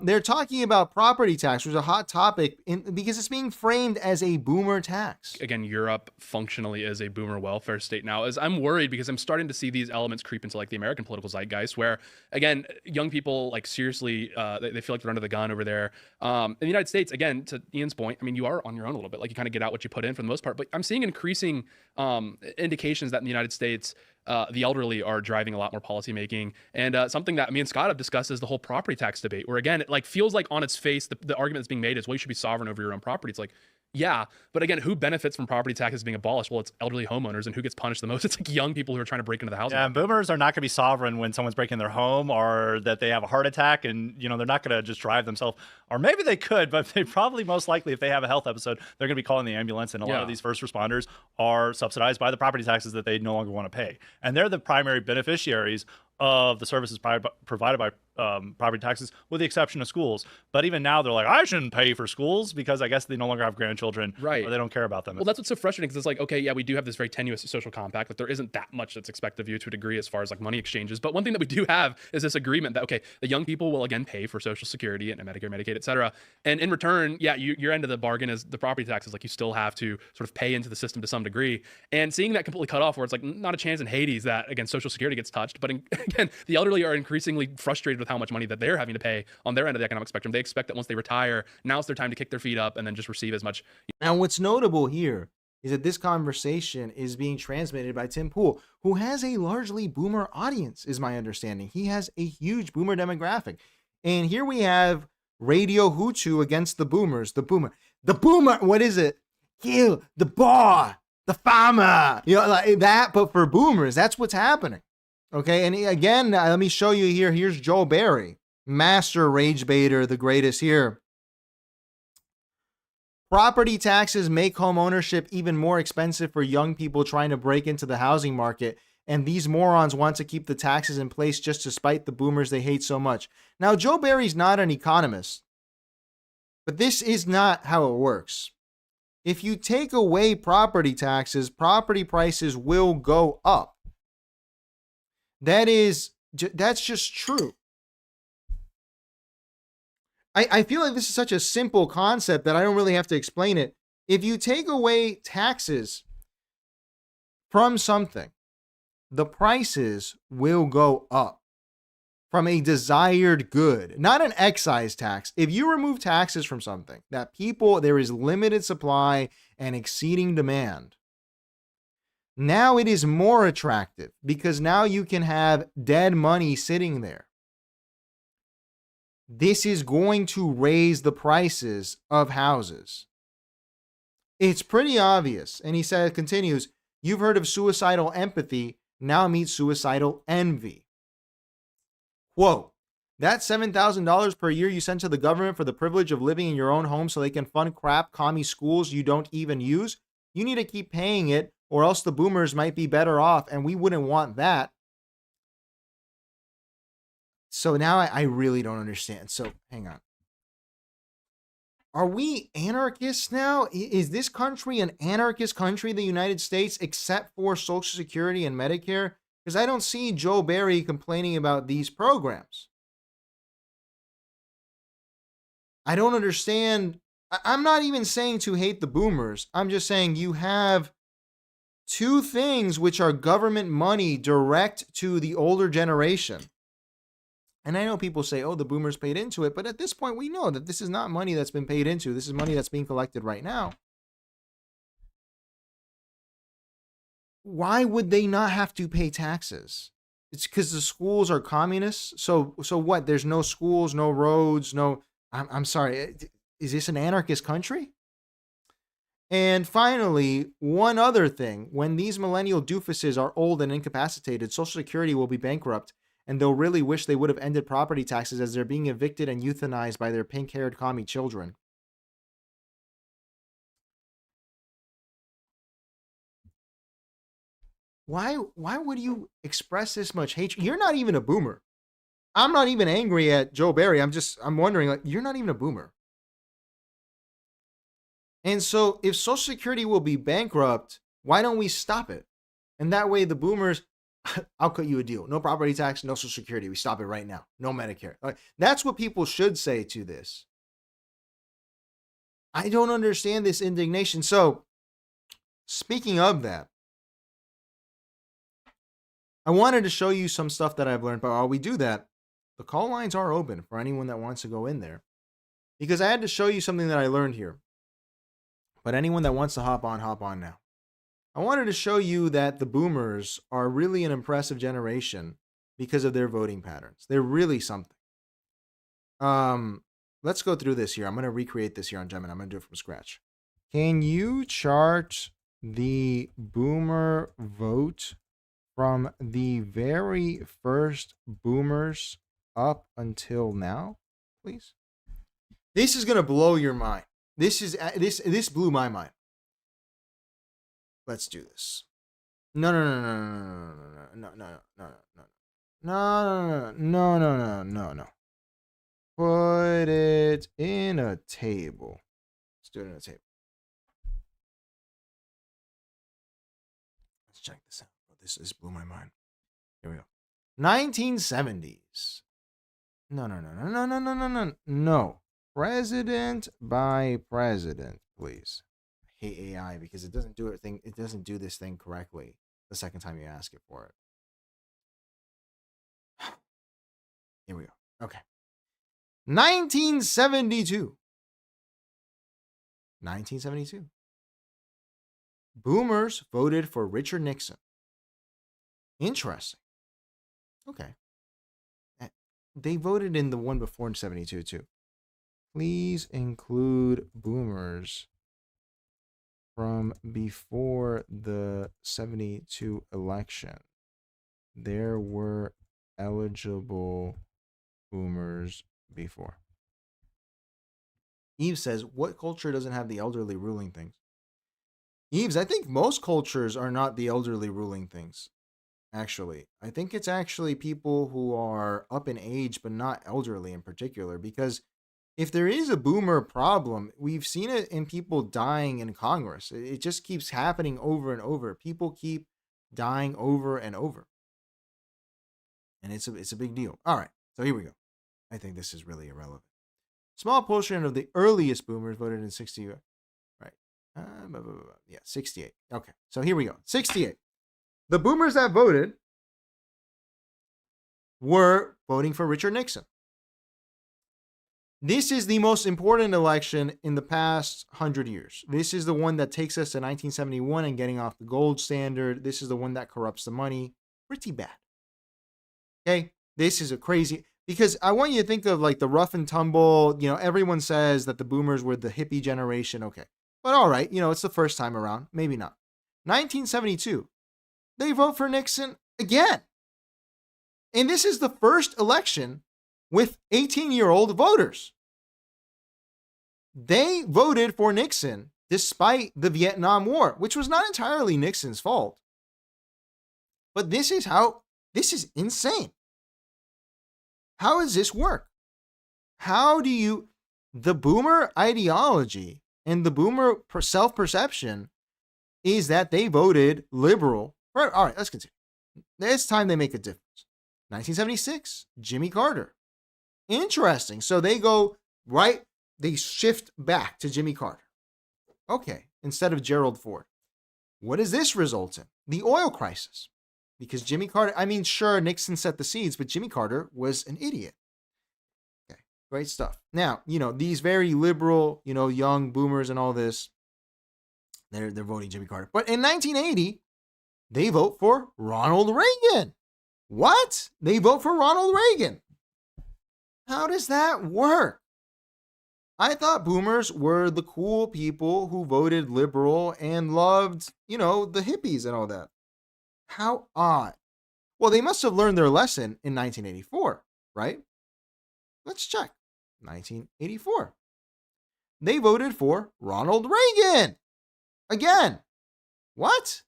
Speaker 1: They're talking about property tax, which is a hot topic because it's being framed as a boomer tax.
Speaker 12: Again, Europe functionally is a boomer welfare state now. As I'm worried because I'm starting to see these elements creep into like the American political zeitgeist, where again, young people like seriously, they feel like they're under the gun over there. In the United States, again, to Ian's point, I mean, you are on your own a little bit. Like you kind of get out what you put in for the most part. But I'm seeing increasing indications that in the United States, the elderly are driving a lot more policy making, and something that me and Scott have discussed is the whole property tax debate, where again, it like feels like on its face, the argument that's being made is, well, you should be sovereign over your own property. It's like, yeah, but again, who benefits from property taxes being abolished? Well, it's elderly homeowners, and who gets punished the most? It's like young people who are trying to break into the housing.
Speaker 13: Yeah, and boomers are not going to be sovereign when someone's breaking their home or that they have a heart attack, and you know they're not going to just drive themselves. Or maybe they could, but they probably most likely, if they have a health episode, they're going to be calling the ambulance. And a lot of these first responders are subsidized by the property taxes that they no longer want to pay, and they're the primary beneficiaries of the services provided by property taxes, with the exception of schools. But even now, they're like, I shouldn't pay for schools because I guess they no longer have grandchildren,
Speaker 12: right?
Speaker 13: Or they don't care about them.
Speaker 12: Well, that's what's so frustrating, because it's like, okay, yeah, we do have this very tenuous social compact, but there isn't that much that's expected of you to a degree as far as like money exchanges. But one thing that we do have is this agreement that, okay, the young people will again pay for Social Security and Medicare, Medicaid, et cetera. And in return, yeah, your end of the bargain is the property taxes. Like you still have to sort of pay into the system to some degree. And seeing that completely cut off, where it's like not a chance in Hades that, again, Social Security gets touched. But again, the elderly are increasingly frustrated with how much money that they're having to pay on their end of the economic spectrum. They expect that once they retire, now it's their time to kick their feet up and then just receive as much.
Speaker 1: Now, what's notable here is that this conversation is being transmitted by Tim Pool, who has a largely boomer audience, is my understanding. He has a huge boomer demographic. And here we have Radio Hutu against the boomers. The boomer, what is it? Kill the bar, the farmer. You know, like that, but for boomers, that's what's happening. Okay, and again, let me show you here. Here's Joe Barry, master rage baiter, the greatest here. Property taxes make home ownership even more expensive for young people trying to break into the housing market, and these morons want to keep the taxes in place just to spite the boomers they hate so much. Now, Joe Barry's not an economist, but this is not how it works. If you take away property taxes, property prices will go up. That's just true. I feel like this is such a simple concept that I don't really have to explain it. If you take away taxes from something, the prices will go up from a desired good, not an excise tax. If you remove taxes from something that there is limited supply and exceeding demand, now it is more attractive because now you can have dead money sitting there. This is going to raise the prices of houses. It's pretty obvious. And he continues, you've heard of suicidal empathy, now meet suicidal envy. Quote, that $7,000 per year you send to the government for the privilege of living in your own home so they can fund crap commie schools you don't even use, you need to keep paying it, or else the boomers might be better off, and we wouldn't want that. So now I really don't understand. So hang on. Are we anarchists now? Is this country an anarchist country, the United States, except for Social Security and Medicare? Because I don't see Joe Barry complaining about these programs. I don't understand. I'm not even saying to hate the boomers. I'm just saying you have two things which are government money direct to the older generation. And I know people say, oh, the boomers paid into it. But at this point, we know that this is not money that's been paid into. This is money that's being collected right now. Why would they not have to pay taxes? It's because the schools are communists. So what? There's no schools, no roads, no. I'm sorry. Is this an anarchist country? And finally, one other thing. When these millennial doofuses are old and incapacitated, Social Security will be bankrupt, and they'll really wish they would have ended property taxes as they're being evicted and euthanized by their pink-haired commie children. Why would you express this much hatred? You're not even a boomer. I'm not even angry at Joe Barry. I'm wondering, like, you're not even a boomer. And so if Social Security will be bankrupt, why don't we stop it? And that way the boomers, I'll cut you a deal. No property tax, no Social Security. We stop it right now. No Medicare. That's what people should say to this. I don't understand this indignation. So speaking of that, I wanted to show you some stuff that I've learned, but while we do that, the call lines are open for anyone that wants to go in there, because I had to show you something that I learned here. But anyone that wants to hop on now. I wanted to show you that the boomers are really an impressive generation because of their voting patterns. They're really something. Let's go through this here. I'm going to recreate this here on Gemini. I'm going to do it from scratch. Can you chart the boomer vote from the very first boomers up until now, please? This is going to blow your mind. This blew my mind. Let's do this. No. Put it in a table. Let's do it in a table. Let's check this out. This blew my mind. Here we go. 1970s. No. President by president, please. I hate AI because it doesn't do it doesn't do this thing correctly the second time you ask it for it. Here we go. Okay. 1972. Boomers voted for Richard Nixon. Interesting. Okay. They voted in the one before in 72 too. Please include boomers from before the 72 election. There were eligible boomers before. Eve says, what culture doesn't have the elderly ruling things? Eves, I think most cultures are not the elderly ruling things. Actually, I think it's actually people who are up in age, but not elderly in particular, because if there is a boomer problem, we've seen it in people dying in Congress. It just keeps happening over and over. People keep dying over and over. And it's a big deal. All right, so here we go. I think this is really irrelevant. Small portion of the earliest boomers voted in 60. Right. Yeah, 68. Okay, so here we go. 68. The boomers that voted were voting for Richard Nixon. This is the most important election in the past 100 years. This is the one that takes us to 1971 and getting off the gold standard. This is the one that corrupts the money pretty bad. Okay? This is a crazy, because I want you to think of like the rough and tumble, everyone says that the boomers were the hippie generation. Okay. But all right, it's the first time around. Maybe not. 1972, they vote for Nixon again. And this is the first election with 18-year-old voters. They voted for Nixon despite the Vietnam War, which was not entirely Nixon's fault. But this is insane. How does this work? The boomer ideology and the boomer self-perception is that they voted liberal. All right, let's continue. This time they make a difference. 1976, Jimmy Carter. Interesting. So they go right, they shift back to Jimmy Carter. Okay, instead of Gerald Ford. What does this result in? The oil crisis. Because Jimmy Carter, I mean, sure, Nixon set the seeds, but Jimmy Carter was an idiot. Okay, great stuff. Now, these very liberal, young boomers and all this, they're voting Jimmy Carter. But in 1980, they vote for Ronald Reagan. What? They vote for Ronald Reagan. How does that work? I thought boomers were the cool people who voted liberal and loved, the hippies and all that. How odd. Well, they must have learned their lesson in 1984, right? Let's check. 1984. They voted for Ronald Reagan. Again. What?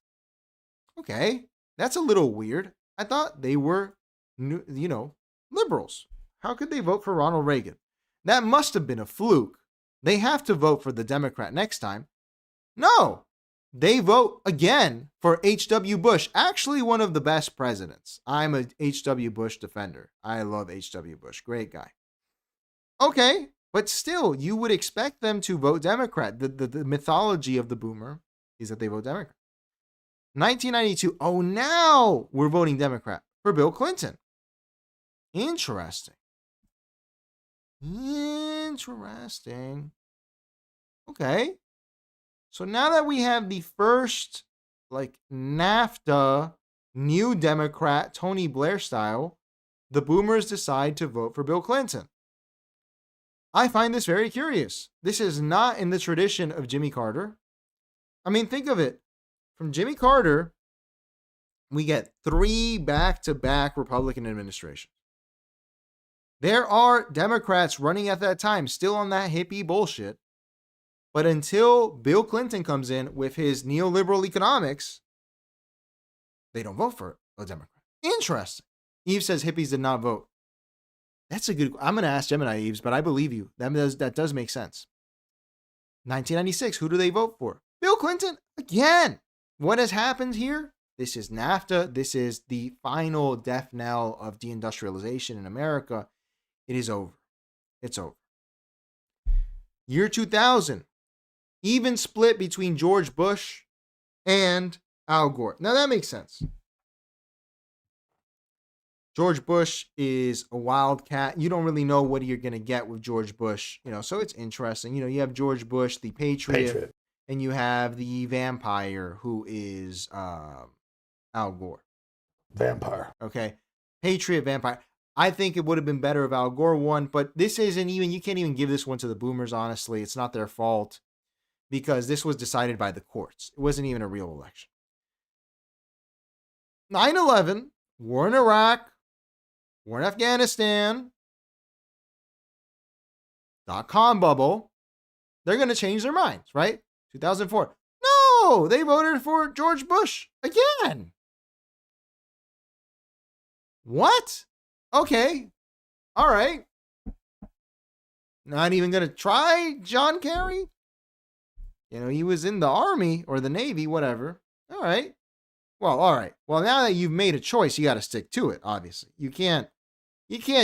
Speaker 1: Okay, that's a little weird. I thought they were, liberals. How could they vote for Ronald Reagan? That must have been a fluke. They have to vote for the Democrat next time. No, they vote again for H.W. Bush, actually one of the best presidents. I'm a H.W. Bush defender. I love H.W. Bush. Great guy. Okay, but still, you would expect them to vote Democrat. The mythology of the boomer is that they vote Democrat. 1992. Oh, now we're voting Democrat for Bill Clinton. Interesting. Okay. So now that we have the first, NAFTA new Democrat, Tony Blair style, the boomers decide to vote for Bill Clinton. I find this very curious. This is not in the tradition of Jimmy Carter. I mean, think of it. From Jimmy Carter, we get 3 back-to-back Republican administrations. There are Democrats running at that time still on that hippie bullshit. But until Bill Clinton comes in with his neoliberal economics, they don't vote for a Democrat. Interesting. Eve says hippies did not vote. That's a good... I'm going to ask Gemini Eves, but I believe you. That does make sense. 1996, who do they vote for? Bill Clinton again. What has happened here? This is NAFTA. This is the final death knell of deindustrialization in America. It is over. It's over. Year 2000. Even split between George Bush and Al Gore. Now that makes sense. George Bush is a wildcat. You don't really know what you're going to get with George Bush, so it's interesting. You have George Bush, the patriot. And you have the vampire who is Al Gore.
Speaker 2: Vampire.
Speaker 1: Okay. Patriot, vampire. I think it would have been better if Al Gore won, but this isn't even, you can't even give this one to the boomers, honestly. It's not their fault because this was decided by the courts. It wasn't even a real election. 9/11, war in Iraq, war in Afghanistan, .com bubble. They're going to change their minds, right? 2004. No, they voted for George Bush again. What? Okay. All right. Not even going to try John Kerry? He was in the Army or the Navy, whatever. All right. Well, all right. Well, now that you've made a choice, you got to stick to it, obviously. You can't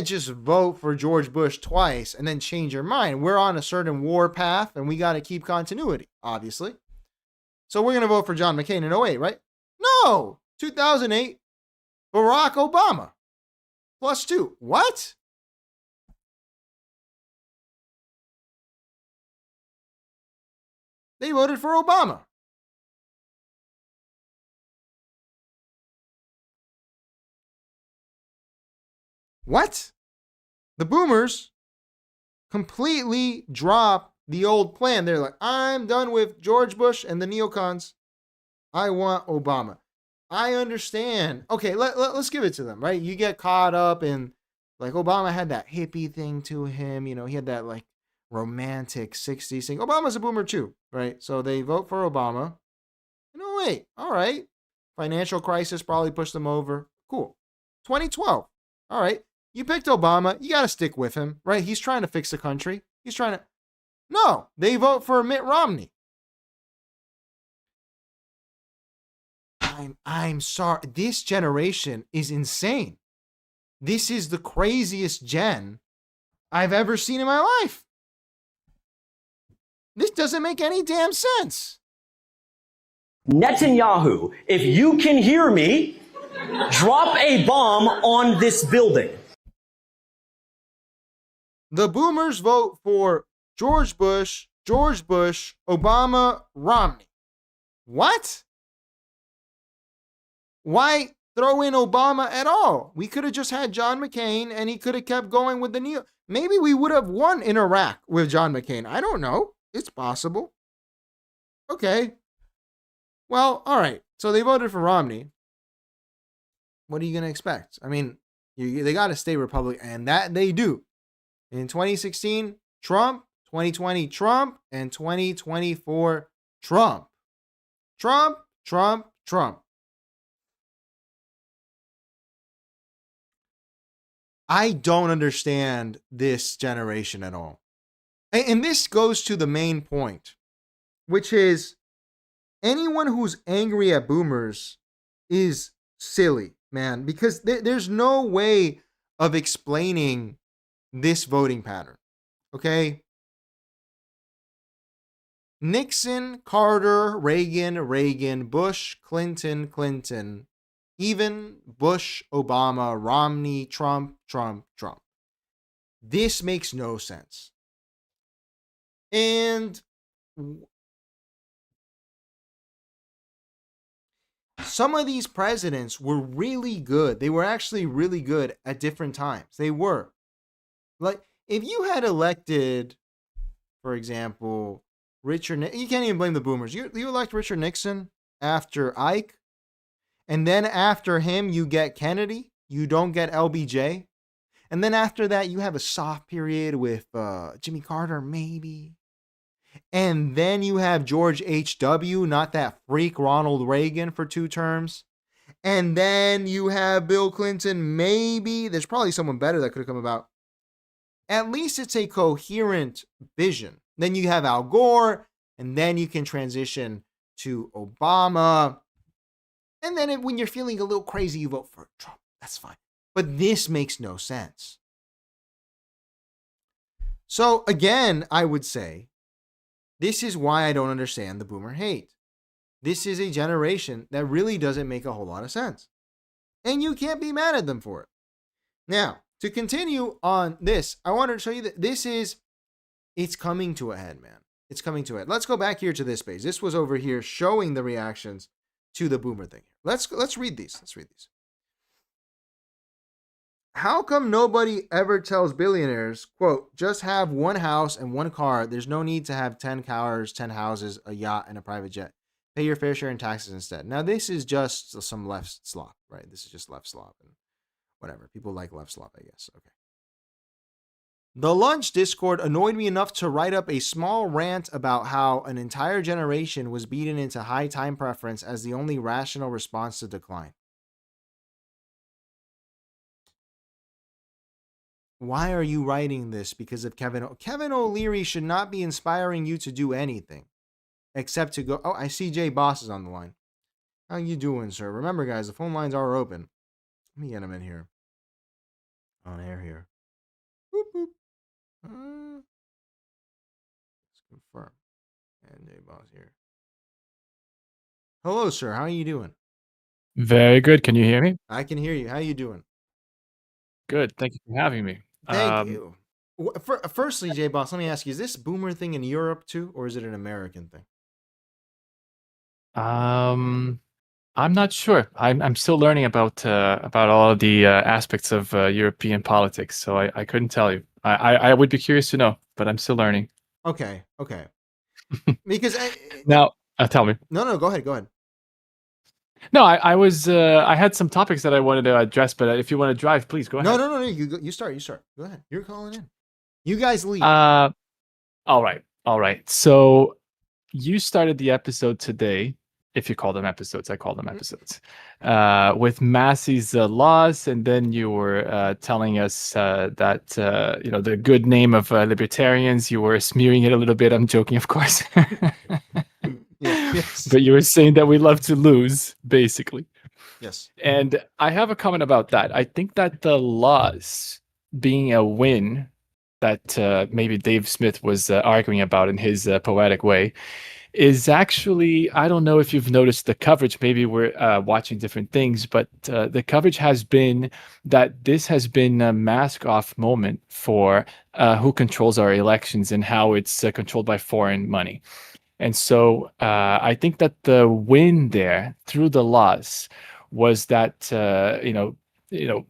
Speaker 1: just vote for George Bush twice and then change your mind. We're on a certain war path and we got to keep continuity, obviously. So we're going to vote for John McCain in 08, right? No! 2008, Barack Obama. +2. What? They voted for Obama. What? The boomers completely drop the old plan. They're like, I'm done with George Bush and the neocons. I want Obama. I understand. Okay, let's give it to them, right? You get caught up in, Obama had that hippie thing to him. He had that, romantic 60s thing. Obama's a boomer too, right? So they vote for Obama. Wait, all right. Financial crisis probably pushed them over. Cool. 2012. All right. You picked Obama. You got to stick with him, right? He's trying to fix the country. He's trying to... No, they vote for Mitt Romney. I'm sorry. This generation is insane. This is the craziest gen I've ever seen in my life. This doesn't make any damn sense.
Speaker 14: Netanyahu, if you can hear me, drop a bomb on this building.
Speaker 1: The boomers vote for George Bush, Obama, Romney. What? Why throw in Obama at all? We could have just had John McCain and he could have kept going with the neo. Maybe we would have won in Iraq with John McCain. I don't know. It's possible. Okay. Well, all right. So they voted for Romney. What are you going to expect? I mean, they got to stay Republican, and that they do. In 2016, Trump. 2020, Trump. And 2024, Trump. Trump, Trump, Trump. I don't understand this generation at all. And this goes to the main point, which is anyone who's angry at boomers is silly, man, because there's no way of explaining this voting pattern, okay? Nixon, Carter, Reagan, Bush, Clinton, even Bush, Obama, Romney, Trump. This makes no sense. And some of these presidents were really good. They were actually really good at different times. They were. Like, if you had elected, for example, Richard, you can't even blame the boomers. You elect Richard Nixon after Ike, and then after him, you get Kennedy. You don't get LBJ. And then after that, you have a soft period with Jimmy Carter, maybe. And then you have George H.W., not that freak Ronald Reagan for 2 terms. And then you have Bill Clinton, maybe. There's probably someone better that could have come about. At least it's a coherent vision. Then you have Al Gore, and then you can transition to Obama. And then when you're feeling a little crazy, you vote for Trump. That's fine. But this makes no sense. So again, I would say, this is why I don't understand the boomer hate. This is a generation that really doesn't make a whole lot of sense. And you can't be mad at them for it. Now, to continue on this, I wanted to show you that it's coming to a head, man. It's coming to a head. Let's go back here to this page. This was over here showing the reactions to the boomer thing. Let's read these. Let's read these. How come nobody ever tells billionaires, quote, just have one house and one car. There's no need to have 10 cars, 10 houses, a yacht, and a private jet. Pay your fair share in taxes instead. Now, this is just some left slop, right? This is just left slop and whatever. People like left slop, I guess. Okay. The lunch Discord annoyed me enough to write up a small rant about how an entire generation was beaten into high time preference as the only rational response to decline. Why are you writing this? Because of Kevin O'Leary should not be inspiring you to do anything except to go. Oh, I see Jay Boss is on the line. How you doing, sir? Remember, guys, the phone lines are open. Let me get him in here. On air here. Boop, boop. Let's confirm. And Jay Boss here. Hello, sir. How are you doing?
Speaker 15: Very good. Can you hear me?
Speaker 1: I can hear you. How you doing?
Speaker 15: Good. Thank you for having me.
Speaker 1: Thank you. Firstly, Jay Boss, let me ask you: is this boomer thing in Europe too, or is it an American thing?
Speaker 15: I'm not sure. I'm still learning about all of the aspects of European politics, so I couldn't tell you. I would be curious to know, but I'm still learning.
Speaker 1: Okay. Because
Speaker 15: now, tell me.
Speaker 1: No, go ahead.
Speaker 15: No, I had some topics that I wanted to address, but if you want to drive, please go ahead.
Speaker 1: No. You start. Go ahead. You're calling in. You guys lead.
Speaker 15: All right. So you started the episode today, if you call them episodes. I call them episodes. With Massey's laws, and then you were telling us that the good name of libertarians. You were smearing it a little bit. I'm joking, of course.
Speaker 1: Yes.
Speaker 15: But you were saying that we love to lose, basically.
Speaker 1: Yes.
Speaker 15: And I have a comment about that. I think that the laws being a win that maybe Dave Smith was arguing about in his poetic way is actually, I don't know if you've noticed the coverage. Maybe we're watching different things, but the coverage has been that this has been a mask off moment for who controls our elections and how it's controlled by foreign money. And so I think that the win there through the loss was that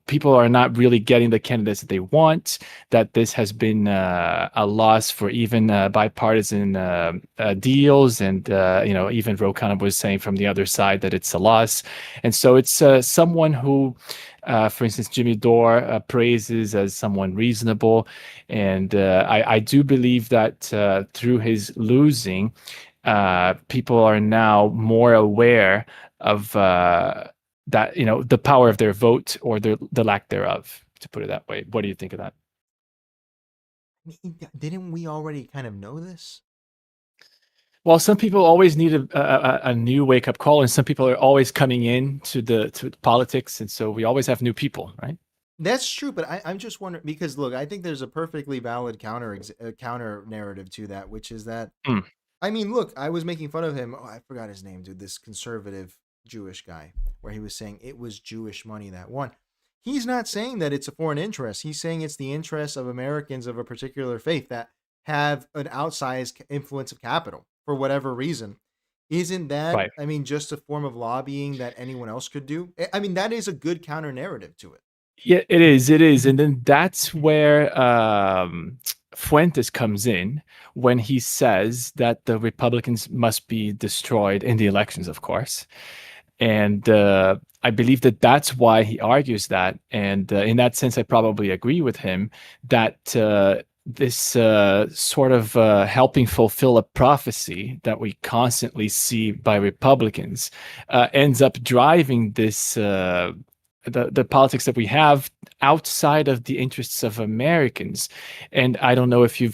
Speaker 15: people are not really getting the candidates that they want. That this has been a loss for even bipartisan deals, and even Ro Khanna was saying from the other side that it's a loss. And so it's someone who, for instance, Jimmy Dore praises as someone reasonable, and I do believe that through his losing, people are now more aware of that, the power of their vote or the lack thereof, to put it that way. What do you think of that?
Speaker 1: Didn't we already kind of know this?
Speaker 15: Well, some people always need a new wake up call, and some people are always coming in to politics, and so we always have new people, right?
Speaker 1: That's true, but I'm just wondering, because look, I think there's a perfectly valid counter narrative to that, which is that, I mean, look, I was making fun of him. Oh, I forgot his name, dude. This conservative Jewish guy, where he was saying it was Jewish money that won. He's not saying that it's a foreign interest. He's saying it's the interests of Americans of a particular faith that have an outsized influence of capital for whatever reason. Isn't that,
Speaker 15: Right.
Speaker 1: I mean, just a form of lobbying that anyone else could do? I mean, that is a good counter narrative to it.
Speaker 15: Yeah, it is. It is. And then that's where Fuentes comes in when he says that the Republicans must be destroyed in the elections, of course. And I believe that that's why he argues that. And in that sense, I probably agree with him that this sort of helping fulfill a prophecy that we constantly see by Republicans ends up driving this the politics that we have outside of the interests of Americans. And I don't know if you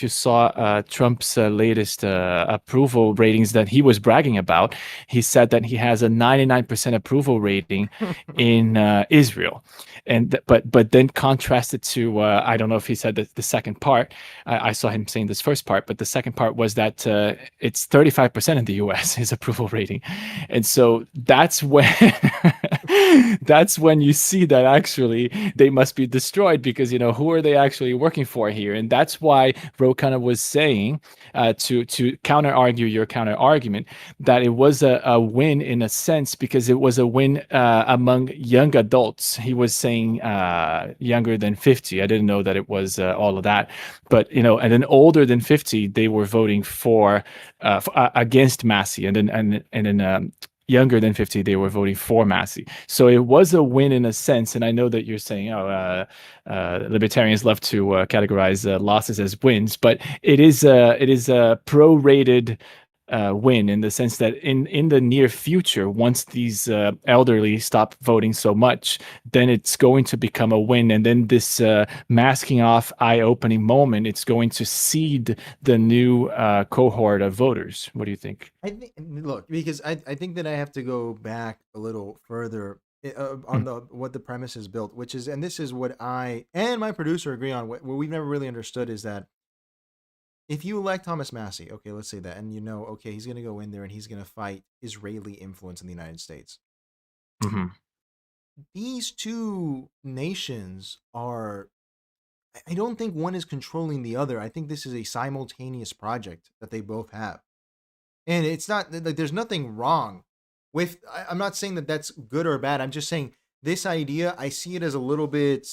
Speaker 15: saw Trump's latest approval ratings that he was bragging about. He said that he has a 99% approval rating in Israel, and but then contrasted to I don't know if he said the second part. I saw him saying this first part, but the second part was that it's 35% in the U.S. his approval rating, and so that's when that's when you see that actually they must be destroyed, because who are they actually working for here? And that's why Ro Khanna was saying to counter argue your counter argument that it was a win in a sense, because it was a win among young adults. He was saying younger than 50. I didn't know that it was all of that, but and then older than 50, they were voting for against Massey, and then younger than 50, they were voting for Massey. So it was a win in a sense. And I know that you're saying, libertarians love to categorize losses as wins, but it is a prorated win in the sense that in the near future, once these elderly stop voting so much, then it's going to become a win. And then this masking off, eye-opening moment, it's going to seed the new cohort of voters. What do you think?
Speaker 1: I think, look, because I think that I have to go back a little further on what the premise is built, which is, and this is what I and my producer agree on, what we've never really understood, is that if you elect Thomas Massey, okay, let's say that, and okay, he's going to go in there and he's going to fight Israeli influence in the United States.
Speaker 15: Mm-hmm.
Speaker 1: These two nations are, I don't think one is controlling the other. I think this is a simultaneous project that they both have. And it's not, like, there's nothing wrong with, I'm not saying that that's good or bad. I'm just saying this idea, I see it as a little bit,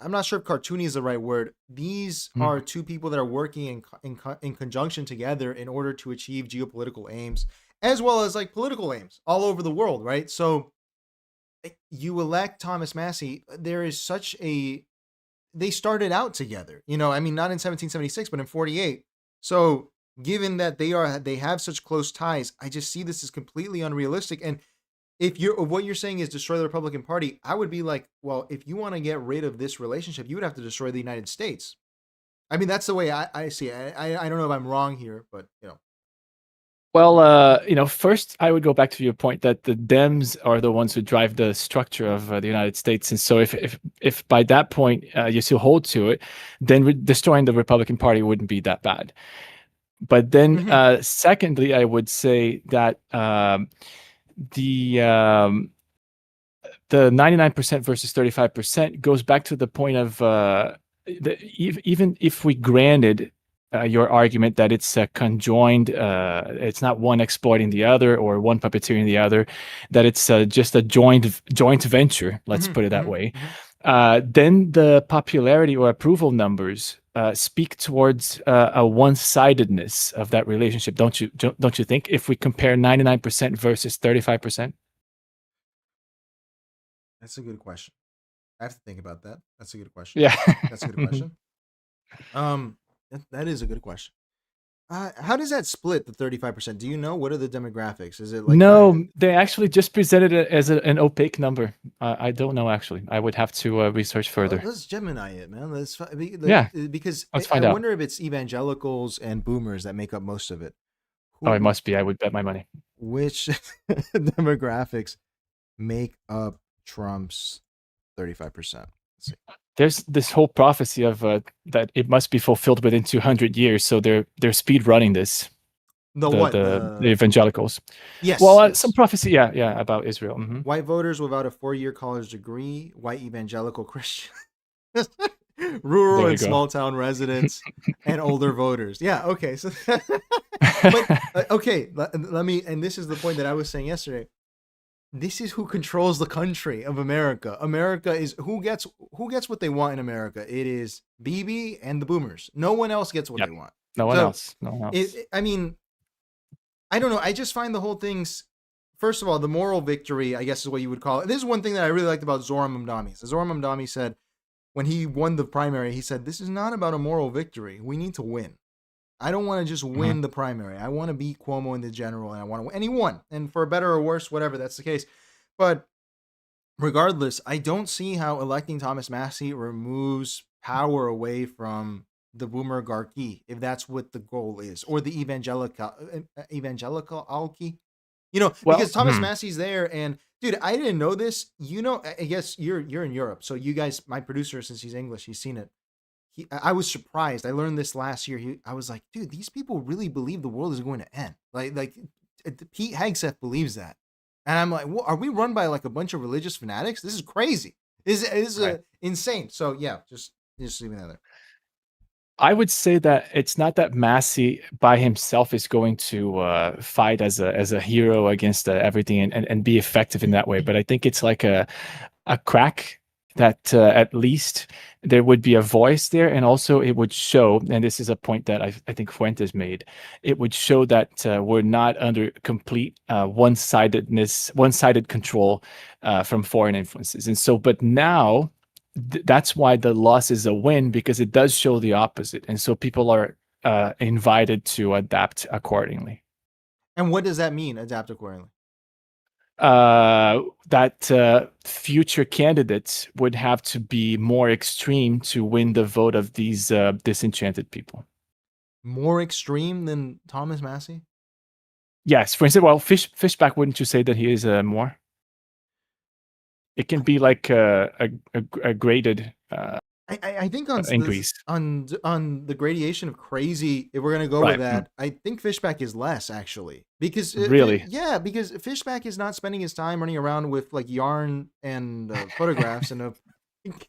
Speaker 1: I'm not sure if cartoony is the right word. These are two people that are working in conjunction together in order to achieve geopolitical aims, as well as like political aims all over the world, right? So you elect Thomas Massey, there is such a, they started out together, I mean, not in 1776, but in 48. So given that they have such close ties, I just see this as completely unrealistic. And if what you're saying is destroy the Republican Party, I would be like, well, if you want to get rid of this relationship, you would have to destroy the United States. I mean, that's the way I see it. I don't know if I'm wrong here, but
Speaker 15: Well, first I would go back to your point that the Dems are the ones who drive the structure of the United States, and so if by that point you still hold to it, then destroying the Republican Party wouldn't be that bad. But then, secondly, I would say that the 99% versus 35% goes back to the point of even if we granted your argument that it's conjoined, it's not one exploiting the other or one puppeteering the other, that it's just a joint venture, let's put it that way. Then the popularity or approval numbers speak towards a one-sidedness of that relationship, don't you think? If we compare 99% versus 35%.
Speaker 1: That's a good question. I have to think about that. That's a good question.
Speaker 15: Yeah,
Speaker 1: that's a good question. That is a good question. How does that split the 35%? Do you know what are the demographics? Is it like
Speaker 15: no? They actually just presented it as an opaque number. I don't know actually. I would have to research further.
Speaker 1: Let's Gemini it, man. Because
Speaker 15: let's
Speaker 1: I
Speaker 15: find out.
Speaker 1: wonder if it's evangelicals and boomers that make up most of it.
Speaker 15: Oh, it must be. I would bet my money.
Speaker 1: Which demographics make up Trump's 35%?
Speaker 15: There's this whole prophecy of that it must be fulfilled within 200 years. So they're speed running this. The evangelicals.
Speaker 1: Yes.
Speaker 15: Well,
Speaker 1: yes.
Speaker 15: some prophecy, yeah, about Israel.
Speaker 1: White voters without a 4-year college degree, white evangelical Christian, rural and small town residents, and older voters. Yeah. Okay. So, but okay. Let me. And this is the point that I was saying yesterday. This is who controls the country of America. America is who gets what they want in America. It is BB and the boomers. No one else gets what they want.
Speaker 15: No one else.
Speaker 1: I mean, I don't know. I just find the whole thing's, first of all, the moral victory, I guess is what you would call it. This is one thing that I really liked about Zoran Mamdani. So Zoran Mamdani said, when he won the primary, he said, this is not about a moral victory. We need to win. I don't want to just win the primary. I want to beat Cuomo in the general, and I want to win. And he won. And for better or worse, whatever, that's the case. But regardless, I don't see how electing Thomas Massie removes power away from the boomer garki, if that's what the goal is, or the evangelical alki. Because Thomas Massie's there, and dude, I didn't know this. I guess you're in Europe, so you guys, my producer, since he's English, he's seen it. I was surprised. I learned this last year. I was like, dude, these people really believe the world is going to end. Like Pete Hegseth believes that. And I'm like, well, are we run by like a bunch of religious fanatics? This is crazy. This is insane. So yeah, just leaving that there.
Speaker 15: I would say that it's not that Massie by himself is going to fight as a hero against everything and be effective in that way. But I think it's like a crack that at least there would be a voice there, and also it would show, and this is a point that I think Fuentes made, it would show that we're not under complete one-sided control from foreign influences. And so, but now that's why the loss is a win, because it does show the opposite. And so people are invited to adapt accordingly.
Speaker 1: And what does that mean, adapt accordingly?
Speaker 15: That future candidates would have to be more extreme to win the vote of these disenchanted people.
Speaker 1: More extreme than Thomas Massie?
Speaker 15: Yes. For instance, well, Fishback, wouldn't you say that he is more? It can be like a graded
Speaker 1: I think on
Speaker 15: increase
Speaker 1: on the gradation of crazy, if we're gonna go with that, I think Fishback is less actually, because
Speaker 15: really,
Speaker 1: because Fishback is not spending his time running around with like yarn and photographs and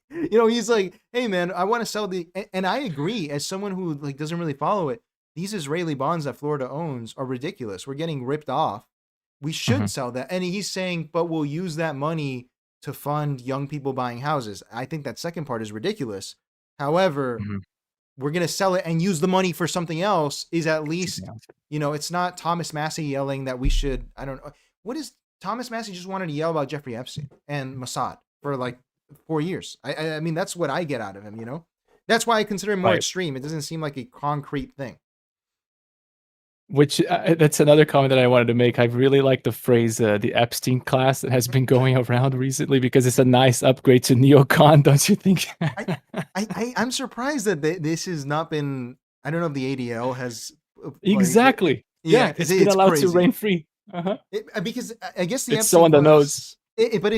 Speaker 1: he's like, hey man, I want to sell and I agree, as someone who like doesn't really follow it, these Israeli bonds that Florida owns are ridiculous. We're getting ripped off. We should sell that, and he's saying, but we'll use that money to fund young people buying houses. I think that second part is ridiculous. However, we're going to sell it and use the money for something else is at least, it's not Thomas Massie yelling that we should, I don't know. What is Thomas Massie just wanted to yell about Jeffrey Epstein and Mossad for like 4 years. I mean, that's what I get out of him, That's why I consider him more extreme. It doesn't seem like a concrete thing.
Speaker 15: Which that's another comment that I wanted to make. I really like the phrase the Epstein class that has been going around recently, because it's a nice upgrade to neocon, don't you think?
Speaker 1: I'm surprised that this has not been, I don't know if the ADL has
Speaker 15: exactly it's been allowed crazy to reign free
Speaker 1: because I guess the
Speaker 15: it's
Speaker 1: Epstein
Speaker 15: so on the nose.
Speaker 1: But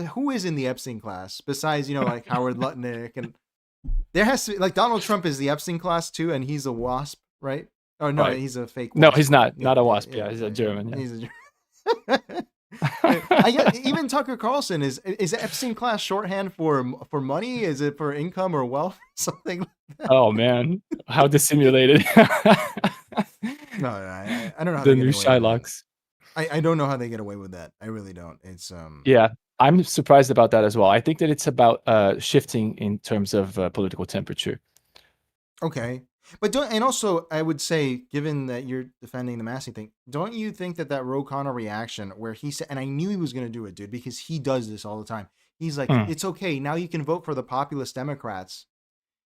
Speaker 1: who is in the Epstein class besides like Howard Lutnick, and there has to be like Donald Trump is the Epstein class too, and he's a WASP, right? Oh no,
Speaker 15: right?
Speaker 1: he's a fake.
Speaker 15: No,
Speaker 1: wasp.
Speaker 15: he's not.
Speaker 1: Yeah,
Speaker 15: Not a
Speaker 1: yeah,
Speaker 15: wasp.
Speaker 1: yeah,
Speaker 15: Yeah, he's a German. Yeah.
Speaker 1: He's a German. I get even Tucker Carlson is Epstein class shorthand for money? Is it for income or wealth? Something like that.
Speaker 15: Oh man, how dissimulated.
Speaker 1: No, I don't know how
Speaker 15: The
Speaker 1: they
Speaker 15: new
Speaker 1: get away with that.
Speaker 15: Shylocks.
Speaker 1: I don't know how they get away with that. I really don't. It's
Speaker 15: Yeah, I'm surprised about that as well. I think that it's about shifting in terms of political temperature.
Speaker 1: okay. But also I would say, given that you're defending the Massey thing, don't you think that Ro Khanna reaction where he said, and I knew he was going to do it, dude, because he does this all the time. He's like, it's okay. Now you can vote for the populist Democrats.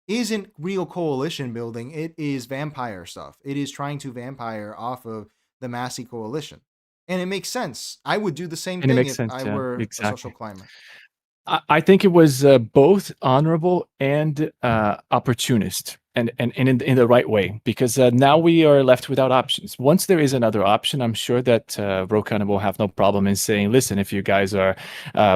Speaker 1: Isn't real coalition building. It is vampire stuff. It is trying to vampire off of the Massey coalition. And it makes sense. I would do the same
Speaker 15: And it
Speaker 1: thing
Speaker 15: makes
Speaker 1: if
Speaker 15: sense,
Speaker 1: I
Speaker 15: yeah,
Speaker 1: were a
Speaker 15: exactly.
Speaker 1: social climber.
Speaker 15: I think it was both honorable and opportunist, and in the right way, because now we are left without options. Once there is another option, I'm sure that Ro Khanna will have no problem in saying, "Listen, if you guys are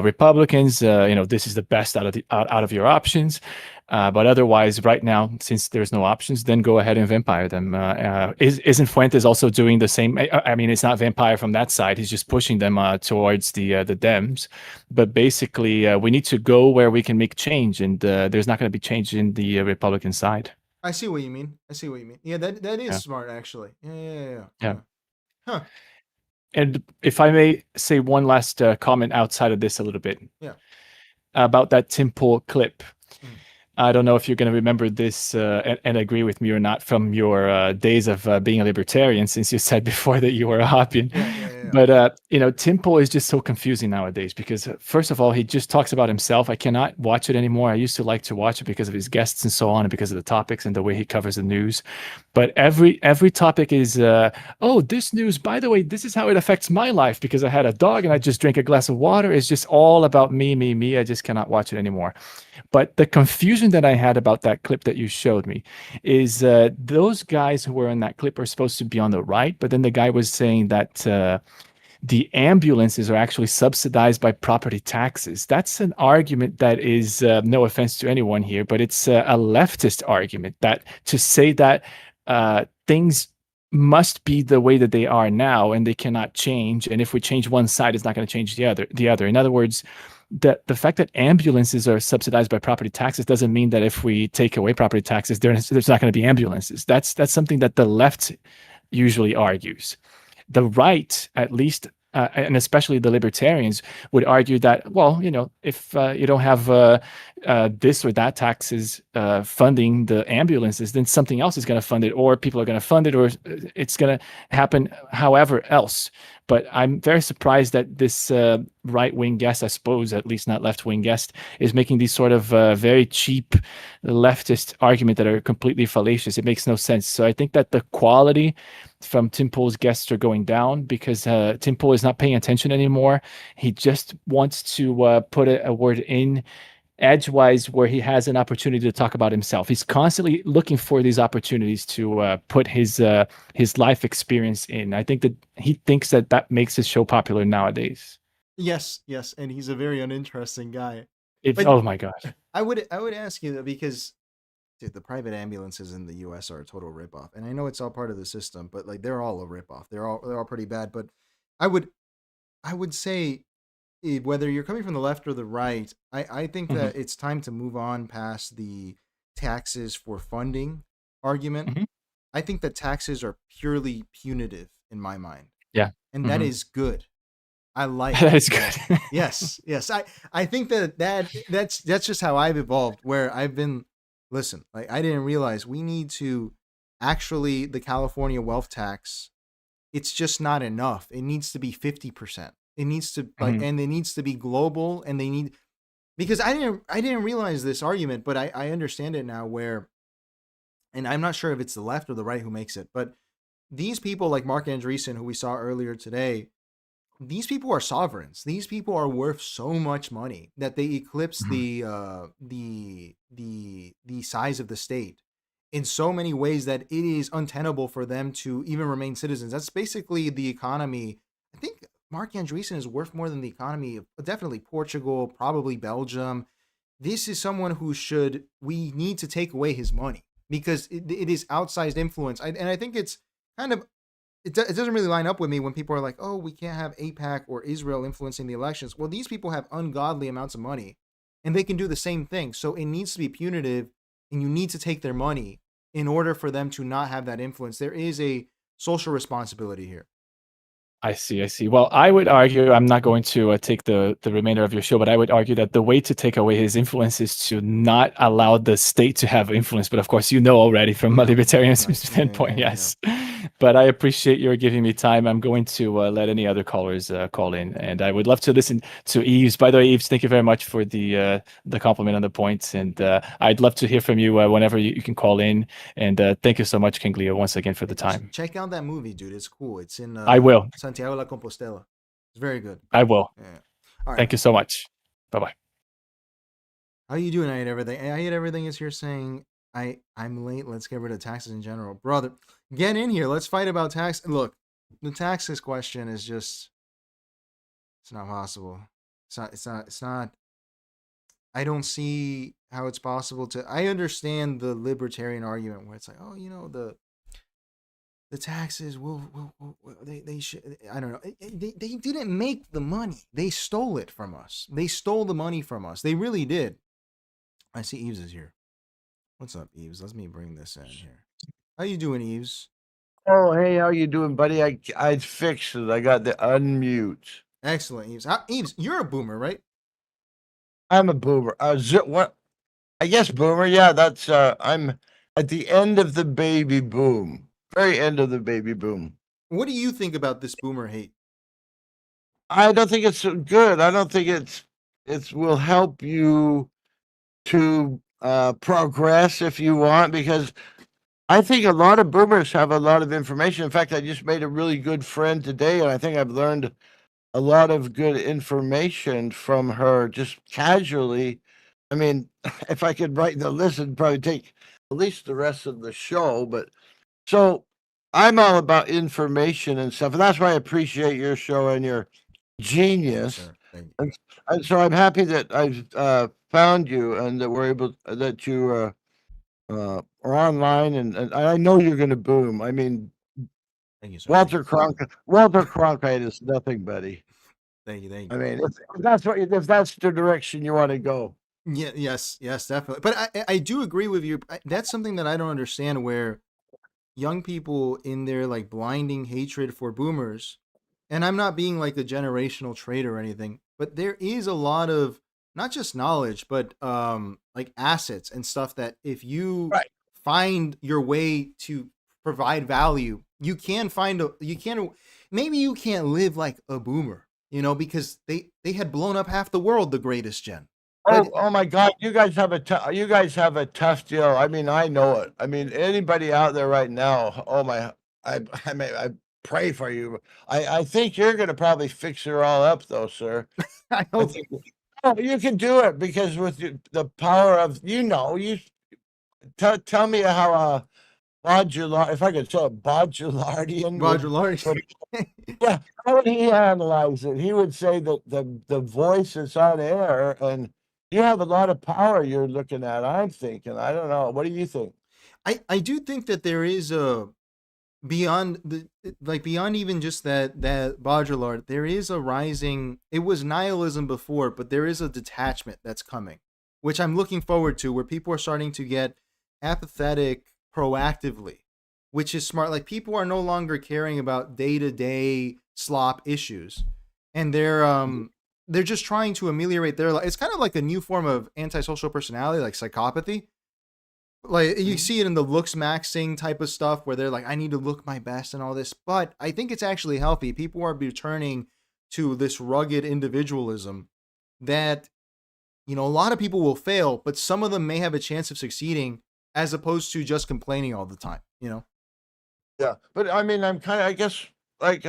Speaker 15: Republicans, this is the best out of your options." But otherwise, right now, since there's no options, then go ahead and vampire them. Isn't Fuentes also doing the same? I mean, it's not vampire from that side. He's just pushing them towards the Dems. But basically, we need to go where we can make change, and there's not going to be change in the Republican side.
Speaker 1: I see what you mean. Yeah, that is smart, actually. Yeah. Huh.
Speaker 15: And if I may say one last comment outside of this a little bit.
Speaker 1: Yeah.
Speaker 15: About that Tim Pool clip. I don't know if you're going to remember this and agree with me or not from your days of being a libertarian, since you said before that you were a Hoppian. But, Tim Pool is just so confusing nowadays because, first of all, he just talks about himself. I cannot watch it anymore. I used to like to watch it because of his guests and so on, and because of the topics and the way he covers the news. But every topic is, this news, by the way, this is how it affects my life because I had a dog and I just drank a glass of water. It's just all about me, me, me. I just cannot watch it anymore. But the confusion that I had about that clip that you showed me is those guys who were in that clip are supposed to be on the right, but then the guy was saying that the ambulances are actually subsidized by property taxes. That's an argument that is, no offense to anyone here, but it's a leftist argument that to say that things must be the way that they are now and they cannot change. And if we change one side, it's not going to change the other. In other words, the fact that ambulances are subsidized by property taxes doesn't mean that if we take away property taxes, there's not going to be ambulances. That's something that the left usually argues. The right, at least, and especially the libertarians, would argue that, well, if you don't have this or that taxes funding the ambulances, then something else is going to fund it, or people are going to fund it, or it's going to happen however else. But I'm very surprised that this right-wing guest, I suppose, at least not left-wing guest, is making these sort of very cheap leftist arguments that are completely fallacious. It makes no sense. So I think that the quality from Tim Pool's guests are going down because Tim Pool is not paying attention anymore. He just wants to put a word in edgewise where he has an opportunity to talk about himself. He's constantly looking for these opportunities to put his life experience in. I think that he thinks that makes his show popular nowadays.
Speaker 1: Yes, and he's a very uninteresting guy.
Speaker 15: Oh my gosh.
Speaker 1: I would ask you that because, dude, the private ambulances in the U.S. are a total ripoff, and I know it's all part of the system, but like they're all a ripoff. They're all pretty bad. But I would say, whether you're coming from the left or the right, I think that it's time to move on past the taxes for funding argument. I think that taxes are purely punitive in my mind.
Speaker 15: Yeah.
Speaker 1: And that is good. I like
Speaker 15: that. Is good.
Speaker 1: yes. I think that's just how I've evolved, where I've been, listen, like I didn't realize we need to actually, the California wealth tax, it's just not enough. It needs to be 50%. It needs to and it needs to be global, and they need, because I didn't realize this argument, but I understand it now, where, and I'm not sure if it's the left or the right who makes it, but these people like Mark Andreessen, who we saw earlier today, these people are sovereigns. These people are worth so much money that they eclipse the size of the state in so many ways that it is untenable for them to even remain citizens. That's basically the economy. I think Mark Andreessen is worth more than the economy of definitely Portugal, probably Belgium. This is someone who we need to take away his money. because it is outsized influence. And I think it's kind of it doesn't really line up with me when people are like, oh, we can't have AIPAC or Israel influencing the elections. Well, these people have ungodly amounts of money and they can do the same thing. So it needs to be punitive and you need to take their money in order for them to not have that influence. There is a social responsibility here.
Speaker 15: I see. I see. Well, I would argue, I'm not going to take the remainder of your show, but I would argue that the way to take away his influence is to not allow the state to have influence. But of course, you know already from a libertarian standpoint, yes. But I appreciate your giving me time. I'm going to let any other callers call in, and I would love to listen to Eves. By the way, Eves, thank you very much for the compliment on the points, and I'd love to hear from you whenever you can call in. And thank you so much, King Leo, once again for the time.
Speaker 1: Check out that movie, dude. It's cool. It's in
Speaker 15: I will.
Speaker 1: Santiago La Compostela. It's very good.
Speaker 15: I will.
Speaker 1: Yeah. All right.
Speaker 15: Thank you so much. Bye-bye.
Speaker 1: How you doing? I hate everything. I hate everything is here saying I'm late. Let's get rid of taxes in general. Brother, get in here. Let's fight about tax. Look, the taxes question is just, it's not possible. It's not. I don't see how it's possible to, I understand the libertarian argument where it's like, oh, you know, the taxes they should, I don't know. They didn't make the money. They stole it from us. They stole the money from us. They really did. I see Eves is here. What's up, Eves? Let me bring this in here. How you doing, Eves?
Speaker 17: Oh, hey, how you doing, buddy? I fixed it. I got the unmute.
Speaker 1: Excellent, Eves. Eves, you're a boomer, right?
Speaker 17: I'm a boomer. What? I guess boomer. Yeah, that's. I'm at the end of the baby boom. Very end of the baby boom.
Speaker 1: What do you think about this boomer hate?
Speaker 17: I don't think it's good. I don't think it will help you to progress if you want, because I think a lot of boomers have a lot of information. In fact, I just made a really good friend today, and I think I've learned a lot of good information from her just casually. I mean, if I could write the list, it'd probably take at least the rest of the show. But so I'm all about information and stuff, and that's why I appreciate your show and your genius. And so I'm happy that I've found you and that we're able that you are online, and I know you're going to boom. I mean,
Speaker 1: thank you, sir.
Speaker 17: Walter Cronkite is nothing, buddy.
Speaker 1: Thank you.
Speaker 17: I mean, if that's the direction you want to go.
Speaker 1: Yeah, yes, definitely. But I do agree with you. That's something that I don't understand, where young people in their like blinding hatred for boomers, and I'm not being like a generational trait or anything, but there is a lot of not just knowledge, but like assets and stuff that if you find your way to provide value, you can maybe you can't live like a boomer, you know, because they had blown up half the world, the greatest gen.
Speaker 17: Oh my God! You guys have a tough deal. I mean, I know it. I mean, anybody out there right now? Oh my! I pray for you. I think you're going to probably fix it all up, though, sir.
Speaker 1: I hope.
Speaker 17: You can do it because with the power of you tell me how Baudrillard, if I could say Baudrillardian. Yeah, how would he analyze it? He would say that the voice is on air, and you have a lot of power you're looking at. I'm thinking. I don't know. What do you think?
Speaker 1: I do think that there is a beyond even just that Baudrillard, there is a rising. It was nihilism before, but there is a detachment that's coming, which I'm looking forward to, where people are starting to get apathetic proactively, which is smart. Like, people are no longer caring about day-to-day slop issues, and they're just trying to ameliorate their life. It's kind of like a new form of antisocial personality, like psychopathy. Like, you see it in the looks maxing type of stuff, where they're like, I need to look my best and all this. But I think it's actually healthy. People are returning to this rugged individualism that, you know, a lot of people will fail, but some of them may have a chance of succeeding, as opposed to just complaining all the time, you know?
Speaker 17: Yeah, but I mean, I'm kind of, I guess, like,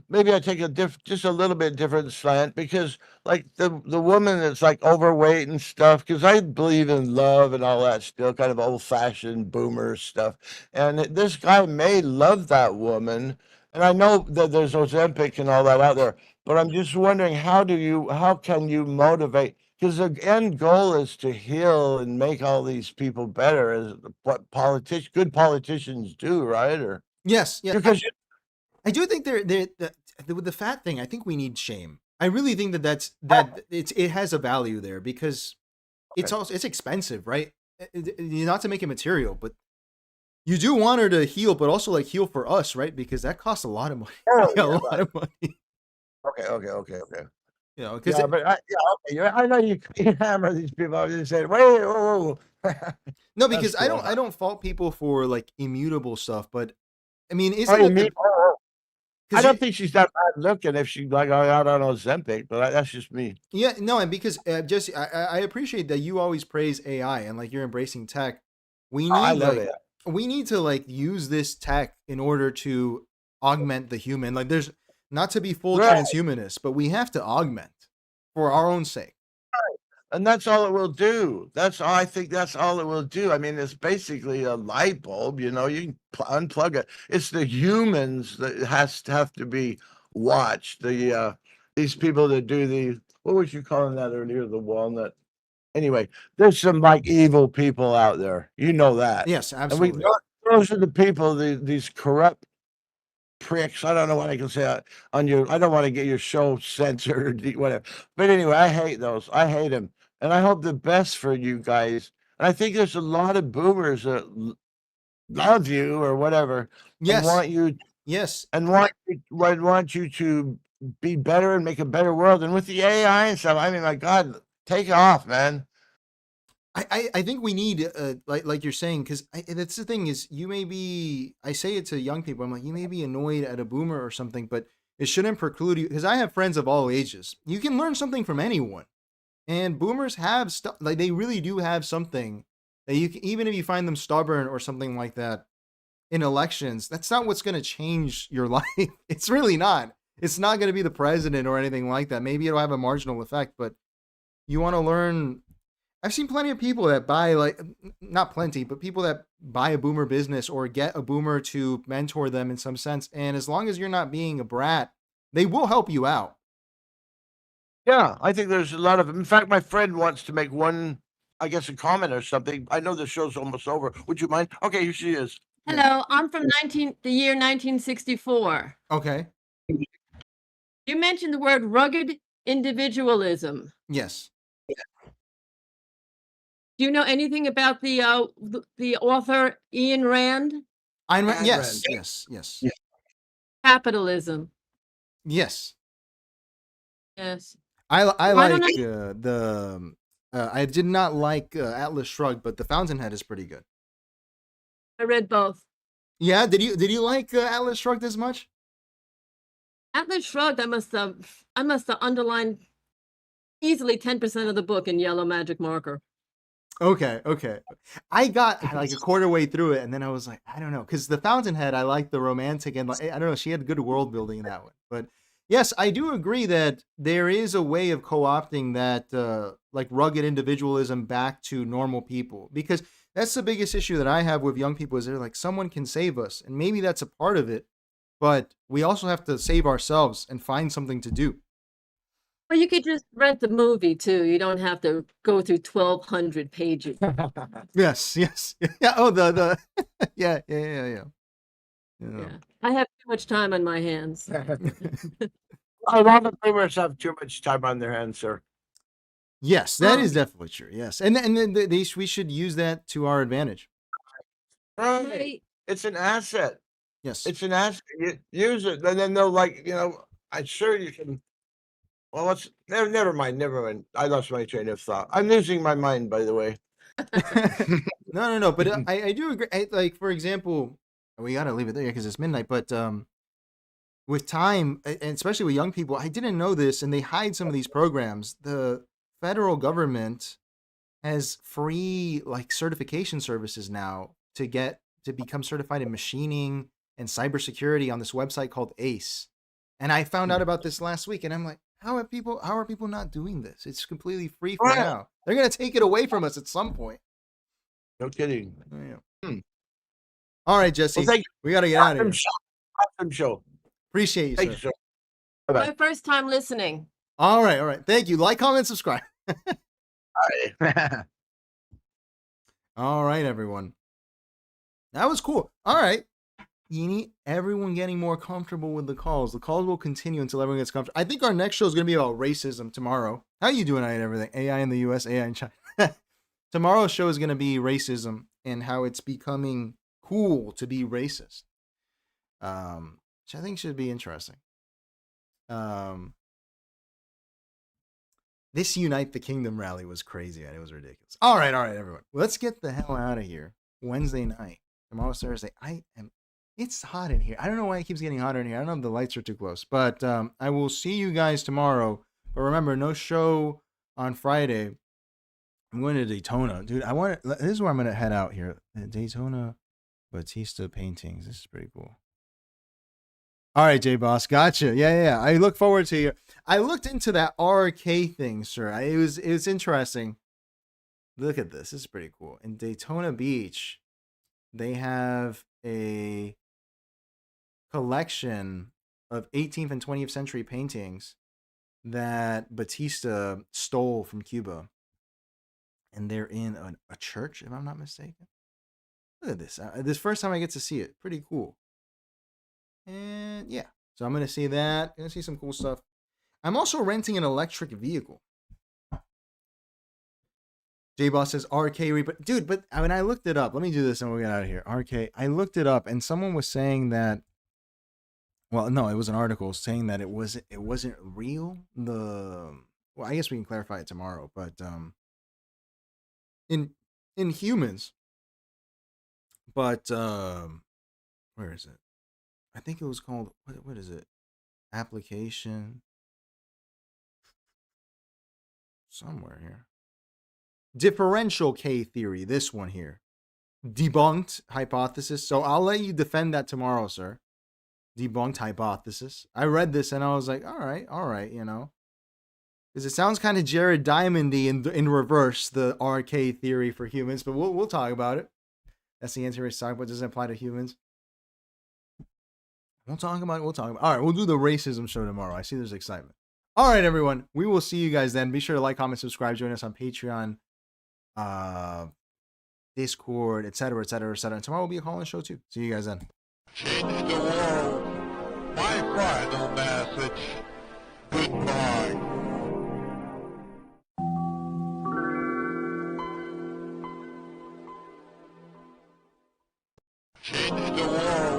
Speaker 17: maybe I take just a little bit different slant, because like the woman that's like overweight and stuff, because I believe in love and all that still, kind of old fashioned boomer stuff. And this guy may love that woman, and I know that there's Ozempic and all that out there, but I'm just wondering how can you motivate? Because the end goal is to heal and make all these people better, as what good politicians do, right? Or
Speaker 1: Yes, yeah.
Speaker 17: because
Speaker 1: I do think with the fat thing, I think we need shame. I really think that it has a value there because it's expensive, right? Not to make it material, but you do want her to heal, but also like heal for us, right? Because that costs a lot of money. A lot of money.
Speaker 17: Okay.
Speaker 1: You know, because
Speaker 17: But I know you hammer these people. I was just saying, wait, whoa.
Speaker 1: no, because
Speaker 17: cool.
Speaker 1: I don't fault people for like immutable stuff, but I mean,
Speaker 17: Oh,
Speaker 1: isn't
Speaker 17: you
Speaker 1: it
Speaker 17: mean? I don't think she's that bad looking if she like out on Ozempic, but that's just me.
Speaker 1: Yeah, no, and because Jesse, I appreciate that you always praise AI and like you're embracing tech. We
Speaker 17: I
Speaker 1: need
Speaker 17: love
Speaker 1: like
Speaker 17: it.
Speaker 1: we need to like use this tech in order to augment the human. Like there's not to be full
Speaker 17: Right.
Speaker 1: transhumanist, but we have to augment for our own sake.
Speaker 17: And that's all it will do. I think that's all it will do. I mean, it's basically a light bulb, you know, you can unplug it. It's the humans that have to be watched. These people that do what was you calling that earlier? The walnut. Anyway, there's some like evil people out there. You know that.
Speaker 1: Yes,
Speaker 17: And
Speaker 1: absolutely.
Speaker 17: those are the people, these corrupt pricks. I don't know what I can say on your. I don't want to get your show censored or whatever. But anyway, I hate those. I hate them, and I hope the best for you guys. And I think there's a lot of boomers that love you or whatever,
Speaker 1: Yes.
Speaker 17: and want you.
Speaker 1: Yes.
Speaker 17: And want you to be better and make a better world. And with the AI and stuff, I mean, my God, take it off, man.
Speaker 1: I think we need like you're saying, because that's the thing is I say it to young people, I'm like, you may be annoyed at a boomer or something, but it shouldn't preclude you, because I have friends of all ages. You can learn something from anyone, and boomers have stuff, like they really do have something that you can, even if you find them stubborn or something like that in elections, that's not what's going to change your life. It's really not. It's not going to be the president or anything like that. Maybe it'll have a marginal effect, but you want to learn. I've seen plenty of people that buy, like, not plenty, but people that buy a boomer business or get a boomer to mentor them in some sense. And as long as you're not being a brat, they will help you out.
Speaker 17: Yeah, I think there's a lot of. In fact, my friend wants to make one, I guess, a comment or something. I know the show's almost over. Would you mind? Okay, here she is.
Speaker 19: Hello, I'm from the year 1964.
Speaker 1: Okay.
Speaker 19: You mentioned the word rugged individualism.
Speaker 1: Yes.
Speaker 19: Do you know anything about the author Ian Rand?
Speaker 1: Yes.
Speaker 19: Capitalism.
Speaker 1: Yes.
Speaker 19: Yes.
Speaker 1: I
Speaker 19: Why
Speaker 1: like
Speaker 19: don't
Speaker 1: I did not like Atlas Shrugged, but The Fountainhead is pretty good.
Speaker 19: I read both.
Speaker 1: Yeah, did you like Atlas Shrugged as much?
Speaker 19: Atlas Shrugged, I must have underlined easily 10% of the book in yellow magic marker.
Speaker 1: Okay. I got like a quarter way through it, and then I was like, I don't know, because The Fountainhead, I like the romantic and like, I don't know, she had good world building in that one. But yes, I do agree that there is a way of co-opting that like rugged individualism back to normal people, because that's the biggest issue that I have with young people is they're like, someone can save us, and maybe that's a part of it, but we also have to save ourselves and find something to do.
Speaker 19: Well, you could just rent the movie too. You don't have to go through 1,200 pages.
Speaker 1: Yes. Yeah. Oh, the yeah.
Speaker 19: I have too much time on my hands.
Speaker 17: A lot of boomers have too much time on their hands, sir.
Speaker 1: Yes, that is definitely true. Yes, and we should use that to our advantage.
Speaker 17: Right. It's an asset.
Speaker 1: Yes.
Speaker 17: It's an asset. You use it, and then they'll I'm sure you can. Well, never mind. I lost my train of thought. I'm losing my mind, by the way.
Speaker 1: No. But I do agree. Like, for example, we got to leave it there because it's midnight. But with time, and especially with young people, I didn't know this, and they hide some of these programs. The federal government has free like certification services now to become certified in machining and cybersecurity on this website called ACE. And I found out about this last week, and I'm like, how are people not doing this? It's completely free for now. They're gonna take it away from us at some point.
Speaker 17: No kidding.
Speaker 1: Yeah. All right, Jesse.
Speaker 17: Well,
Speaker 1: we got to get out of here.
Speaker 17: Awesome show.
Speaker 1: Appreciate you,
Speaker 17: Thank
Speaker 1: sir.
Speaker 17: you, sir.
Speaker 19: My first time listening.
Speaker 1: All right, all right. Thank you. Like, comment, subscribe. All right, everyone. That was cool. All right. You need everyone getting more comfortable with the calls. The calls will continue until everyone gets comfortable. I think our next show is going to be about racism tomorrow. How you doing and everything? AI in the US, AI in China. Tomorrow's show is going to be racism and how it's becoming cool to be racist. Which I think should be interesting. This Unite the Kingdom rally was crazy and it was ridiculous. All right, everyone. Let's get the hell out of here. Wednesday night. Tomorrow's Thursday. It's hot in here. I don't know why it keeps getting hotter in here. I don't know if the lights are too close. But I will see you guys tomorrow. But remember, no show on Friday. I'm going to Daytona. Dude, this is where I'm going to head out here. Daytona Batista paintings. This is pretty cool. All right, J Boss, gotcha. Yeah. I look forward to you. I looked into that RK thing, sir. It was interesting. Look at this. This is pretty cool. In Daytona Beach, they have a collection of 18th and 20th century paintings that Batista stole from Cuba, and they're in a church, if I'm not mistaken. Look at this. This first time I get to see it. Pretty cool. And yeah, so I'm going to see that. Going to see some cool stuff. I'm also renting an electric vehicle. J-Boss says RK Reaper. Dude, but when I looked it up, let me do this and we'll get out of here. RK, I looked it up and someone was saying that, well, no, it was an article saying that it wasn't real. Well, I guess we can clarify it tomorrow, but in humans, but where is it? I think it was called, what is it? Application. Somewhere here. Differential K theory, this one here. Debunked hypothesis. So I'll let you defend that tomorrow, sir. Debunked hypothesis. I read this and I was like, all right, you know. Because it sounds kind of Jared Diamond-y in reverse, the RK theory for humans, but we'll talk about it. That's the answer we're talking about. Doesn't apply to humans. We'll talk about it. All right, we'll do the racism show tomorrow. I see there's excitement. All right, everyone. We will see you guys then. Be sure to like, comment, subscribe. Join us on Patreon, Discord, etc. And tomorrow will be a call-in show too. See you guys then.
Speaker 20: Change the world. My final message. Goodbye. Change the world.